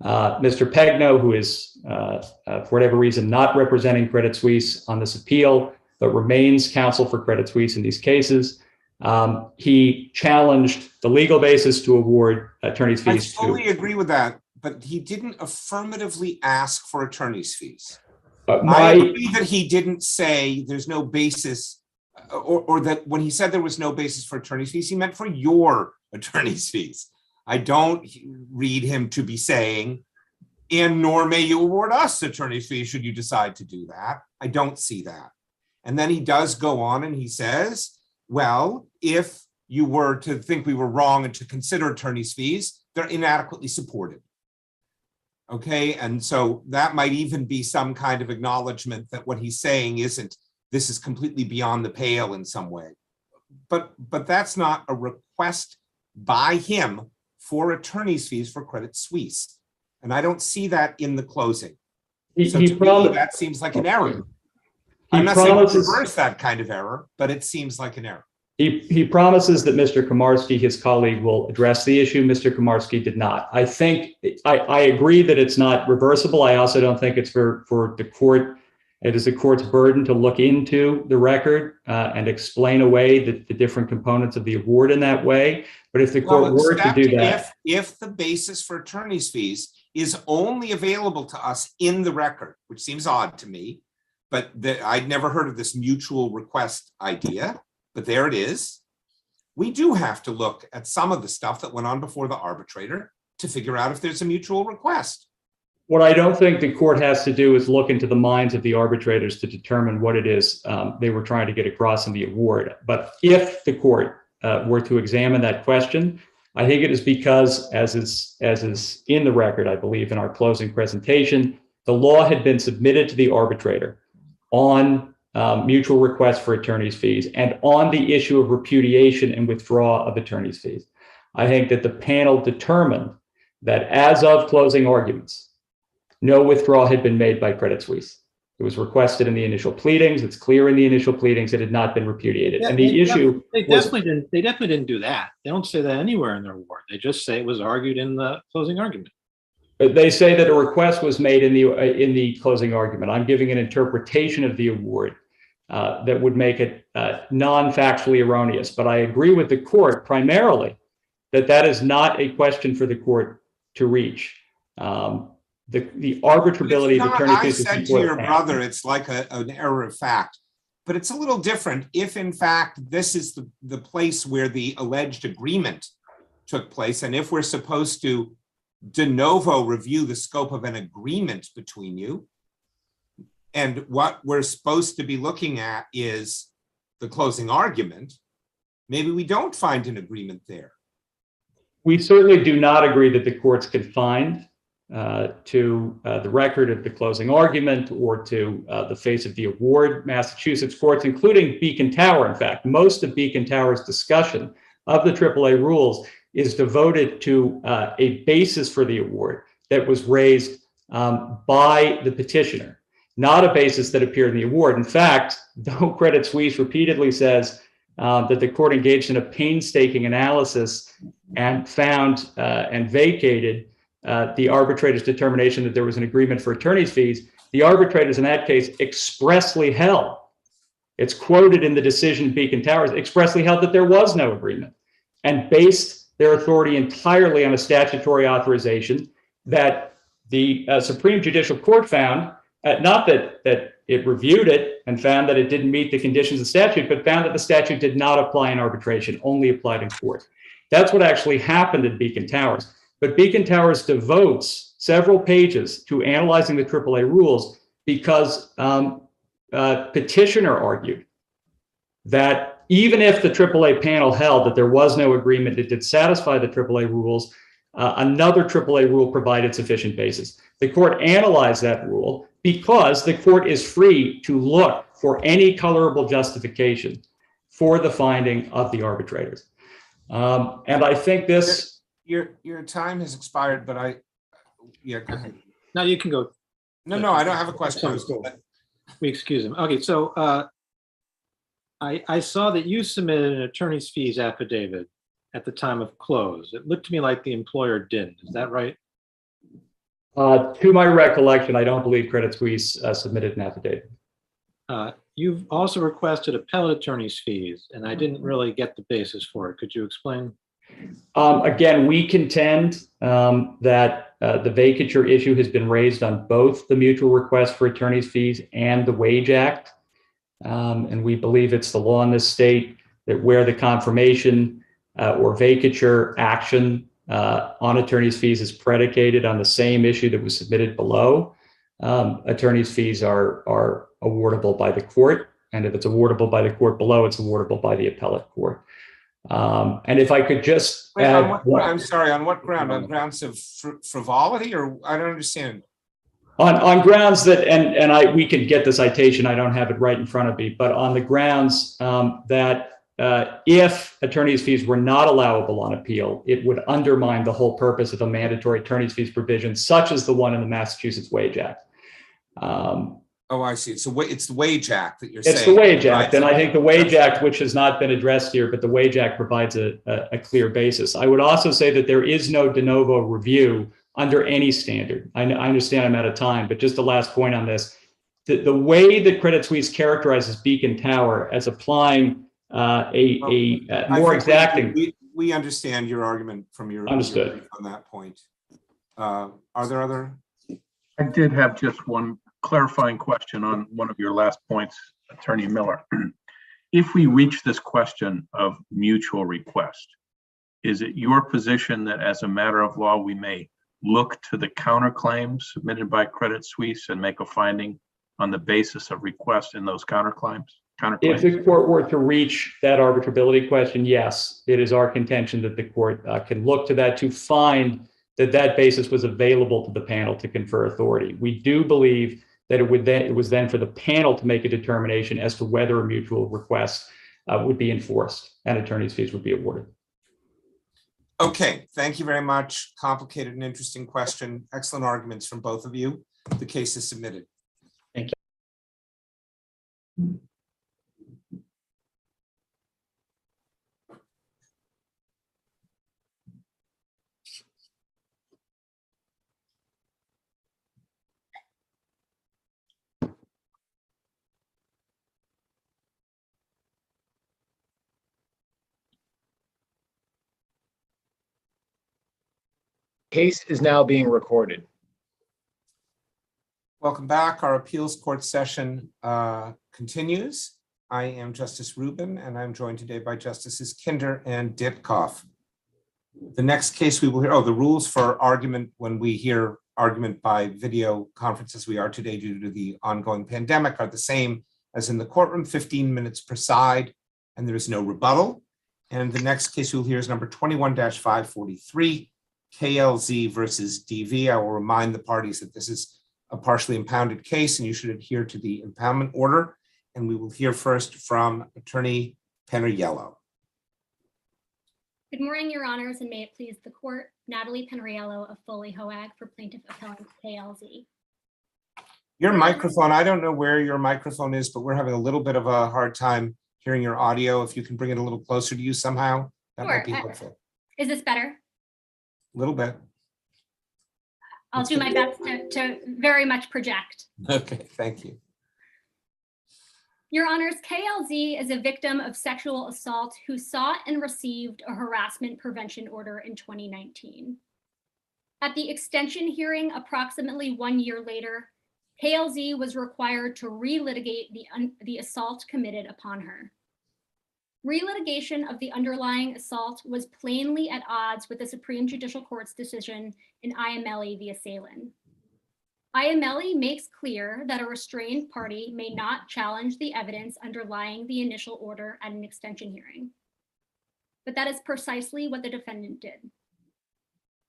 Mr. Pegno, who is, for whatever reason, not representing Credit Suisse on this appeal, but remains counsel for Credit Suisse in these cases, he challenged the legal basis to award attorney's fees. I fully agree with that, but he didn't affirmatively ask for attorney's fees. I agree that he didn't say there's no basis, or that when he said there was no basis for attorney's fees, he meant for your attorney's fees. I don't read him to be saying, and nor may you award us attorney's fees should you decide to do that. I don't see that. And then he does go on and he says, well, if you were to think we were wrong and to consider attorney's fees, they're inadequately supported. Okay, and so that might even be some kind of acknowledgement that what he's saying isn't, this is completely beyond the pale in some way. But that's not a request by him for attorney's fees for Credit Suisse. And I don't see that in the closing. So to me, that seems like an error. I'm not saying to reverse that kind of error, but it seems like an error. He promises that Mr. Komarski, his colleague, will address the issue. Mr. Komarski did not. I think, I agree that it's not reversible. I also don't think it's for the court. It is the court's burden to look into the record and explain away the different components of the award in that way. But if the court were to do that. If the basis for attorney's fees is only available to us in the record, which seems odd to me, but I'd never heard of this mutual request idea. But there it is. We do have to look at some of the stuff that went on before the arbitrator to figure out if there's a mutual request. What I don't think the court has to do is look into the minds of the arbitrators to determine what it is they were trying to get across in the award. But if the court were to examine that question, I think it is because, as is in the record, I believe in our closing presentation, the law had been submitted to the arbitrator on mutual requests for attorney's fees and on the issue of repudiation and withdrawal of attorney's fees. I think that the panel determined that as of closing arguments, no withdrawal had been made by Credit Suisse. It was requested in the initial pleadings. It's clear in the initial pleadings it had not been repudiated. Yeah, and the issue they definitely didn't do that. They don't say that anywhere in their award. They just say it was argued in the closing argument. They say that a request was made in the closing argument. I'm giving an interpretation of the award that would make it non-factually erroneous. But I agree with the court primarily that is not a question for the court to reach. The arbitrability of attorney fees. I said to your brother, it's like an error of fact, but it's a little different if in fact this is the place where the alleged agreement took place, and if we're supposed to de novo review the scope of an agreement between you, and what we're supposed to be looking at is the closing argument, maybe we don't find an agreement there. We certainly do not agree that the court's confined to the record of the closing argument or to the face of the award. Massachusetts courts, including Beacon Tower, in fact, most of Beacon Tower's discussion of the AAA rules is devoted to a basis for the award that was raised by the petitioner, not a basis that appeared in the award. In fact, though Credit Suisse repeatedly says that the court engaged in a painstaking analysis and found and vacated the arbitrator's determination that there was an agreement for attorney's fees, the arbitrators in that case expressly held, it's quoted in the decision Beacon Towers, expressly held that there was no agreement and based their authority entirely on a statutory authorization that the Supreme Judicial Court found, not that it reviewed it and found that it didn't meet the conditions of statute, but found that the statute did not apply in arbitration, only applied in court. That's what actually happened in Beacon Towers. But Beacon Towers devotes several pages to analyzing the AAA rules because petitioner argued that even if the AAA panel held that there was no agreement that did satisfy the AAA rules, another AAA rule provided sufficient basis. The court analyzed that rule because the court is free to look for any colorable justification for the finding of the arbitrators. And I think this... Your time has expired, but yeah, go ahead. No, you can go. No, I don't have a question. We excuse him. Okay, so I saw that you submitted an attorney's fees affidavit at the time of close. It looked to me like the employer didn't. Is that right? To my recollection, I don't believe Credit Suisse submitted an affidavit. You've also requested appellate attorney's fees, and I didn't really get the basis for it. Could you explain? Again, we contend that the vacature issue has been raised on both the mutual request for attorney's fees and the Wage Act. And we believe it's the law in this state that where the confirmation or vacature action on attorney's fees is predicated on the same issue that was submitted below, attorney's fees are awardable by the court. And if it's awardable by the court below, it's awardable by the appellate court. And if I could just Wait, add I'm sorry, on what ground? On grounds of frivolity, or I don't understand? On grounds that, we can get the citation, I don't have it right in front of me, but on the grounds that if attorney's fees were not allowable on appeal, it would undermine the whole purpose of a mandatory attorney's fees provision, such as the one in the Massachusetts Wage Act. Oh, I see. So it's the Wage Act that you're saying. It's the Wage Act, and I think the Wage Act, which has not been addressed here, but the Wage Act provides a clear basis. I would also say that there is no de novo review under any standard. I understand I'm out of time, but just the last point on this, the way that Credit Suisse characterizes Beacon Tower as applying more exacting. We understand your argument from your Understood on that point. Are there other? I did have just one clarifying question on one of your last points, Attorney Miller. If we reach this question of mutual request, is it your position that as a matter of law, we may look to the counterclaims submitted by Credit Suisse and make a finding on the basis of request in those counterclaims? If the court were to reach that arbitrability question, yes, it is our contention that the court can look to that to find that basis was available to the panel to confer authority. We do believe that it was then for the panel to make a determination as to whether a mutual request would be enforced and attorney's fees would be awarded. Okay, thank you very much. Complicated and interesting question. Excellent arguments from both of you. The case is submitted. Thank you. Case is now being recorded. Welcome back. Our appeals court session continues. I am Justice Rubin, and I'm joined today by Justices Kinder and Ditkoff. The next case we will hear, the rules for argument when we hear argument by video conference as we are today due to the ongoing pandemic are the same as in the courtroom, 15 minutes per side, and there is no rebuttal. And the next case we'll hear is number 21-543, KLZ versus DV. I will remind the parties that this is a partially impounded case and you should adhere to the impoundment order. And we will hear first from Attorney Penariello. Good morning, Your Honors, and may it please the court. Natalie Penariello of Foley Hoag for Plaintiff Appellant KLZ. Your microphone, I don't know where your microphone is, but we're having a little bit of a hard time hearing your audio. If you can bring it a little closer to you somehow, that might be helpful. Is this better? A little bit. I'll do my best to very much project. Okay, thank you. Your Honors, KLZ is a victim of sexual assault who sought and received a harassment prevention order in 2019. At the extension hearing approximately 1 year later, KLZ was required to relitigate the assault committed upon her. Relitigation of the underlying assault was plainly at odds with the Supreme Judicial Court's decision in Iamelli v. Salin. Iamelli makes clear that a restrained party may not challenge the evidence underlying the initial order at an extension hearing. But that is precisely what the defendant did.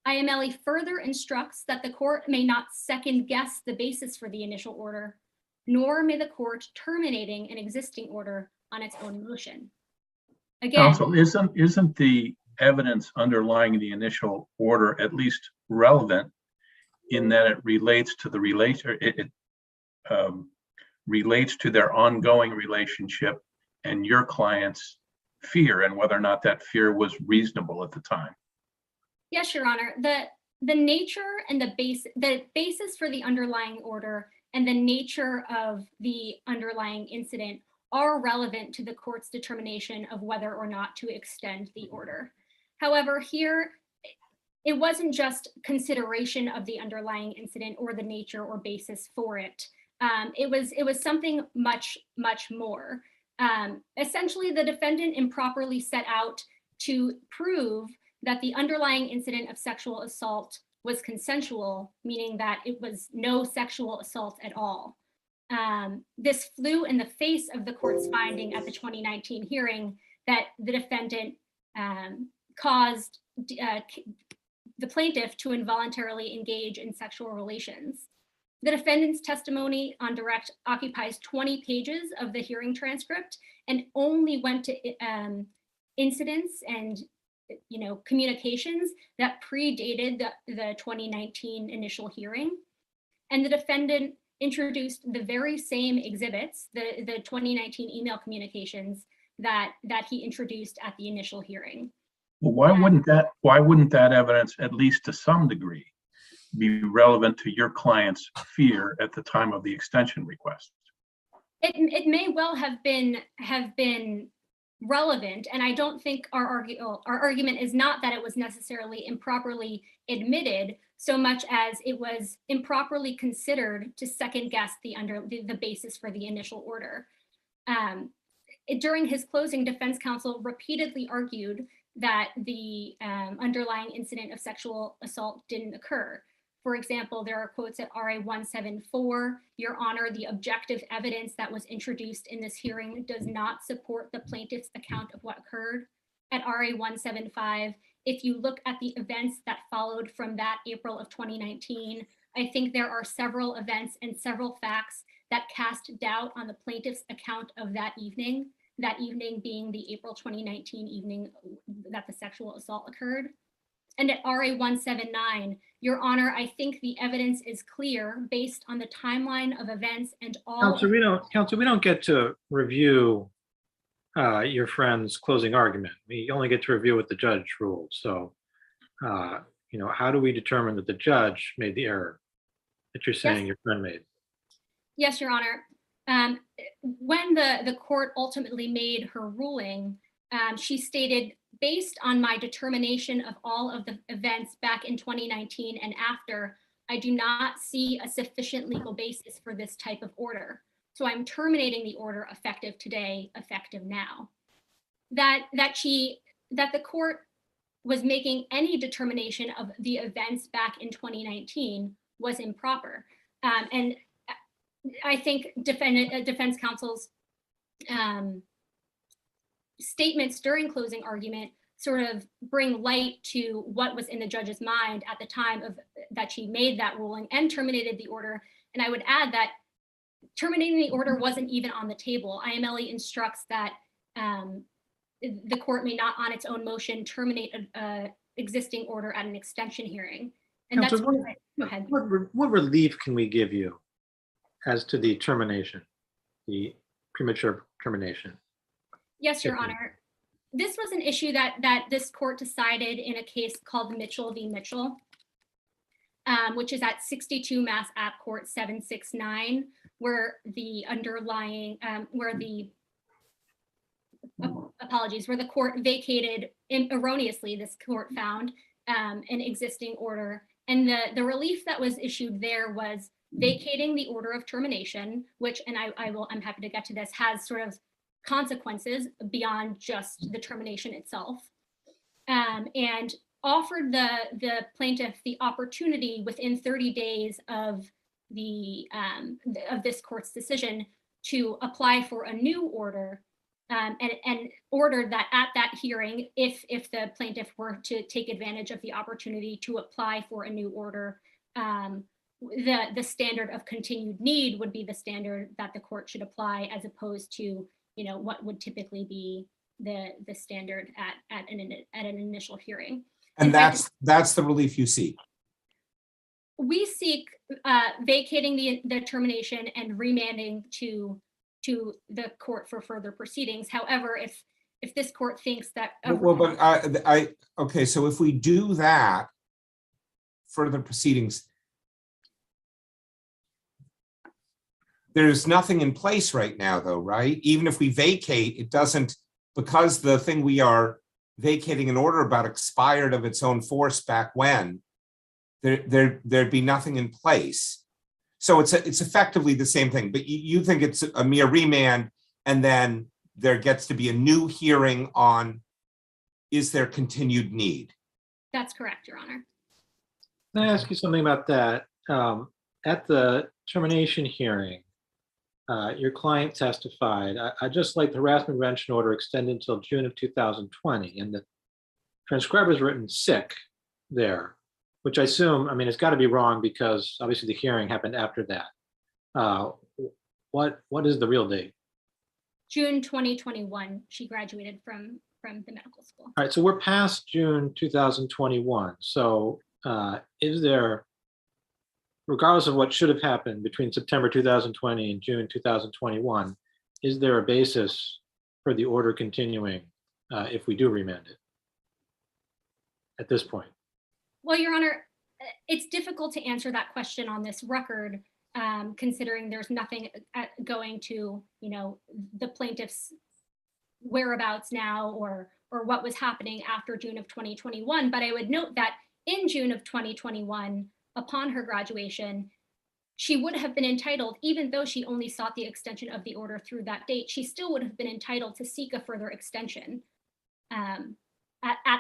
Iamelli further instructs that the court may not second guess the basis for the initial order, nor may the court terminating an existing order on its own motion. Again, Counsel, isn't the evidence underlying the initial order at least relevant in that it relates to the relates to their ongoing relationship and your client's fear and whether or not that fear was reasonable at the time? Yes, Your Honor. The nature and the basis for the underlying order and the nature of the underlying incident are relevant to the court's determination of whether or not to extend the order. However, here, it wasn't just consideration of the underlying incident or the nature or basis for it. It was something much, much more. Essentially, the defendant improperly set out to prove that the underlying incident of sexual assault was consensual, meaning that it was no sexual assault at all. this flew in the face of the court's finding at the 2019 hearing that the defendant caused the plaintiff to involuntarily engage in sexual relations. The defendant's testimony on direct occupies 20 pages of the hearing transcript and only went to incidents and communications that predated the 2019 initial hearing. And the defendant introduced the very same exhibits, the 2019 email communications that he introduced at the initial hearing. Well, why wouldn't that evidence, at least to some degree, be relevant to your client's fear at the time of the extension request? It may well have been relevant, and I don't think our argument is not that it was necessarily improperly admitted so much as it was improperly considered to second guess the basis for the initial order. During his closing, defense counsel repeatedly argued that the underlying incident of sexual assault didn't occur. For example, there are quotes at RA 174, Your Honor, the objective evidence that was introduced in this hearing does not support the plaintiff's account of what occurred. At RA 175, if you look at the events that followed from that April of 2019, I think there are several events and several facts that cast doubt on the plaintiff's account of that evening being the April 2019 evening that the sexual assault occurred. And at RA 179, Your Honor, I think the evidence is clear based on the timeline of events and all. Counsel, we don't get to review your friend's closing argument. We only get to review what the judge ruled. So, how do we determine that the judge made the error that you're saying your friend made? Yes, Your Honor. When the court ultimately made her ruling, she stated, based on my determination of all of the events back in 2019 and after, I do not see a sufficient legal basis for this type of order. So I'm terminating the order effective today, effective now. That the court was making any determination of the events back in 2019 was improper. And I think defense counsel's statements during closing argument sort of bring light to what was in the judge's mind at the time that she made that ruling and terminated the order. And I would add that terminating the order wasn't even on the table. IMLE instructs that the court may not on its own motion terminate a existing order at an extension hearing. And Counsel, that's go ahead. What relief can we give you as to the termination, the premature termination? Yes, Your Honor. This was an issue that this court decided in a case called Mitchell v. Mitchell, which is at 62 Mass App Court 769, where the underlying, where the court vacated erroneously, this court found an existing order. And the relief that was issued there was vacating the order of termination, which, and I'm happy to get to this, has sort of consequences beyond just the termination itself, and offered the plaintiff the opportunity within 30 days of this court's decision to apply for a new order, and ordered that at that hearing, if the plaintiff were to take advantage of the opportunity to apply for a new order, the standard of continued need would be the standard that the court should apply, as opposed to what would typically be the standard at an initial hearing. And that's the relief you seek. We seek vacating the termination and remanding to the court for further proceedings. However, if this court thinks that okay, so if we do that, further proceedings, there's nothing in place right now, though, right? Even if we vacate, it doesn't, because the thing we are vacating an order about expired of its own force back when, there'd be nothing in place. So it's effectively the same thing, but you think it's a mere remand, and then there gets to be a new hearing on, is there continued need? That's correct, Your Honor. Can I ask you something about that? At the termination hearing, Your client testified, I just like the harassment prevention order extended until June of 2020, and the transcriber's written sick there, which I assume, I mean, it's got to be wrong because obviously the hearing happened after that. What is the real date? June 2021, she graduated from the medical school. All right, so we're past June 2021. So is there, regardless of what should have happened between September 2020 and June 2021, is there a basis for the order continuing if we do remand it at this point? Well, Your Honor, it's difficult to answer that question on this record, considering there's nothing going to, the plaintiff's whereabouts now or what was happening after June of 2021. But I would note that in June of 2021, upon her graduation, she would have been entitled, even though she only sought the extension of the order through that date, she still would have been entitled to seek a further extension at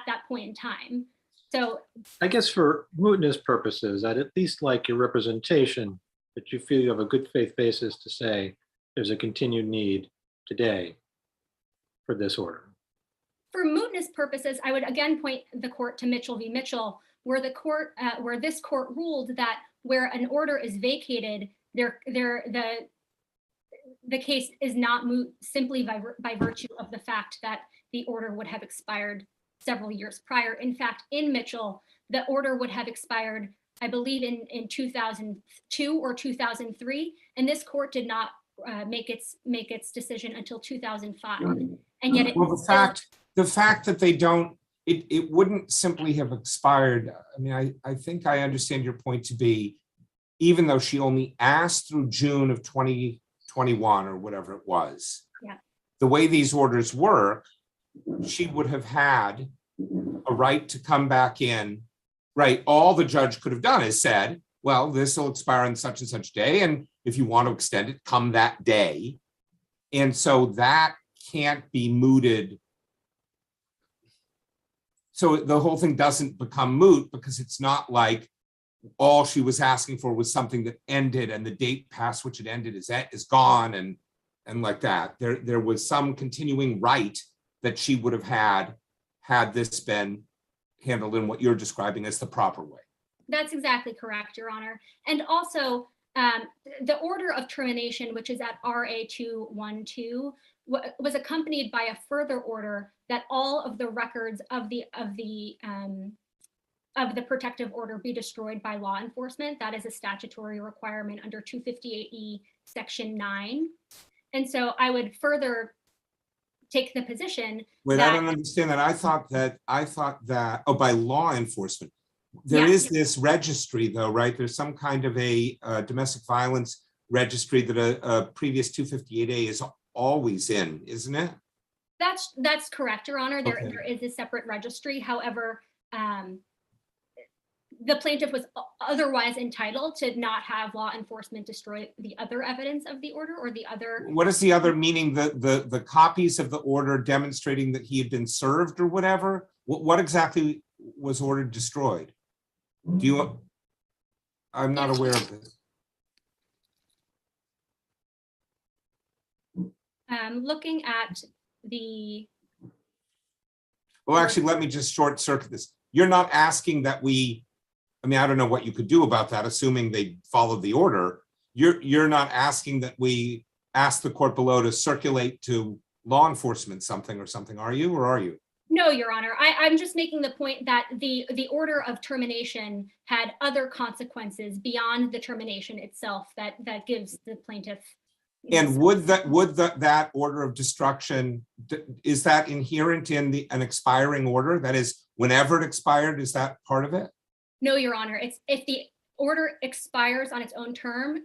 that point in time. So I guess for mootness purposes, I'd at least like your representation that you feel you have a good faith basis to say there's a continued need today for this order. For mootness purposes, I would again point the court to Mitchell v. Mitchell, where this court ruled that where an order is vacated, the case is not moot simply by virtue of the fact that the order would have expired several years prior. In fact, in Mitchell, the order would have expired, I believe, in 2002 or 2003, and this court did not make its decision until 2005. And yet, the fact that they don't, it wouldn't simply have expired. I mean, I think I understand your point to be, even though she only asked through June of 2021 or whatever it was, yeah, the way these orders work, she would have had a right to come back in, right? All the judge could have done is said, well, this will expire on such and such day, and if you want to extend it, come that day. And so that can't be mooted. So the whole thing doesn't become moot because it's not like all she was asking for was something that ended and the date past which it ended is gone and like that. There was some continuing right that she would have had this been handled in what you're describing as the proper way. That's exactly correct, Your Honor. And also, the order of termination, which is at RA 212, was accompanied by a further order that all of the records of the protective order be destroyed by law enforcement. That is a statutory requirement under 258E Section 9. And so I would further take the position. Wait, I don't understand that. I thought that, by law enforcement. There is this registry though, right? There's some kind of a domestic violence registry that a previous 258A is always in, isn't it? That's correct, Your Honor. Okay. There is a separate registry. However, the plaintiff was otherwise entitled to not have law enforcement destroy the other evidence of the order or the other. What is the other meaning? The copies of the order demonstrating that he had been served or whatever? What exactly was ordered destroyed? I'm not aware of this. Looking at the. Well, actually, let me just short circuit this. You're not asking that I don't know what you could do about that, assuming they followed the order. You're not asking that we ask the court below to circulate to law enforcement something, are you, or are you? No, Your Honor. I'm just making the point that the order of termination had other consequences beyond the termination itself that gives the plaintiff. And would that order of destruction, is that inherent in an expiring order? That is, whenever it expired, is that part of it? No, Your Honor. It's if the order expires on its own terms,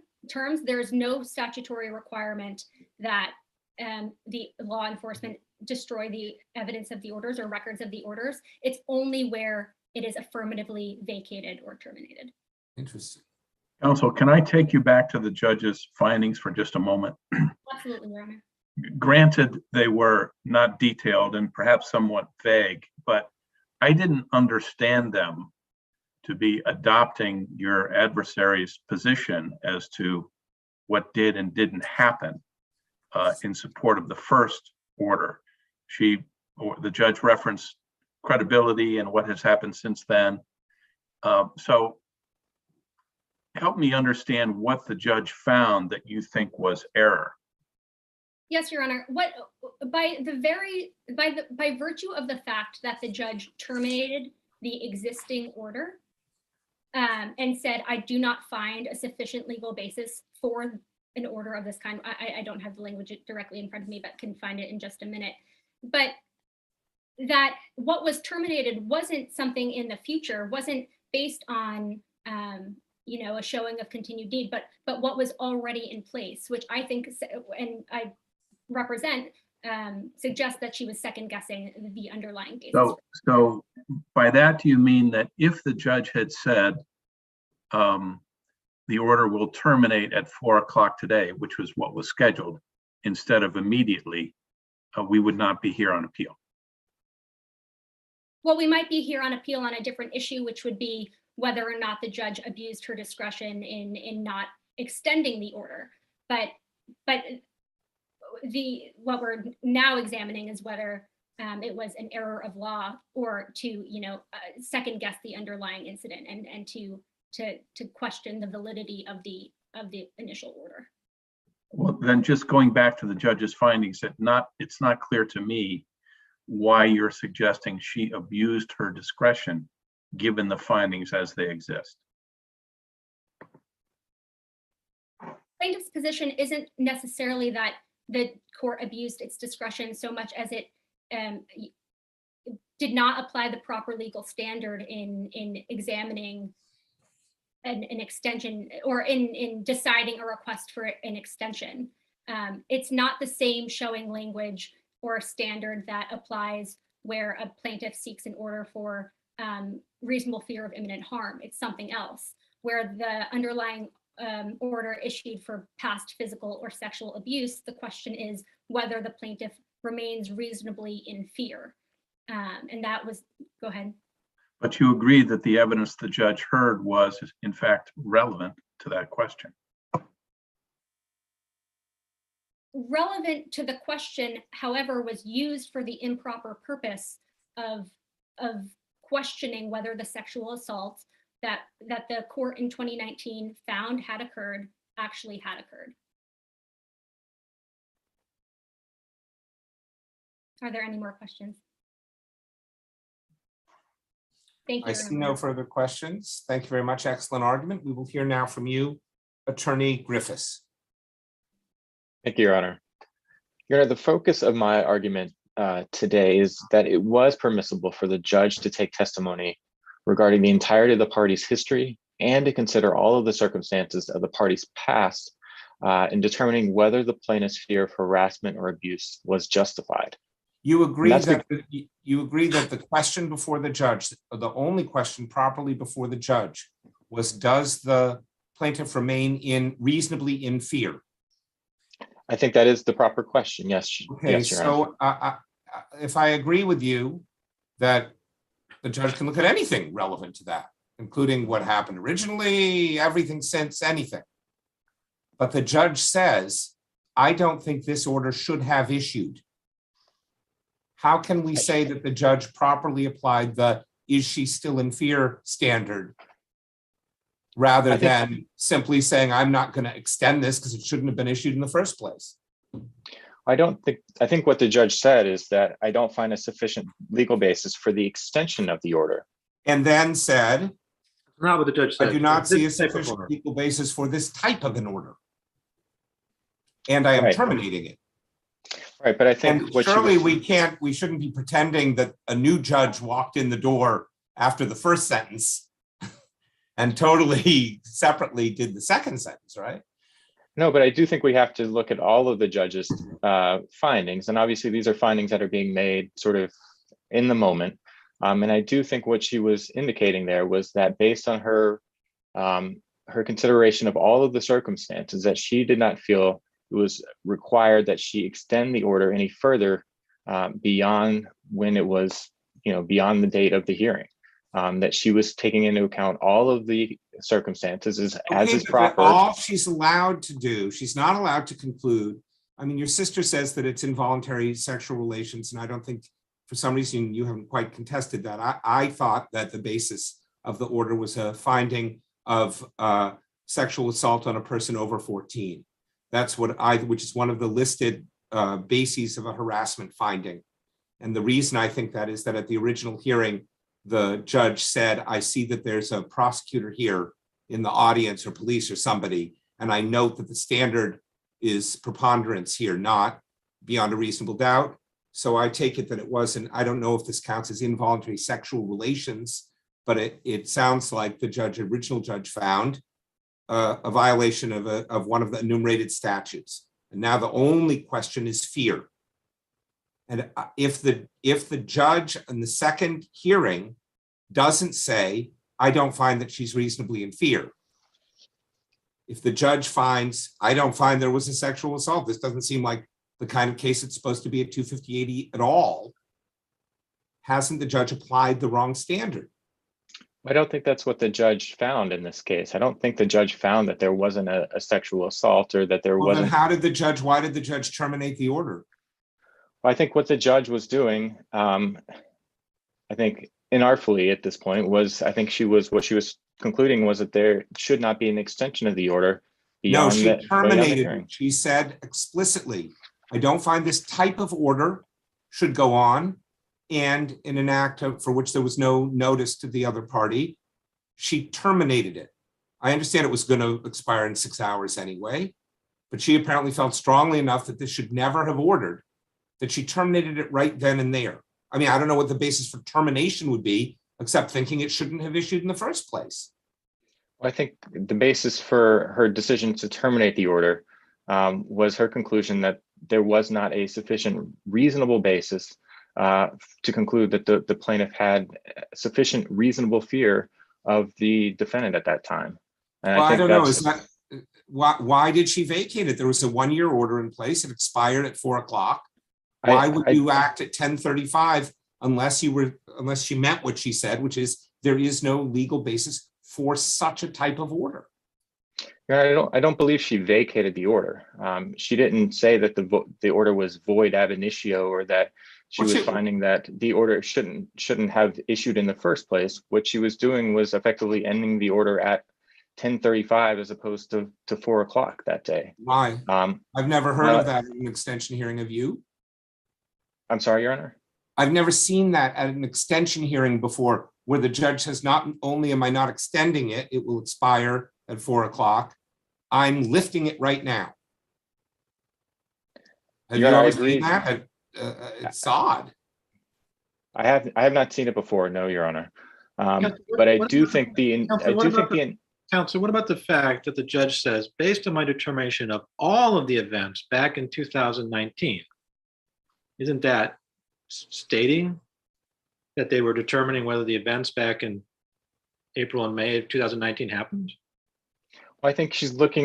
there's no statutory requirement that the law enforcement destroy the evidence of the orders or records of the orders. It's only where it is affirmatively vacated or terminated. Interesting. Counsel, can I take you back to the judge's findings for just a moment? Absolutely, Your Honor. Granted, they were not detailed and perhaps somewhat vague, but I didn't understand them to be adopting your adversary's position as to what did and didn't happen in support of the first order. The judge referenced credibility and what has happened since then. So help me understand what the judge found that you think was error. Yes, Your Honor. By virtue of the fact that the judge terminated the existing order and said, I do not find a sufficient legal basis for an order of this kind. I don't have the language directly in front of me, but can find it in just a minute. But that what was terminated wasn't something in the future, wasn't based on a showing of continued need, but what was already in place, which I think, and I represent, suggests that she was second guessing the underlying basis. So by that, do you mean that if the judge had said the order will terminate at 4 o'clock today, which was what was scheduled, instead of immediately, we would not be here on appeal? Well, we might be here on appeal on a different issue, which would be whether or not the judge abused her discretion in not extending the order. But what we're now examining is whether it was an error of law or to second guess the underlying incident and to question the validity of the initial order. Well, then just going back to the judge's findings, it's not clear to me why you're suggesting she abused her discretion given the findings as they exist. Plaintiff's position isn't necessarily that the court abused its discretion so much as it did not apply the proper legal standard in examining an extension or in deciding a request for an extension. It's not the same showing language or standard that applies where a plaintiff seeks an order for reasonable fear of imminent harm. It's something else, where the underlying order issued for past physical or sexual abuse, the question is whether the plaintiff remains reasonably in fear. And that was, go ahead. But you agree that the evidence the judge heard was in fact relevant to that question. Relevant to the question, however, was used for the improper purpose of questioning whether the sexual assault that the court in 2019 found had occurred actually had occurred. Are there any more questions? Thank you. I see no further questions. Thank you very much. Excellent argument. We will hear now from you, Attorney Griffiths. Thank you, Your Honor. Your Honor, the focus of my argument today is that it was permissible for the judge to take testimony regarding the entirety of the party's history and to consider all of the circumstances of the party's past in determining whether the plaintiff's fear of harassment or abuse was justified. You agree that the question before the judge, the only question properly before the judge, was does the plaintiff remain reasonably in fear? I think that is the proper question. Yes. Okay, yes, Your Honor. so if I agree with you that the judge can look at anything relevant to that, including what happened originally, everything since, anything. But the judge says, I don't think this order should have issued. How can we say that the judge properly applied the is she still in fear standard rather than simply saying, I'm not going to extend this because it shouldn't have been issued in the first place? I think what the judge said is that I don't find a sufficient legal basis for the extension of the order. And then said, not what the judge said. I do not see a sufficient legal basis for this type of an order. And I am terminating it. Right, but I think surely we shouldn't be pretending that a new judge walked in the door after the first sentence and totally separately did the second sentence, right? No, but I do think we have to look at all of the judge's findings. And obviously these are findings that are being made sort of in the moment. And I do think what she was indicating there was that based on her consideration of all of the circumstances, that she did not feel it was required that she extend the order any further beyond when it was, beyond the date of the hearing. that she was taking into account all of the circumstances as Okay, is but proper. all she's allowed to do, she's not allowed to conclude. I mean, your sister says that it's involuntary sexual relations, and I don't think, for some reason, you haven't quite contested that. I thought that the basis of the order was a finding of sexual assault on a person over 14. That's which is one of the listed bases of a harassment finding. And the reason I think that is that at the original hearing, the judge said, I see that there's a prosecutor here in the audience or police or somebody, and I note that the standard is preponderance here, not beyond a reasonable doubt. So I take it that it wasn't, I don't know if this counts as involuntary sexual relations, but it sounds like the original judge found a violation of one of the enumerated statutes. And now the only question is fear. And if the judge in the second hearing doesn't say, I don't find that she's reasonably in fear. If the judge finds, I don't find there was a sexual assault, this doesn't seem like the kind of case it's supposed to be at 250-80 at all, hasn't the judge applied the wrong standard? I don't think that's what the judge found in this case. I don't think the judge found that there wasn't a sexual assault or that there wasn't. Then why did the judge terminate the order? Well, I think what the judge was doing, I think inartfully at this point what she was concluding was that there should not be an extension of the order. No, she terminated it. She said explicitly, I don't find this type of order should go on, and in an act for which there was no notice to the other party, she terminated it. I understand it was going to expire in 6 hours anyway, but she apparently felt strongly enough that this should never have ordered that she terminated it right then and there. I mean, I don't know what the basis for termination would be, except thinking it shouldn't have issued in the first place. I think the basis for her decision to terminate the order was her conclusion that there was not a sufficient reasonable basis to conclude that the plaintiff had sufficient reasonable fear of the defendant at that time. And well, I don't know. Is that why did she vacate it? There was a 1-year order in place. It expired at 4 o'clock. Why would you act at 10:35 unless she meant what she said, which is there is no legal basis for such a type of order? I don't believe she vacated the order. She didn't say that the order was void ab initio or that she was finding that the order shouldn't have issued in the first place. What she was doing was effectively ending the order at 10:35 as opposed to 4 o'clock that day. Why? I've never heard of that in an extension hearing. Of you? I'm sorry, Your Honor. I've never seen that at an extension hearing before, where the judge says, not only am I not extending it, it will expire at 4 o'clock. I'm lifting it right now. Have you ever seen that? It's odd. I have not seen it before, no, Your Honor. But I do think Counsel, what about the fact that the judge says, based on my determination of all of the events back in 2019, isn't that stating that they were determining whether the events back in April and May of 2019 happened? Well, I think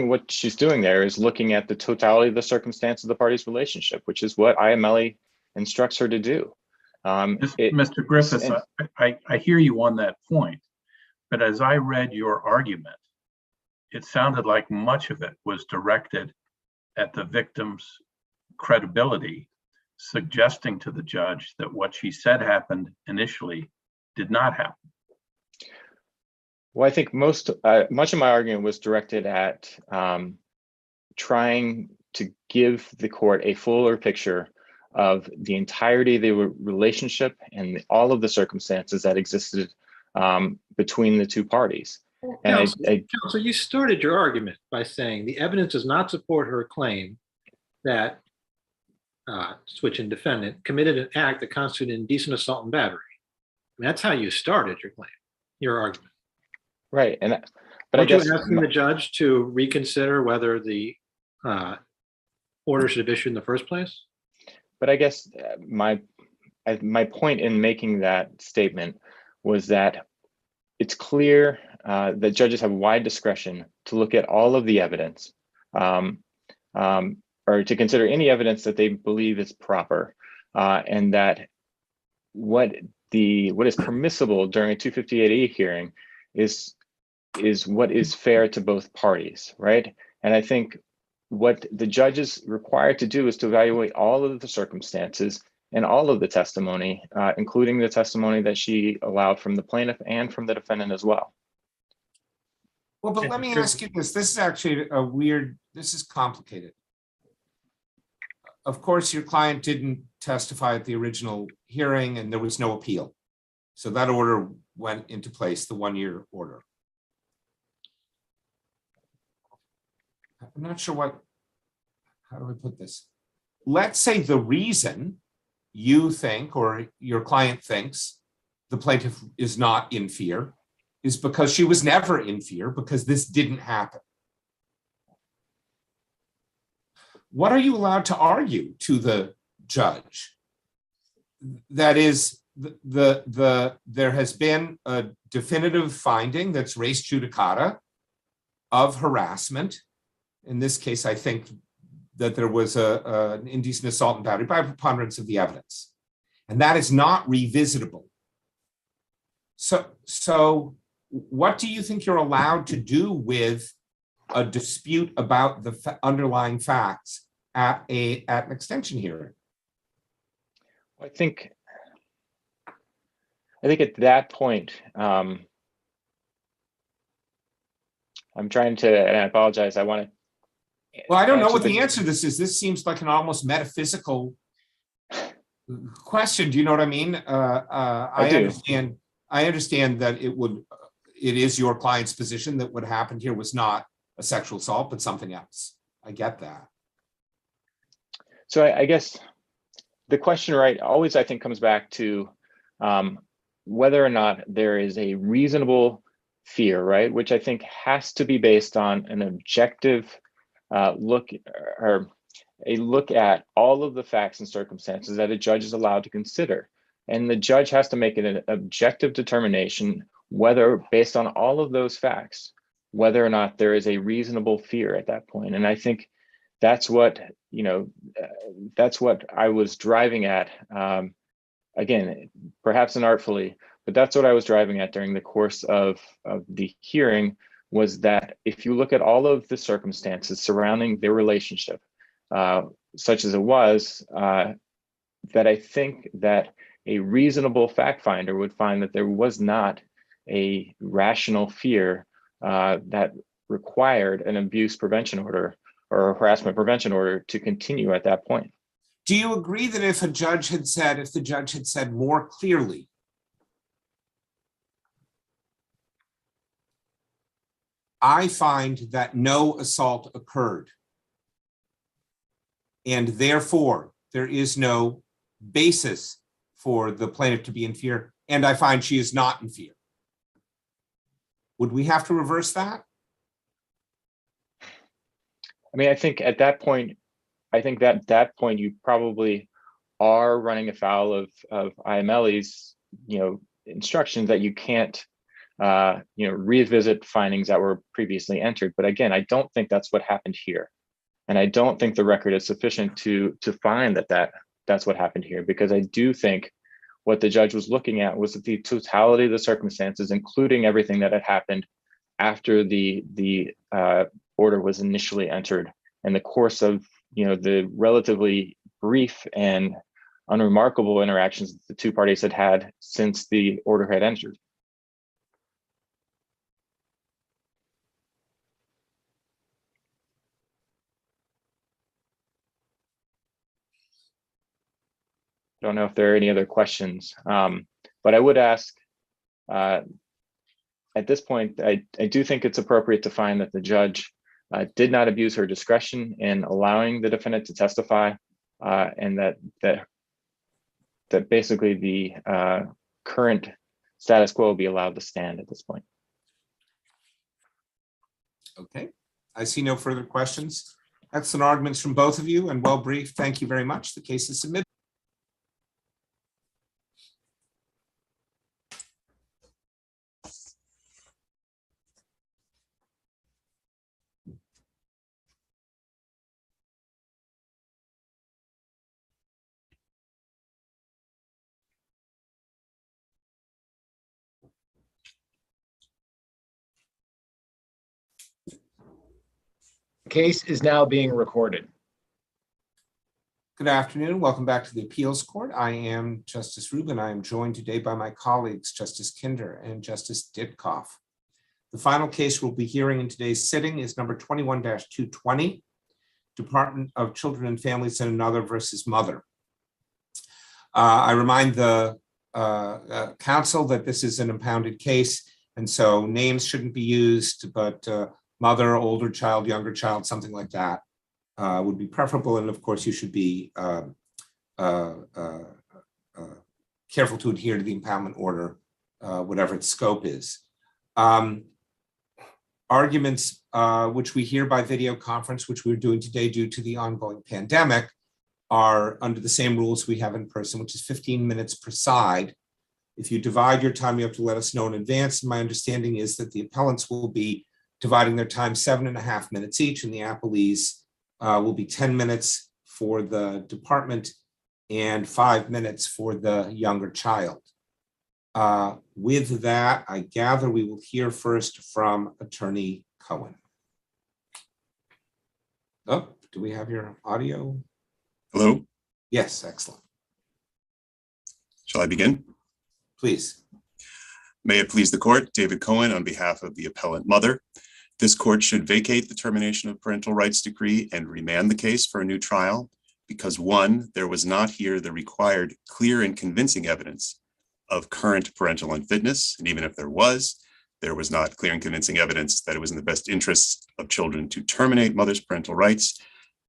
what she's doing there is looking at the totality of the circumstance of the parties' relationship, which is what IMLE instructs her to do. Mr. Griffiths, I hear you on that point, but as I read your argument, it sounded like much of it was directed at the victim's credibility, suggesting to the judge that what she said happened initially did not happen. Well, I think much of my argument was directed at trying to give the court a fuller picture of the entirety of the relationship and all of the circumstances that existed between the two parties. And Counsel, you started your argument by saying the evidence does not support her claim that switching defendant committed an act that constituted indecent assault and battery. I mean, that's how you started your argument. Right. But I guess asking the judge to reconsider whether the order should have issued in the first place. But I guess my point in making that statement was that it's clear that judges have wide discretion to look at all of the evidence or to consider any evidence that they believe is proper, and that what what is permissible during a 258E hearing is what is fair to both parties, right? And I think what the judge is required to do is to evaluate all of the circumstances and all of the testimony, including the testimony that she allowed from the plaintiff and from the defendant as well. Well, but let me ask you this. This is actually this is complicated. Of course, your client didn't testify at the original hearing and there was no appeal. So that order went into place, the 1-year order. I'm not sure how do I put this? Let's say the reason you think, or your client thinks, the plaintiff is not in fear is because she was never in fear because this didn't happen. What are you allowed to argue to the judge? That is, there has been a definitive finding that's res judicata of harassment. In this case, I think that there was an indecent assault and battery by preponderance of the evidence, and that is not revisitable. So what do you think you're allowed to do with a dispute about the underlying facts at an extension hearing? I think at that point, I'm trying to, and I apologize, I want to. Well, I don't know what the answer to this is. This seems like an almost metaphysical question. Do you know what I mean? I understand that it is your client's position that what happened here was not a sexual assault, but something else. I get that. So I guess the question, right, always I think comes back to whether or not there is a reasonable fear, right, which I think has to be based on an objective look at all of the facts and circumstances that a judge is allowed to consider. And the judge has to make an objective determination whether, based on all of those facts, whether or not there is a reasonable fear at that point. And I think that's what, that's what I was driving at. Again, perhaps inartfully, but that's what I was driving at during the course of the hearing, was that if you look at all of the circumstances surrounding their relationship, such as it was, that I think that a reasonable fact finder would find that there was not a rational fear that required an abuse prevention order or a harassment prevention order to continue at that point. Do you agree that if the judge had said more clearly, I find that no assault occurred, and therefore there is no basis for the plaintiff to be in fear, and I find she is not in fear, would we have to reverse that? I mean, I think at that point, you probably are running afoul of IMLE's, instructions that you can't, revisit findings that were previously entered. But again, I don't think that's what happened here, and I don't think the record is sufficient to find that's what happened here, because I do think what the judge was looking at was the totality of the circumstances, including everything that had happened after the order was initially entered, and the course of the relatively brief and unremarkable interactions that the two parties had had since the order had entered. I don't know if there are any other questions, but I would ask, at this point, I do think it's appropriate to find that the judge did not abuse her discretion in allowing the defendant to testify, and that basically the current status quo will be allowed to stand at this point. Okay, I see no further questions. Excellent arguments from both of you and well briefed. Thank you very much. The case is submitted. case is now being recorded. Good afternoon. Welcome back to the Appeals Court. I am Justice Rubin. I am joined today by my colleagues, Justice Kinder and Justice Ditkoff. The final case we'll be hearing in today's sitting is number 21-220, Department of Children and Families and Another versus Mother. I remind the counsel that this is an impounded case, and so names shouldn't be used, but mother, older child, younger child, something like that would be preferable. And of course, you should be careful to adhere to the impoundment order, whatever its scope is. Arguments which we hear by video conference, which we're doing today due to the ongoing pandemic, are under the same rules we have in person, which is 15 minutes per side. If you divide your time, you have to let us know in advance. And my understanding is that the appellants will be dividing their time 7.5 minutes each, and the appellees will be 10 minutes for the department and 5 minutes for the younger child. With that, I gather we will hear first from Attorney Cohen. Oh, do we have your audio? Hello? Yes, excellent. Shall I begin? Please. May it please the court, David Cohen on behalf of the appellant mother. This court should vacate the termination of parental rights decree and remand the case for a new trial because, one, there was not here the required clear and convincing evidence of current parental unfitness, and even if there was not clear and convincing evidence that it was in the best interests of children to terminate mother's parental rights.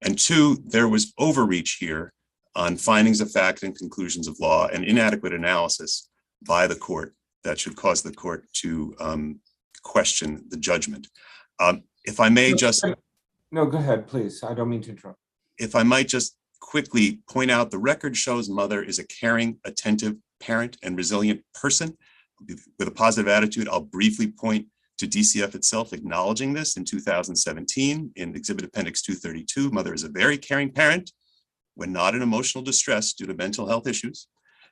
And two, there was overreach here on findings of fact and conclusions of law and inadequate analysis by the court that should cause the court to question the judgment. If I may just... No, go ahead, please. I don't mean to interrupt. If I might just quickly point out, the record shows mother is a caring, attentive parent and resilient person with a positive attitude. I'll briefly point to DCF itself acknowledging this in 2017 in Exhibit Appendix 232. Mother is a very caring parent when not in emotional distress due to mental health issues.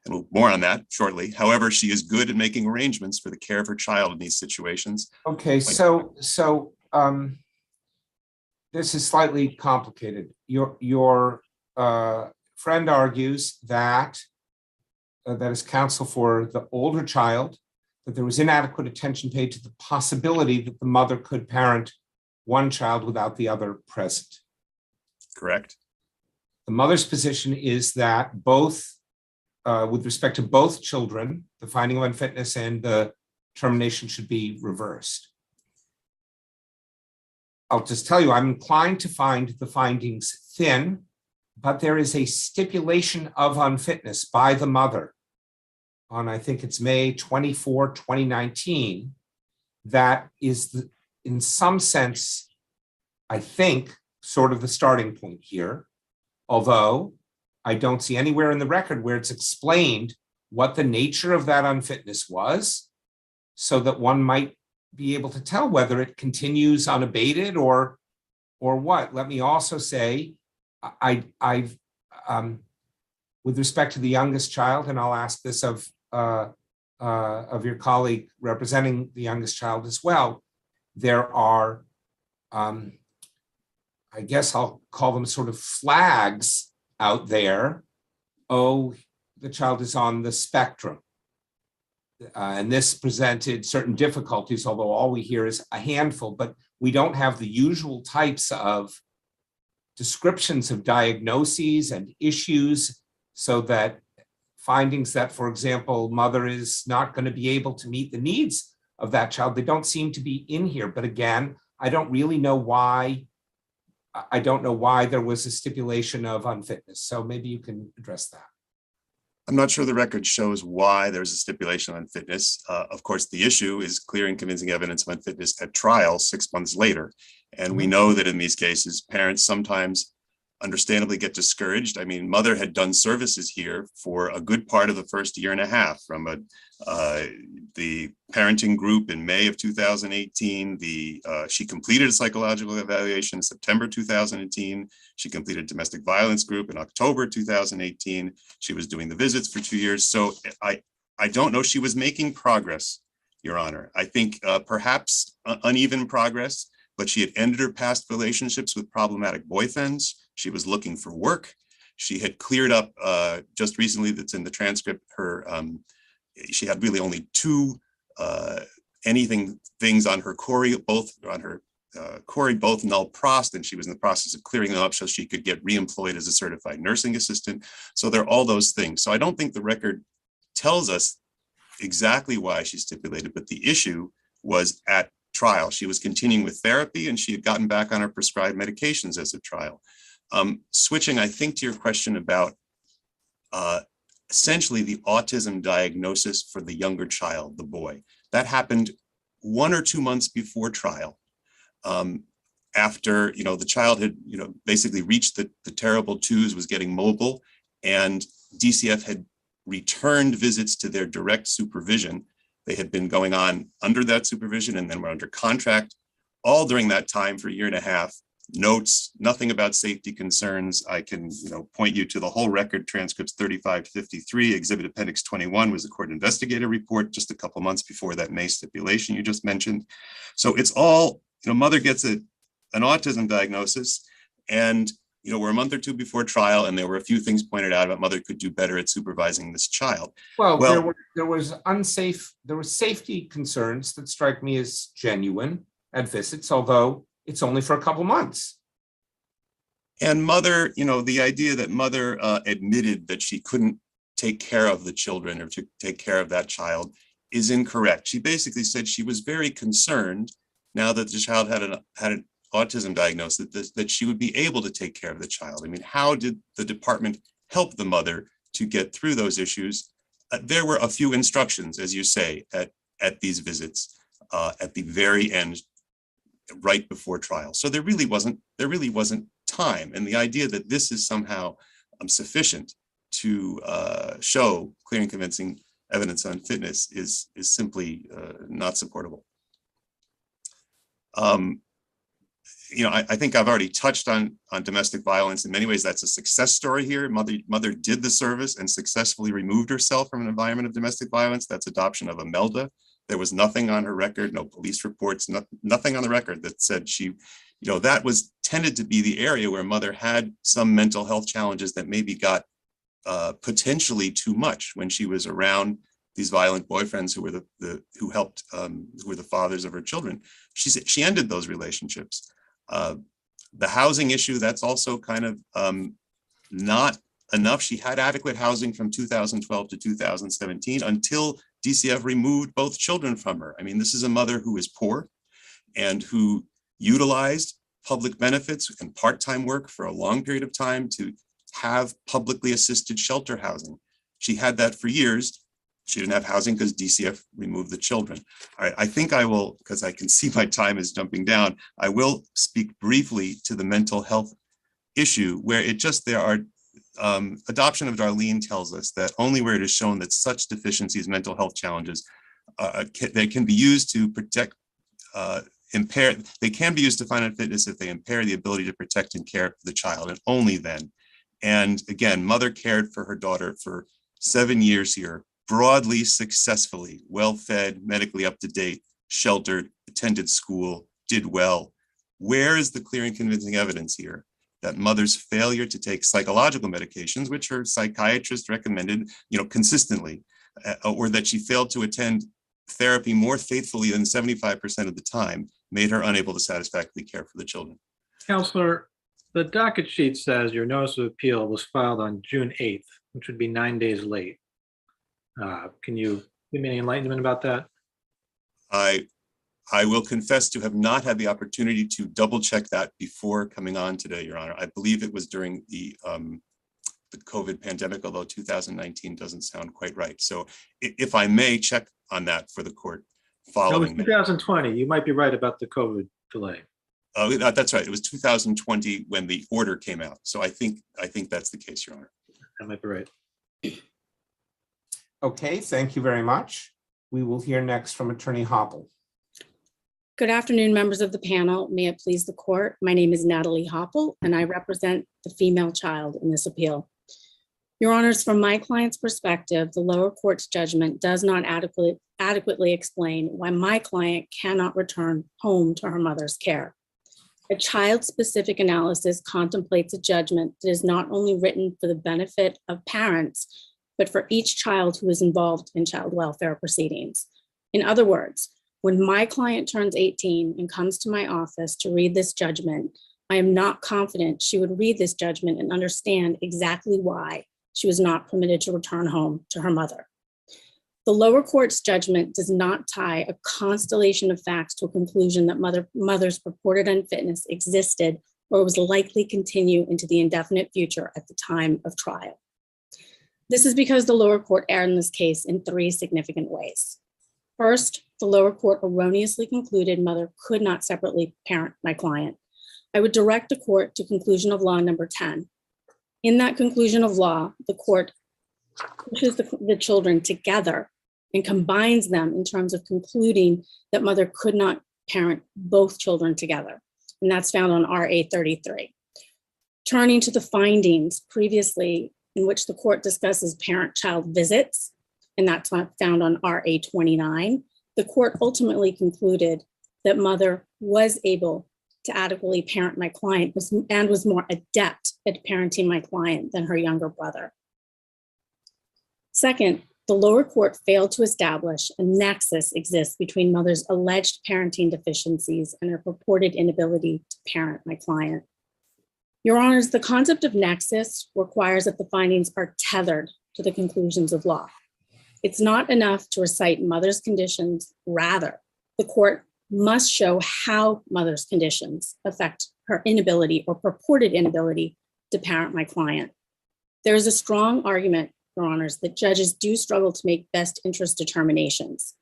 And we'll more on that shortly. However, she is good at making arrangements for the care of her child in these situations. Okay, so this is slightly complicated. Your friend argues that that is counsel for the older child, that there was inadequate attention paid to the possibility that the mother could parent one child without the other present. Correct. The mother's position is that both, with respect to both children, the finding of unfitness and the termination should be reversed. I'll just tell you, I'm inclined to find the findings thin, but there is a stipulation of unfitness by the mother on, I think it's May 24, 2019, that is, in some sense, I think, sort of the starting point here, although I don't see anywhere in the record where it's explained what the nature of that unfitness was, so that one might be able to tell whether it continues unabated or what. Let me also say, I've with respect to the youngest child, and I'll ask this of your colleague representing the youngest child as well, there are, I guess I'll call them sort of flags out there. Oh, the child is on the spectrum. And this presented certain difficulties, although all we hear is a handful, but we don't have the usual types of descriptions of diagnoses and issues, so that findings that, for example, mother is not going to be able to meet the needs of that child, they don't seem to be in here. But again, I don't really know why. I don't know why there was a stipulation of unfitness. So maybe you can address that. I'm not sure the record shows why there's a stipulation on unfitness. Of course, the issue is clear and convincing evidence of unfitness at trial 6 months later. And we know that in these cases, parents sometimes understandably get discouraged. I mean, mother had done services here for a good part of the first year and a half, from the parenting group in May of 2018. She completed a psychological evaluation in September 2018. She completed domestic violence group in October 2018. She was doing the visits for 2 years. So I don't know, she was making progress, Your Honor. I think perhaps uneven progress, but she had ended her past relationships with problematic boyfriends. She was looking for work. She had cleared up just recently, that's in the transcript, she had really only two things on her Corey, both null prost, and she was in the process of clearing them up so she could get reemployed as a certified nursing assistant. So there are all those things. So I don't think the record tells us exactly why she stipulated, but the issue was at trial. She was continuing with therapy and she had gotten back on her prescribed medications as of trial. Switching, I think, to your question about essentially the autism diagnosis for the younger child, the boy. That happened 1 or 2 months before trial. After, the child had, basically reached the terrible twos, was getting mobile, and DCF had returned visits to their direct supervision. They had been going on under that supervision and then were under contract all during that time for 1.5 years. Notes, nothing about safety concerns. I can, point you to the whole record, transcripts 35 to 53, exhibit appendix 21 was the court investigator report just a couple months before that May stipulation you just mentioned. So it's all, mother gets an autism diagnosis, and we're a month or two before trial, and there were a few things pointed out about mother could do better at supervising this child. Well, there was safety concerns that strike me as genuine at visits, although it's only for a couple months. And mother, the idea that mother admitted that she couldn't take care of the children or to take care of that child is incorrect. She basically said she was very concerned now that the child had an autism diagnosis that she would be able to take care of the child. I mean, how did the department help the mother to get through those issues? There were a few instructions, as you say, at these visits at the very end, right before trial. So there really wasn't time. And the idea that this is somehow sufficient to show clear and convincing evidence on fitness is simply not supportable. I think I've already touched on domestic violence. In many ways, that's a success story here. Mother did the service and successfully removed herself from an environment of domestic violence. That's adoption of Imelda. There was nothing on her record, no police reports, nothing on the record that said she, that was tended to be the area where mother had some mental health challenges that maybe got potentially too much when she was around these violent boyfriends who were who were the fathers of her children. She ended those relationships. The housing issue, that's also kind of not enough. She had adequate housing from 2012 to 2017 until DCF removed both children from her. I mean, this is a mother who is poor and who utilized public benefits and part-time work for a long period of time to have publicly assisted shelter housing. She had that for years. She didn't have housing because DCF removed the children. All right, I think I will, because I can see my time is jumping down, I will speak briefly to the mental health issue where there are adoption of Darlene tells us that only where it is shown that such deficiencies, mental health challenges, they can be used to protect, they can be used to find unfitness if they impair the ability to protect and care for the child, and only then. And again, mother cared for her daughter for 7 years here, broadly, successfully, well-fed, medically up-to-date, sheltered, attended school, did well. Where is the clear and convincing evidence here that mother's failure to take psychological medications, which her psychiatrist recommended, consistently, or that she failed to attend therapy more faithfully than 75% of the time, made her unable to satisfactorily care for the children? Counselor, the docket sheet says your notice of appeal was filed on June 8th, which would be 9 days late. Can you give me any enlightenment about that? I will confess to have not had the opportunity to double check that before coming on today, Your Honor. I believe it was during the COVID pandemic, although 2019 doesn't sound quite right. So if I may check on that for the court following. No, 2020, you might be right about the COVID delay. Oh, that's right. It was 2020 when the order came out. So I think that's the case, Your Honor. That might be right. Okay, thank you very much. We will hear next from Attorney Hopple. Good afternoon, members of the panel. May it please the court. My name is Natalie Hopple, and I represent the female child in this appeal. Your Honors, from my client's perspective, the lower court's judgment does not adequately explain why my client cannot return home to her mother's care. A child-specific analysis contemplates a judgment that is not only written for the benefit of parents, but for each child who is involved in child welfare proceedings. In other words, when my client turns 18 and comes to my office to read this judgment, I am not confident she would read this judgment and understand exactly why she was not permitted to return home to her mother. The lower court's judgment does not tie a constellation of facts to a conclusion that mother's purported unfitness existed or was likely to continue into the indefinite future at the time of trial. This is because the lower court erred in this case in 3 significant ways. First, the lower court erroneously concluded mother could not separately parent my client. I would direct the court to conclusion of law number 10. In that conclusion of law, the court pushes the children together and combines them in terms of concluding that mother could not parent both children together. And that's found on RA 33. Turning to the findings previously in which the court discusses parent-child visits, and that's found on RA 29, the court ultimately concluded that mother was able to adequately parent my client and was more adept at parenting my client than her younger brother. Second, the lower court failed to establish a nexus exists between mother's alleged parenting deficiencies and her purported inability to parent my client. Your Honors, the concept of nexus requires that the findings are tethered to the conclusions of law. It's not enough to recite mother's conditions. Rather, the court must show how mother's conditions affect her inability or purported inability to parent my client. There is a strong argument, Your Honors, that judges do struggle to make best interest determinations.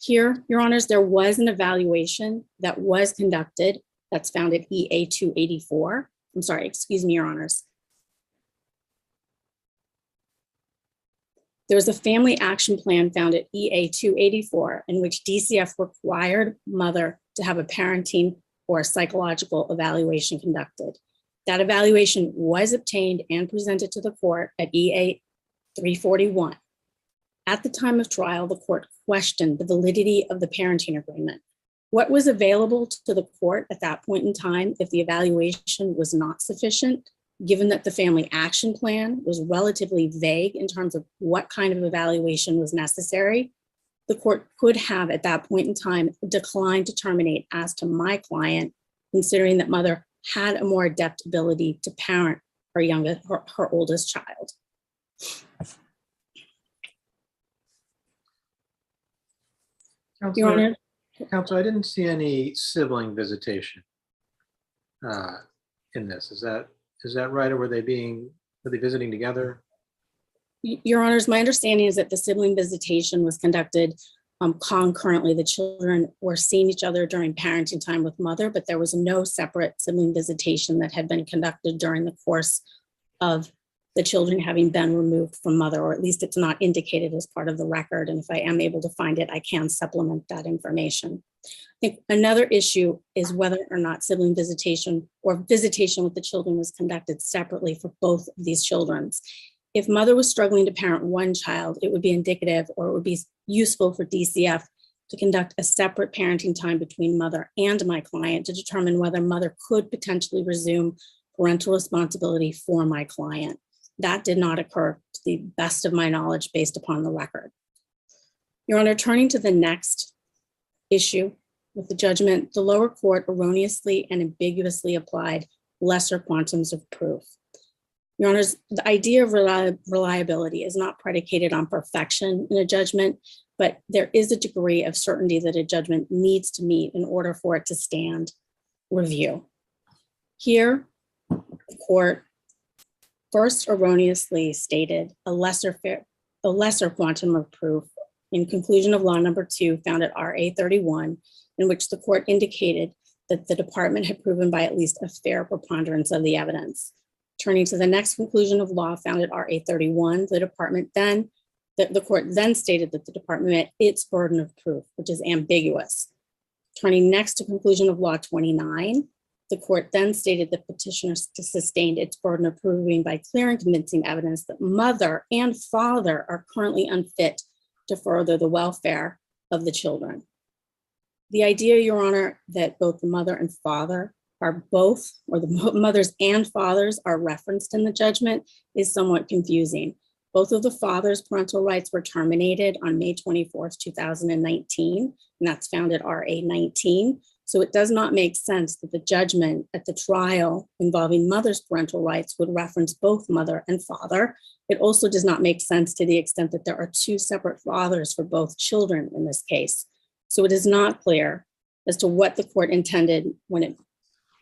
Here, Your Honors, there was an evaluation that was conducted that's found at EA 284. I'm sorry, excuse me, Your Honors. There was a family action plan found at EA 284 in which DCF required mother to have a parenting or psychological evaluation conducted. That evaluation was obtained and presented to the court at EA 341. At the time of trial, the court questioned the validity of the parenting agreement. What was available to the court at that point in time if the evaluation was not sufficient, given that the family action plan was relatively vague in terms of what kind of evaluation was necessary, the court could have at that point in time declined to terminate as to my client, considering that mother had a more adept ability to parent her oldest child. Your Honor. Counsel, I didn't see any sibling visitation in this. Is that right, or were they visiting together? Your Honors, my understanding is that the sibling visitation was conducted concurrently. The children were seeing each other during parenting time with mother, but there was no separate sibling visitation that had been conducted during the course of the children having been removed from mother, or at least it's not indicated as part of the record. And if I am able to find it, I can supplement that information. I think another issue is whether or not sibling visitation or visitation with the children was conducted separately for both of these children. If mother was struggling to parent one child, it would be indicative, or it would be useful for DCF to conduct a separate parenting time between mother and my client to determine whether mother could potentially resume parental responsibility for my client. That did not occur to the best of my knowledge based upon the record. Your Honor, turning to the next issue with the judgment, the lower court erroneously and ambiguously applied lesser quantums of proof. Your Honors, the idea of reliability is not predicated on perfection in a judgment, but there is a degree of certainty that a judgment needs to meet in order for it to stand review. Here, the court first erroneously stated a lesser quantum of proof in conclusion of law number 2 found at RA 31, in which the court indicated that the department had proven by at least a fair preponderance of the evidence. Turning to the next conclusion of law found at RA 31, the court then stated that the department met its burden of proof, which is ambiguous. Turning next to conclusion of law 29, the court then stated that petitioner sustained its burden of proving by clear and convincing evidence that mother and father are currently unfit to further the welfare of the children. The idea, Your Honor, that both the mother and father are both, or the mothers and fathers are referenced in the judgment is somewhat confusing. Both of the fathers' parental rights were terminated on May 24th, 2019, and that's found at RA 19. So it does not make sense that the judgment at the trial involving mother's parental rights would reference both mother and father. It also does not make sense to the extent that there are two separate fathers for both children in this case. So it is not clear as to what the court intended when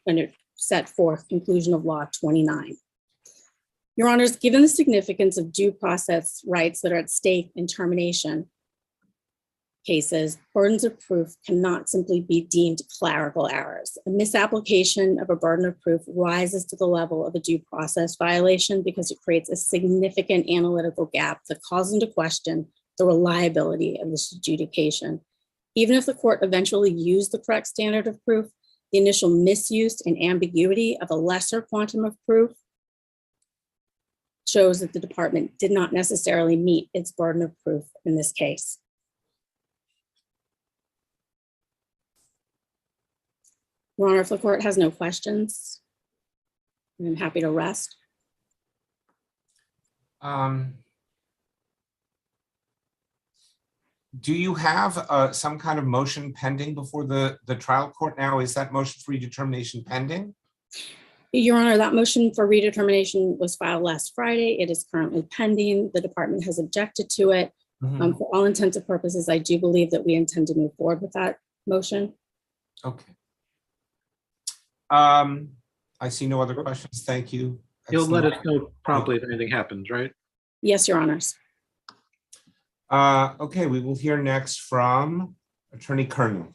it set forth conclusion of law 29. Your Honors, given the significance of due process rights that are at stake in termination cases, burdens of proof cannot simply be deemed clerical errors. A misapplication of a burden of proof rises to the level of a due process violation because it creates a significant analytical gap that calls into question the reliability of this adjudication. Even if the court eventually used the correct standard of proof, the initial misuse and ambiguity of a lesser quantum of proof shows that the department did not necessarily meet its burden of proof in this case. Your Honor, if the court has no questions, I'm happy to rest. Do you have some kind of motion pending before the trial court now? Is that motion for redetermination pending? Your Honor, that motion for redetermination was filed last Friday. It is currently pending. The department has objected to it. For all intents and purposes, I do believe that we intend to move forward with that motion. Okay. I see no other questions. Thank you. You'll let us know promptly if anything happens, right? Yes, Your Honors. Okay, we will hear next from Attorney Kernan.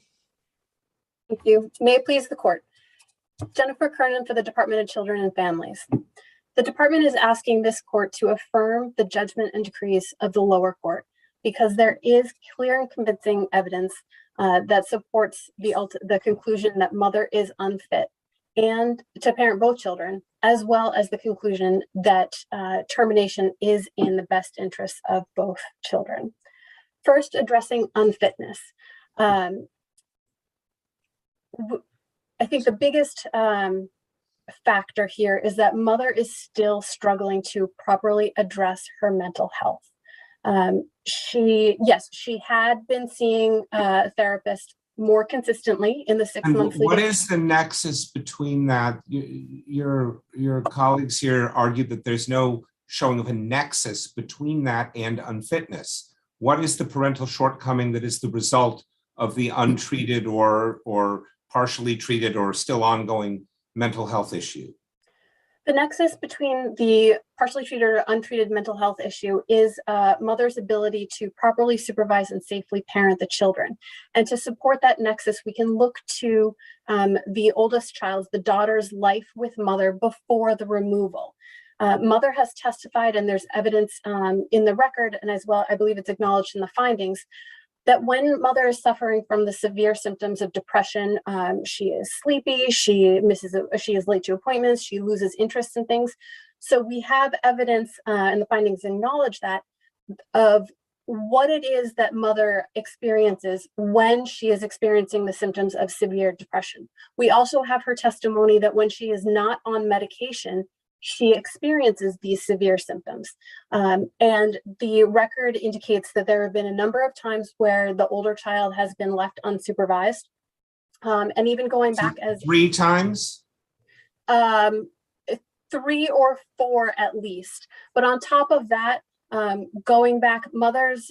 Thank you. May it please the court. Jennifer Kernan for the Department of Children and Families. The department is asking this court to affirm the judgment and decrees of the lower court because there is clear and convincing evidence that supports the conclusion that mother is unfit and to parent both children, as well as the conclusion that termination is in the best interest of both children. First, addressing unfitness. I think the biggest factor here is that mother is still struggling to properly address her mental health. She had been seeing a therapist more consistently in the 6 months. What is the nexus between that? Your colleagues here argued that there's no showing of a nexus between that and unfitness. What is the parental shortcoming that is the result of the untreated or partially treated or still ongoing mental health issue? The nexus between the partially treated or untreated mental health issue is mother's ability to properly supervise and safely parent the children. And to support that nexus, we can look to the oldest child's, the daughter's life with mother before the removal. Mother has testified, and there's evidence in the record, and as well, I believe it's acknowledged in the findings, that when mother is suffering from the severe symptoms of depression, she is sleepy, she is late to appointments, she loses interest in things. So we have evidence, and the findings acknowledge that, of what it is that mother experiences when she is experiencing the symptoms of severe depression. We also have her testimony that when she is not on medication, she experiences these severe symptoms. And the record indicates that there have been a number of times where the older child has been left unsupervised. And even going back as 3 times? 3 or 4 at least. But on top of that, going back, mother's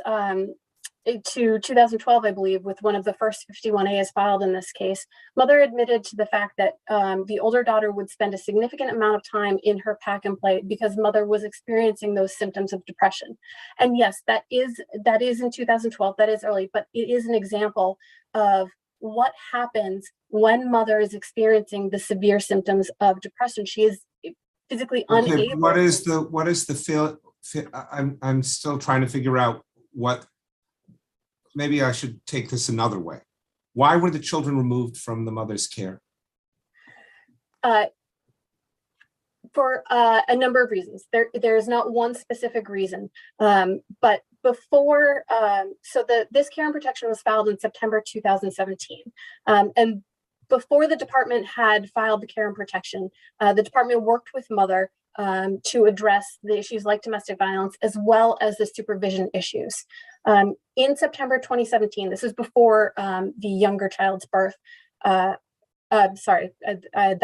to 2012, I believe, with one of the first 51As filed in this case, mother admitted to the fact that the older daughter would spend a significant amount of time in her pack and play because mother was experiencing those symptoms of depression. And yes, that is in 2012, that is early, but it is an example of what happens when mother is experiencing the severe symptoms of depression. She is physically unable. What is the I'm still trying to figure out what. Maybe I should take this another way. Why were the children removed from the mother's care? For a number of reasons. There is not one specific reason, but before, this care and protection was filed in September 2017. And before the department had filed the care and protection, the department worked with mother to address the issues like domestic violence, as well as the supervision issues. In September 2017, this is before the younger child's birth. Sorry, I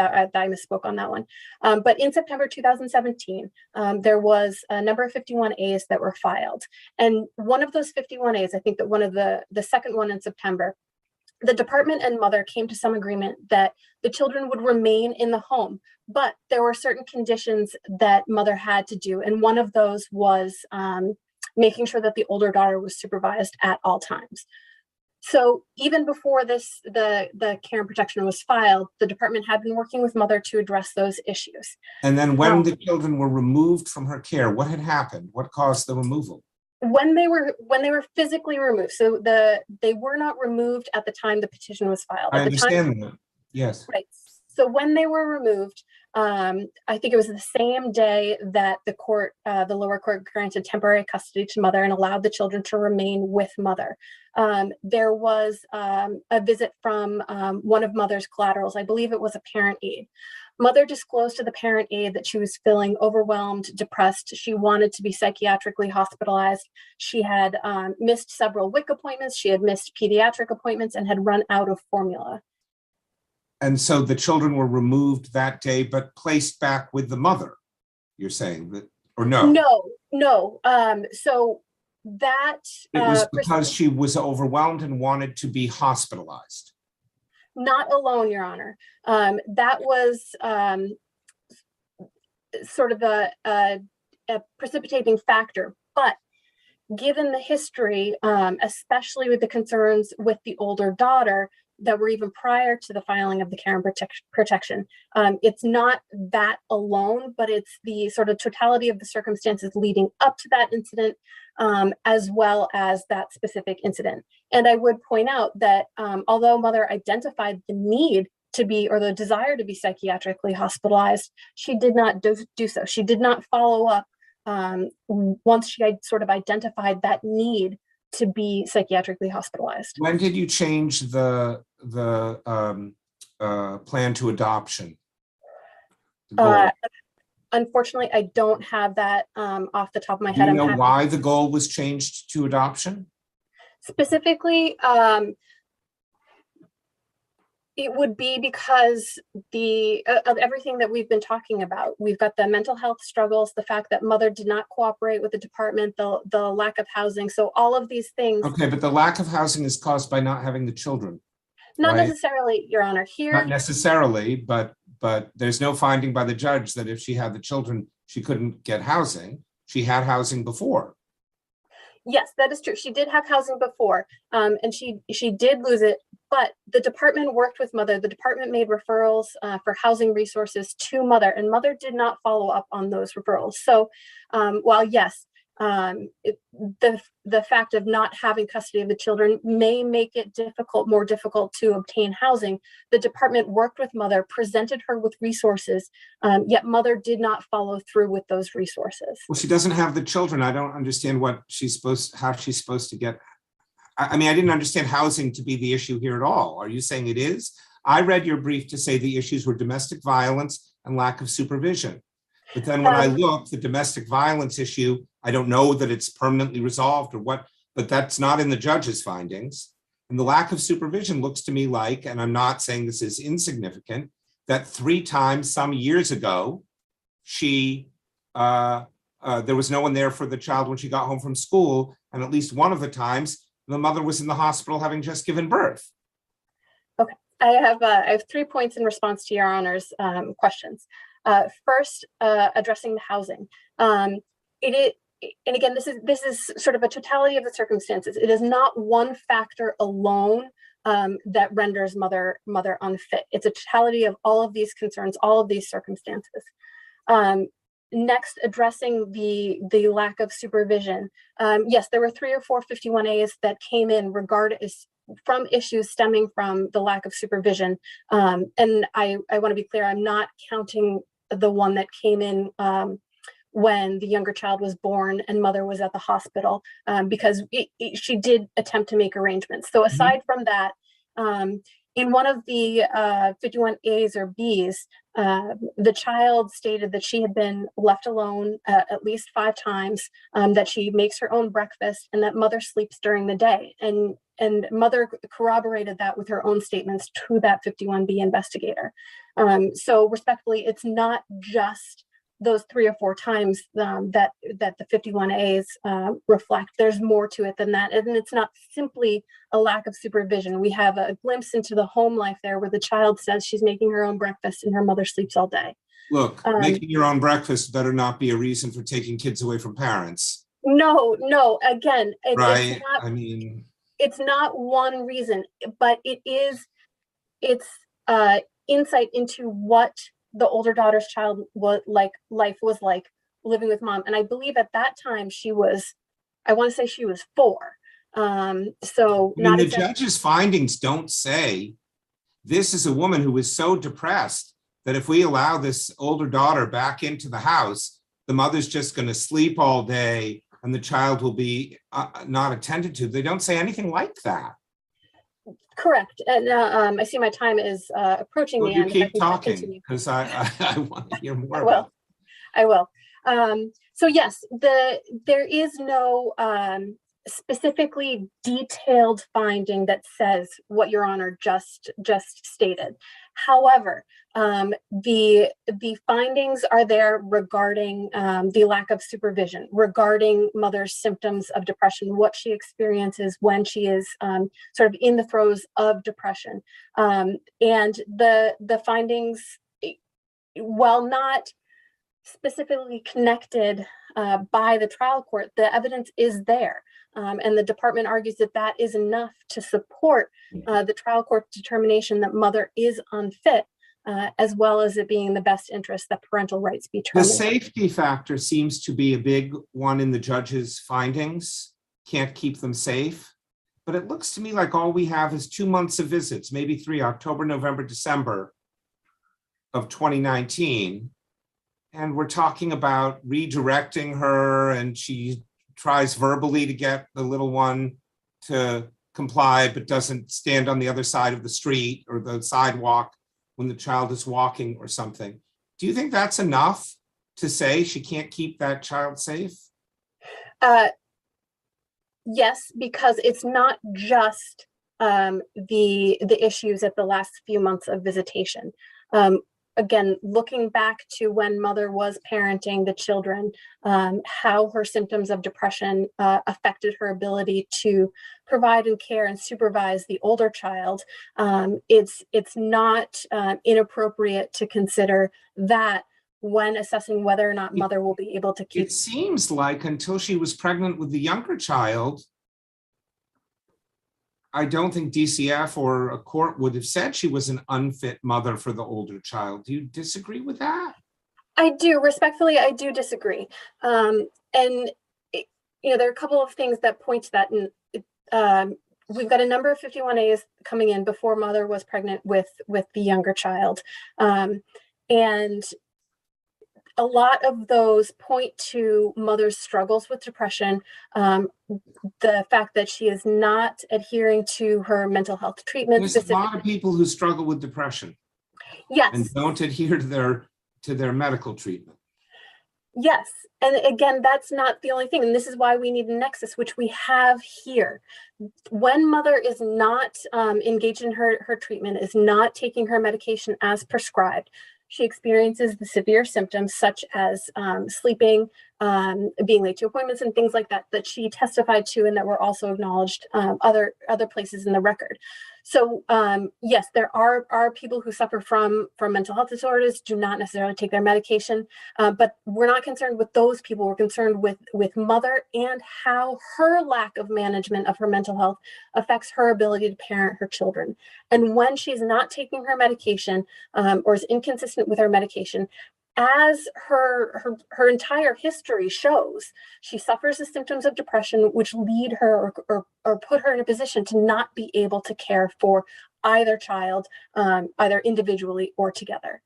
misspoke on that one. But in September 2017, there was a number of 51As that were filed. And one of those 51As, I think that one of the second one in September, the department and mother came to some agreement that the children would remain in the home, but there were certain conditions that mother had to do. And one of those was making sure that the older daughter was supervised at all times. So even before this, the care and protection was filed, the department had been working with mother to address those issues. And then when the children were removed from her care, what had happened? What caused the removal? When they were physically removed, so they were not removed at the time the petition was filed. I understand that. Yes. Right. So when they were removed, I think it was the same day that the lower court granted temporary custody to mother and allowed the children to remain with mother. There was a visit from one of mother's collaterals. I believe it was a parent aide. Mother disclosed to the parent aide that she was feeling overwhelmed, depressed. She wanted to be psychiatrically hospitalized. She had missed several WIC appointments. She had missed pediatric appointments and had run out of formula. And so the children were removed that day, but placed back with the mother, you're saying that, or no? No. So that it was because she was overwhelmed and wanted to be hospitalized. Not alone, Your Honor. That was sort of a precipitating factor, but given the history, especially with the concerns with the older daughter that were even prior to the filing of the care and protection, it's not that alone, but it's the sort of totality of the circumstances leading up to that incident, as well as that specific incident. And I would point out that although mother identified the need to be, or the desire to be psychiatrically hospitalized, she did not do so. She did not follow up once she had sort of identified that need to be psychiatrically hospitalized. When did you change the plan to adoption? Unfortunately, I don't have that off the top of my Do head. you know why the goal was changed to adoption? Specifically, it would be because of everything that we've been talking about. We've got the mental health struggles, the fact that mother did not cooperate with the department, the lack of housing. So all of these things. Okay, but the lack of housing is caused by not having the children. Not right? Necessarily, Your Honor. Here, not necessarily, but there's no finding by the judge that if she had the children, she couldn't get housing. She had housing before. Yes, that is true. She did have housing before, and she did lose it. But the department worked with mother. The department made referrals for housing resources to mother, and mother did not follow up on those referrals. So while yes, the fact of not having custody of the children may make it more difficult to obtain housing, the department worked with mother, presented her with resources, yet mother did not follow through with those resources. Well, she doesn't have the children. I don't understand how she's supposed to get. I mean, I didn't understand housing to be the issue here at all. Are you saying it is? I read your brief to say the issues were domestic violence and lack of supervision. But then when I look, the domestic violence issue, I don't know that it's permanently resolved or what, but that's not in the judge's findings. And the lack of supervision looks to me like, and I'm not saying this is insignificant, that 3 times some years ago, there was no one there for the child when she got home from school. And at least one of the times, the mother was in the hospital having just given birth. Okay, I have 3 points in response to Your Honor's questions. First, addressing the housing. And again, this is sort of a totality of the circumstances. It is not one factor alone that renders mother unfit. It's a totality of all of these concerns, all of these circumstances. Next, addressing the lack of supervision. Yes, there were 3 or 4 51As that came in from issues stemming from the lack of supervision. And I want to be clear, I'm not counting the one that came in when the younger child was born and mother was at the hospital, because she did attempt to make arrangements. So aside from that, in one of the 51As or Bs, the child stated that she had been left alone at least 5 times, that she makes her own breakfast, and that mother sleeps during the day. And mother corroborated that with her own statements to that 51B investigator. So respectfully, it's not just those 3 or 4 times that the 51As reflect. There's more to it than that. And it's not simply a lack of supervision. We have a glimpse into the home life there where the child says she's making her own breakfast and her mother sleeps all day. Look, making your own breakfast better not be a reason for taking kids away from parents. No, again, Right? it's not one reason, but it's insight into what the older daughter's life was like living with mom. And I believe at that time I want to say she was 4. So the judge's findings don't say this is a woman who was so depressed that if we allow this older daughter back into the house, the mother's just going to sleep all day and the child will be not attended to. They don't say anything like that. Correct. And I see my time is approaching the end. You keep talking because I want to hear more about it. I will. So yes, there is no specifically detailed finding that says what Your Honor just stated. However, the findings are there regarding the lack of supervision, regarding mother's symptoms of depression, what she experiences when she is sort of in the throes of depression. And the findings, while not specifically connected by the trial court, the evidence is there. And the department argues that that is enough to support the trial court's determination that mother is unfit, as well as it being in the best interest that parental rights be terminated. The safety factor seems to be a big one in the judge's findings. Can't keep them safe. But it looks to me like all we have is 2 months of visits, maybe 3, October, November, December of 2019. And we're talking about redirecting her, and she tries verbally to get the little one to comply, but doesn't stand on the other side of the street or the sidewalk when the child is walking or something. Do you think that's enough to say she can't keep that child safe? Yes, because it's not just the issues at the last few months of visitation. Again, looking back to when mother was parenting the children, how her symptoms of depression affected her ability to provide and care and supervise the older child, it's not inappropriate to consider that when assessing whether or not mother will be able to keep. It seems like until she was pregnant with the younger child, I don't think DCF or a court would have said she was an unfit mother for the older child. Do you disagree with that? I do. Respectfully, I do disagree. And there are a couple of things that point to that. And we've got a number of 51As coming in before mother was pregnant with the younger child. And a lot of those point to mother's struggles with depression, the fact that she is not adhering to her mental health treatment. There's a lot of people who struggle with depression. Yes. And don't adhere to their medical treatment. Yes. And again, that's not the only thing. And this is why we need a nexus, which we have here. When mother is not engaged in her treatment, is not taking her medication as prescribed, she experiences the severe symptoms such as sleeping, being late to appointments and things like that, that she testified to and that were also acknowledged other places in the record. So yes, there are people who suffer from mental health disorders, do not necessarily take their medication, but we're not concerned with those people. We're concerned with mother and how her lack of management of her mental health affects her ability to parent her children. And when she's not taking her medication or is inconsistent with her medication, as her entire history shows, she suffers the symptoms of depression, which lead her or put her in a position to not be able to care for either child, either individually or together.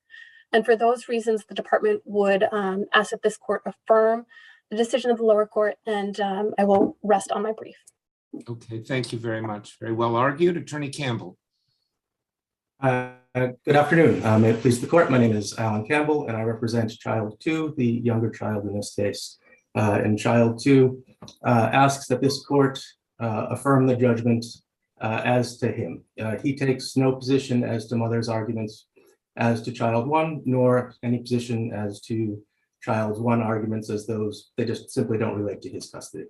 And for those reasons, the department would ask that this court affirm the decision of the lower court, and I will rest on my brief. Okay, thank you very much. Very well argued. Attorney Campbell. Good afternoon. May it please the court. My name is Alan Campbell, and I represent child 2, the younger child in this case. And child 2 asks that this court affirm the judgment as to him. He takes no position as to mother's arguments as to child 1, nor any position as to child's 1 arguments as those, they just simply don't relate to his custody.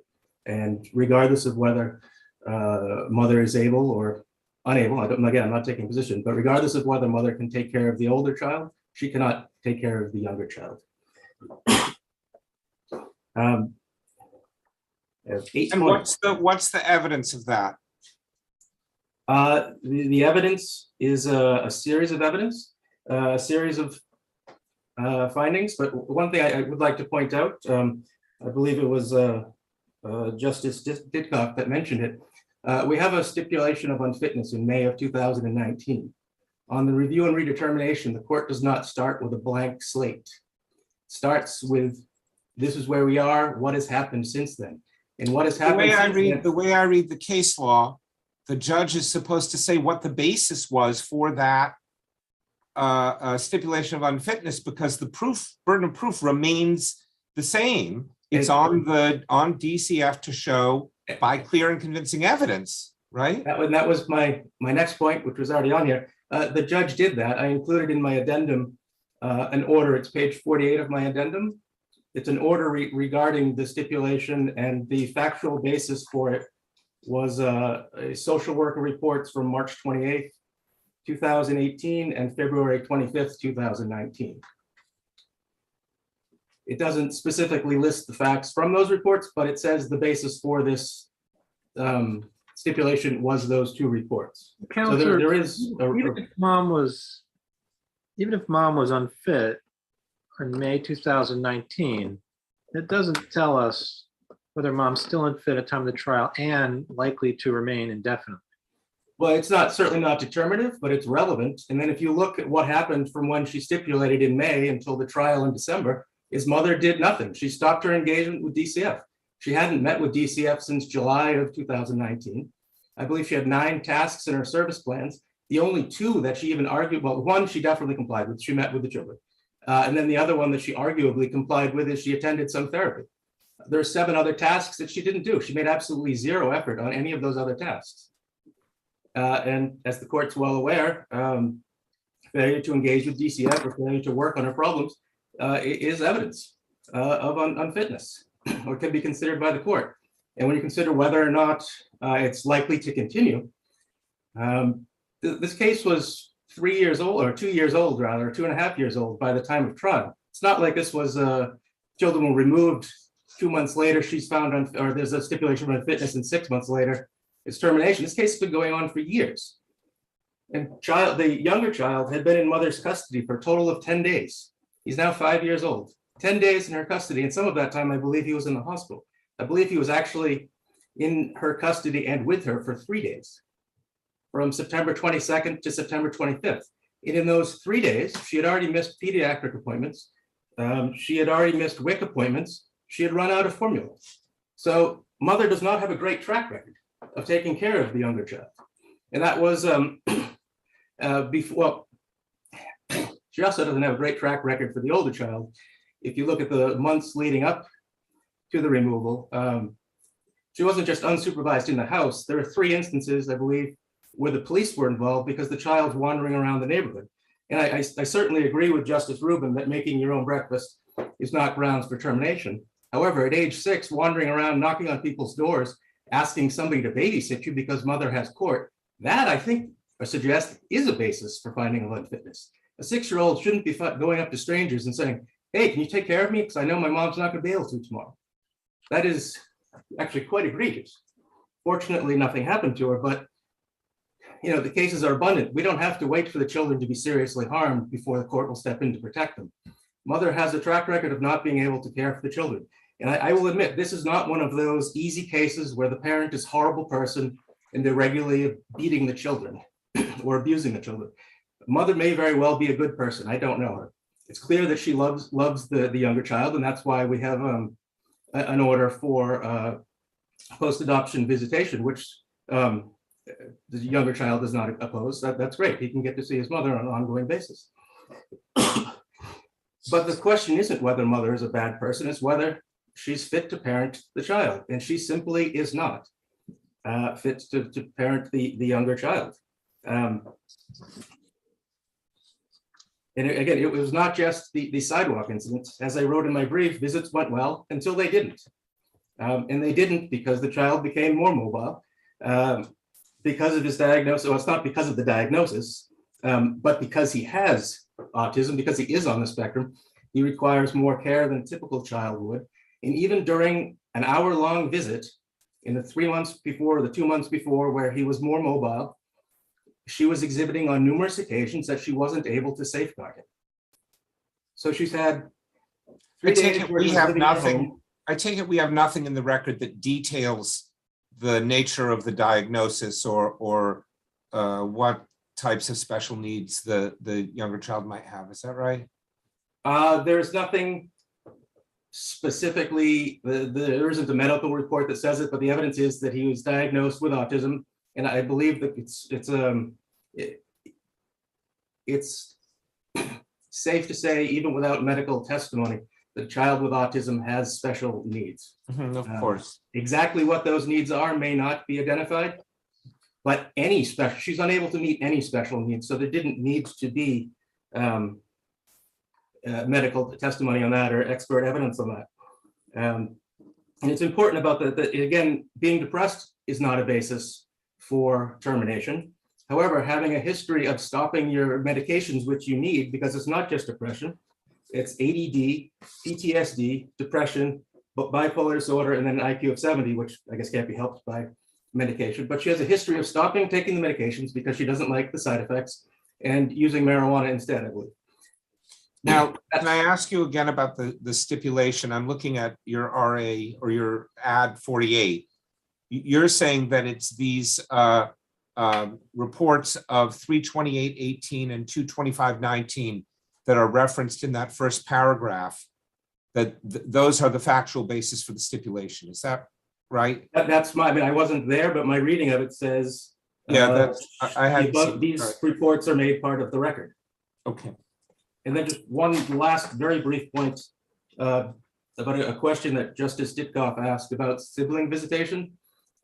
And regardless of whether mother is able or unable, again, I'm not taking position, but regardless of whether mother can take care of the older child, she cannot take care of the younger child. And what's the evidence of that? The evidence is a series of evidence, a series of findings. But one thing I would like to point out, I believe it was Justice Ditkoff that mentioned it. We have a stipulation of unfitness in May of 2019. On the review and redetermination, the court does not start with a blank slate. It starts with, this is where we are, what has happened since then. And what has happened the way I read the case law, the judge is supposed to say what the basis was for that stipulation of unfitness, because the burden of proof remains the same. It's on DCF to show by clear and convincing evidence, right? That was my next point, which was already on here. The judge did that. I included in my addendum an order. It's page 48 of my addendum. It's an order regarding the stipulation, and the factual basis for it was a social worker reports from March 28th, 2018 and February 25th, 2019. It doesn't specifically list the facts from those reports, but it says the basis for this stipulation was those 2 reports. Counselor, so there is even if mom was unfit in May 2019, it doesn't tell us whether mom's still unfit at the time of the trial and likely to remain indefinitely. Well, it's certainly not determinative, but it's relevant. And then if you look at what happened from when she stipulated in May until the trial in December, his mother did nothing. She stopped her engagement with DCF. She hadn't met with DCF since July of 2019. I believe she had 9 tasks in her service plans. The only 2 that she even argued, well, 1 she definitely complied with. She met with the children. And then the other one that she arguably complied with is she attended some therapy. There are 7 other tasks that she didn't do. She made absolutely 0 effort on any of those other tasks. And as the court's well aware, failure to engage with DCF or failure to work on her problems is evidence of unfitness, or can be considered by the court. And when you consider whether or not it's likely to continue, this case was 3 years old, or 2 years old rather, 2.5 years old by the time of trial. It's not like this was children were removed 2 months later, she's found or there's a stipulation of unfitness, and 6 months later, it's termination. This case has been going on for years. And the younger child had been in mother's custody for a total of 10 days. He's now 5 years old, 10 days in her custody. And some of that time, I believe he was in the hospital. I believe he was actually in her custody and with her for 3 days, from September 22nd to September 25th. And in those 3 days, she had already missed pediatric appointments. She had already missed WIC appointments. She had run out of formula. So mother does not have a great track record of taking care of the younger child. And that was before, well, she also doesn't have a great track record for the older child. If you look at the months leading up to the removal, she wasn't just unsupervised in the house. There are 3 instances, I believe, where the police were involved because the child's wandering around the neighborhood. And I certainly agree with Justice Rubin that making your own breakfast is not grounds for termination. However, at age 6, wandering around, knocking on people's doors, asking somebody to babysit you because mother has court, that I think or suggest is a basis for finding of unfitness. A 6-year-old shouldn't be going up to strangers and saying, hey, can you take care of me? Because I know my mom's not going to be able to tomorrow. That is actually quite egregious. Fortunately, nothing happened to her, but the cases are abundant. We don't have to wait for the children to be seriously harmed before the court will step in to protect them. Mother has a track record of not being able to care for the children. And I will admit, this is not one of those easy cases where the parent is a horrible person and they're regularly beating the children or abusing the children. Mother may very well be a good person. I don't know her. It's clear that she loves the younger child, and that's why we have an order for post-adoption visitation, which the younger child is not opposed, that's great. He can get to see his mother on an ongoing basis. But the question isn't whether mother is a bad person, it's whether she's fit to parent the child, and she simply is not fit to parent the younger child. And again, it was not just the sidewalk incident. As I wrote in my brief, visits went well until they didn't. And they didn't because the child became more mobile because of his diagnosis. Well, it's not because of the diagnosis, but because he has autism, because he is on the spectrum, he requires more care than a typical child would. And even during an hour-long visit in the 3 months before, the 2 months before, where he was more mobile, she was exhibiting on numerous occasions that she wasn't able to safeguard him. So she's had 3 days where he was living at home. I take it we have nothing in the record that details the nature of the diagnosis or what types of special needs the younger child might have. Is that right? There's nothing specifically, there isn't a medical report that says it, but the evidence is that he was diagnosed with autism. And I believe that it's safe to say, even without medical testimony, the child with autism has special needs. Of course. Exactly what those needs are may not be identified, but she's unable to meet any special needs. So there didn't need to be medical testimony on that or expert evidence on that. And it's important about that, again, being depressed is not a basis for termination. However, having a history of stopping your medications, which you need, because it's not just depression, it's ADD, PTSD, depression, bipolar disorder, and then an IQ of 70, which I guess can't be helped by medication. But she has a history of stopping taking the medications because she doesn't like the side effects and using marijuana instead, I believe. Now, can I ask you again about the stipulation? I'm looking at your RA or your ad 48. You're saying that it's these reports of 328.18 and 225.19 that are referenced in that first paragraph, that those are the factual basis for the stipulation. Is that right? That's I mean, I wasn't there, but my reading of it says, yeah, these reports are made part of the record. Okay. And then just one last very brief point about a question that Justice Ditkoff asked about sibling visitation.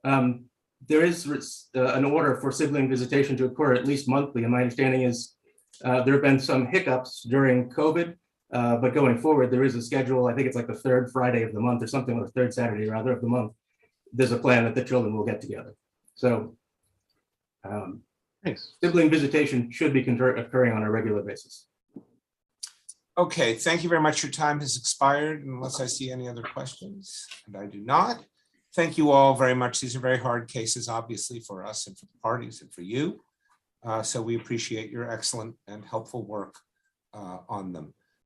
There is an order for sibling visitation to occur at least monthly, and my understanding is there have been some hiccups during COVID, but going forward, there is a schedule. I think it's like the 3rd Friday of the month or something, or the 3rd Saturday rather of the month. There's a plan that the children will get together. So sibling visitation should be occurring on a regular basis. Okay, thank you very much. Your time has expired unless I see any other questions, and I do not. Thank you all very much. These are very hard cases, obviously, for us and for the parties and for you. So we appreciate your excellent and helpful work on them.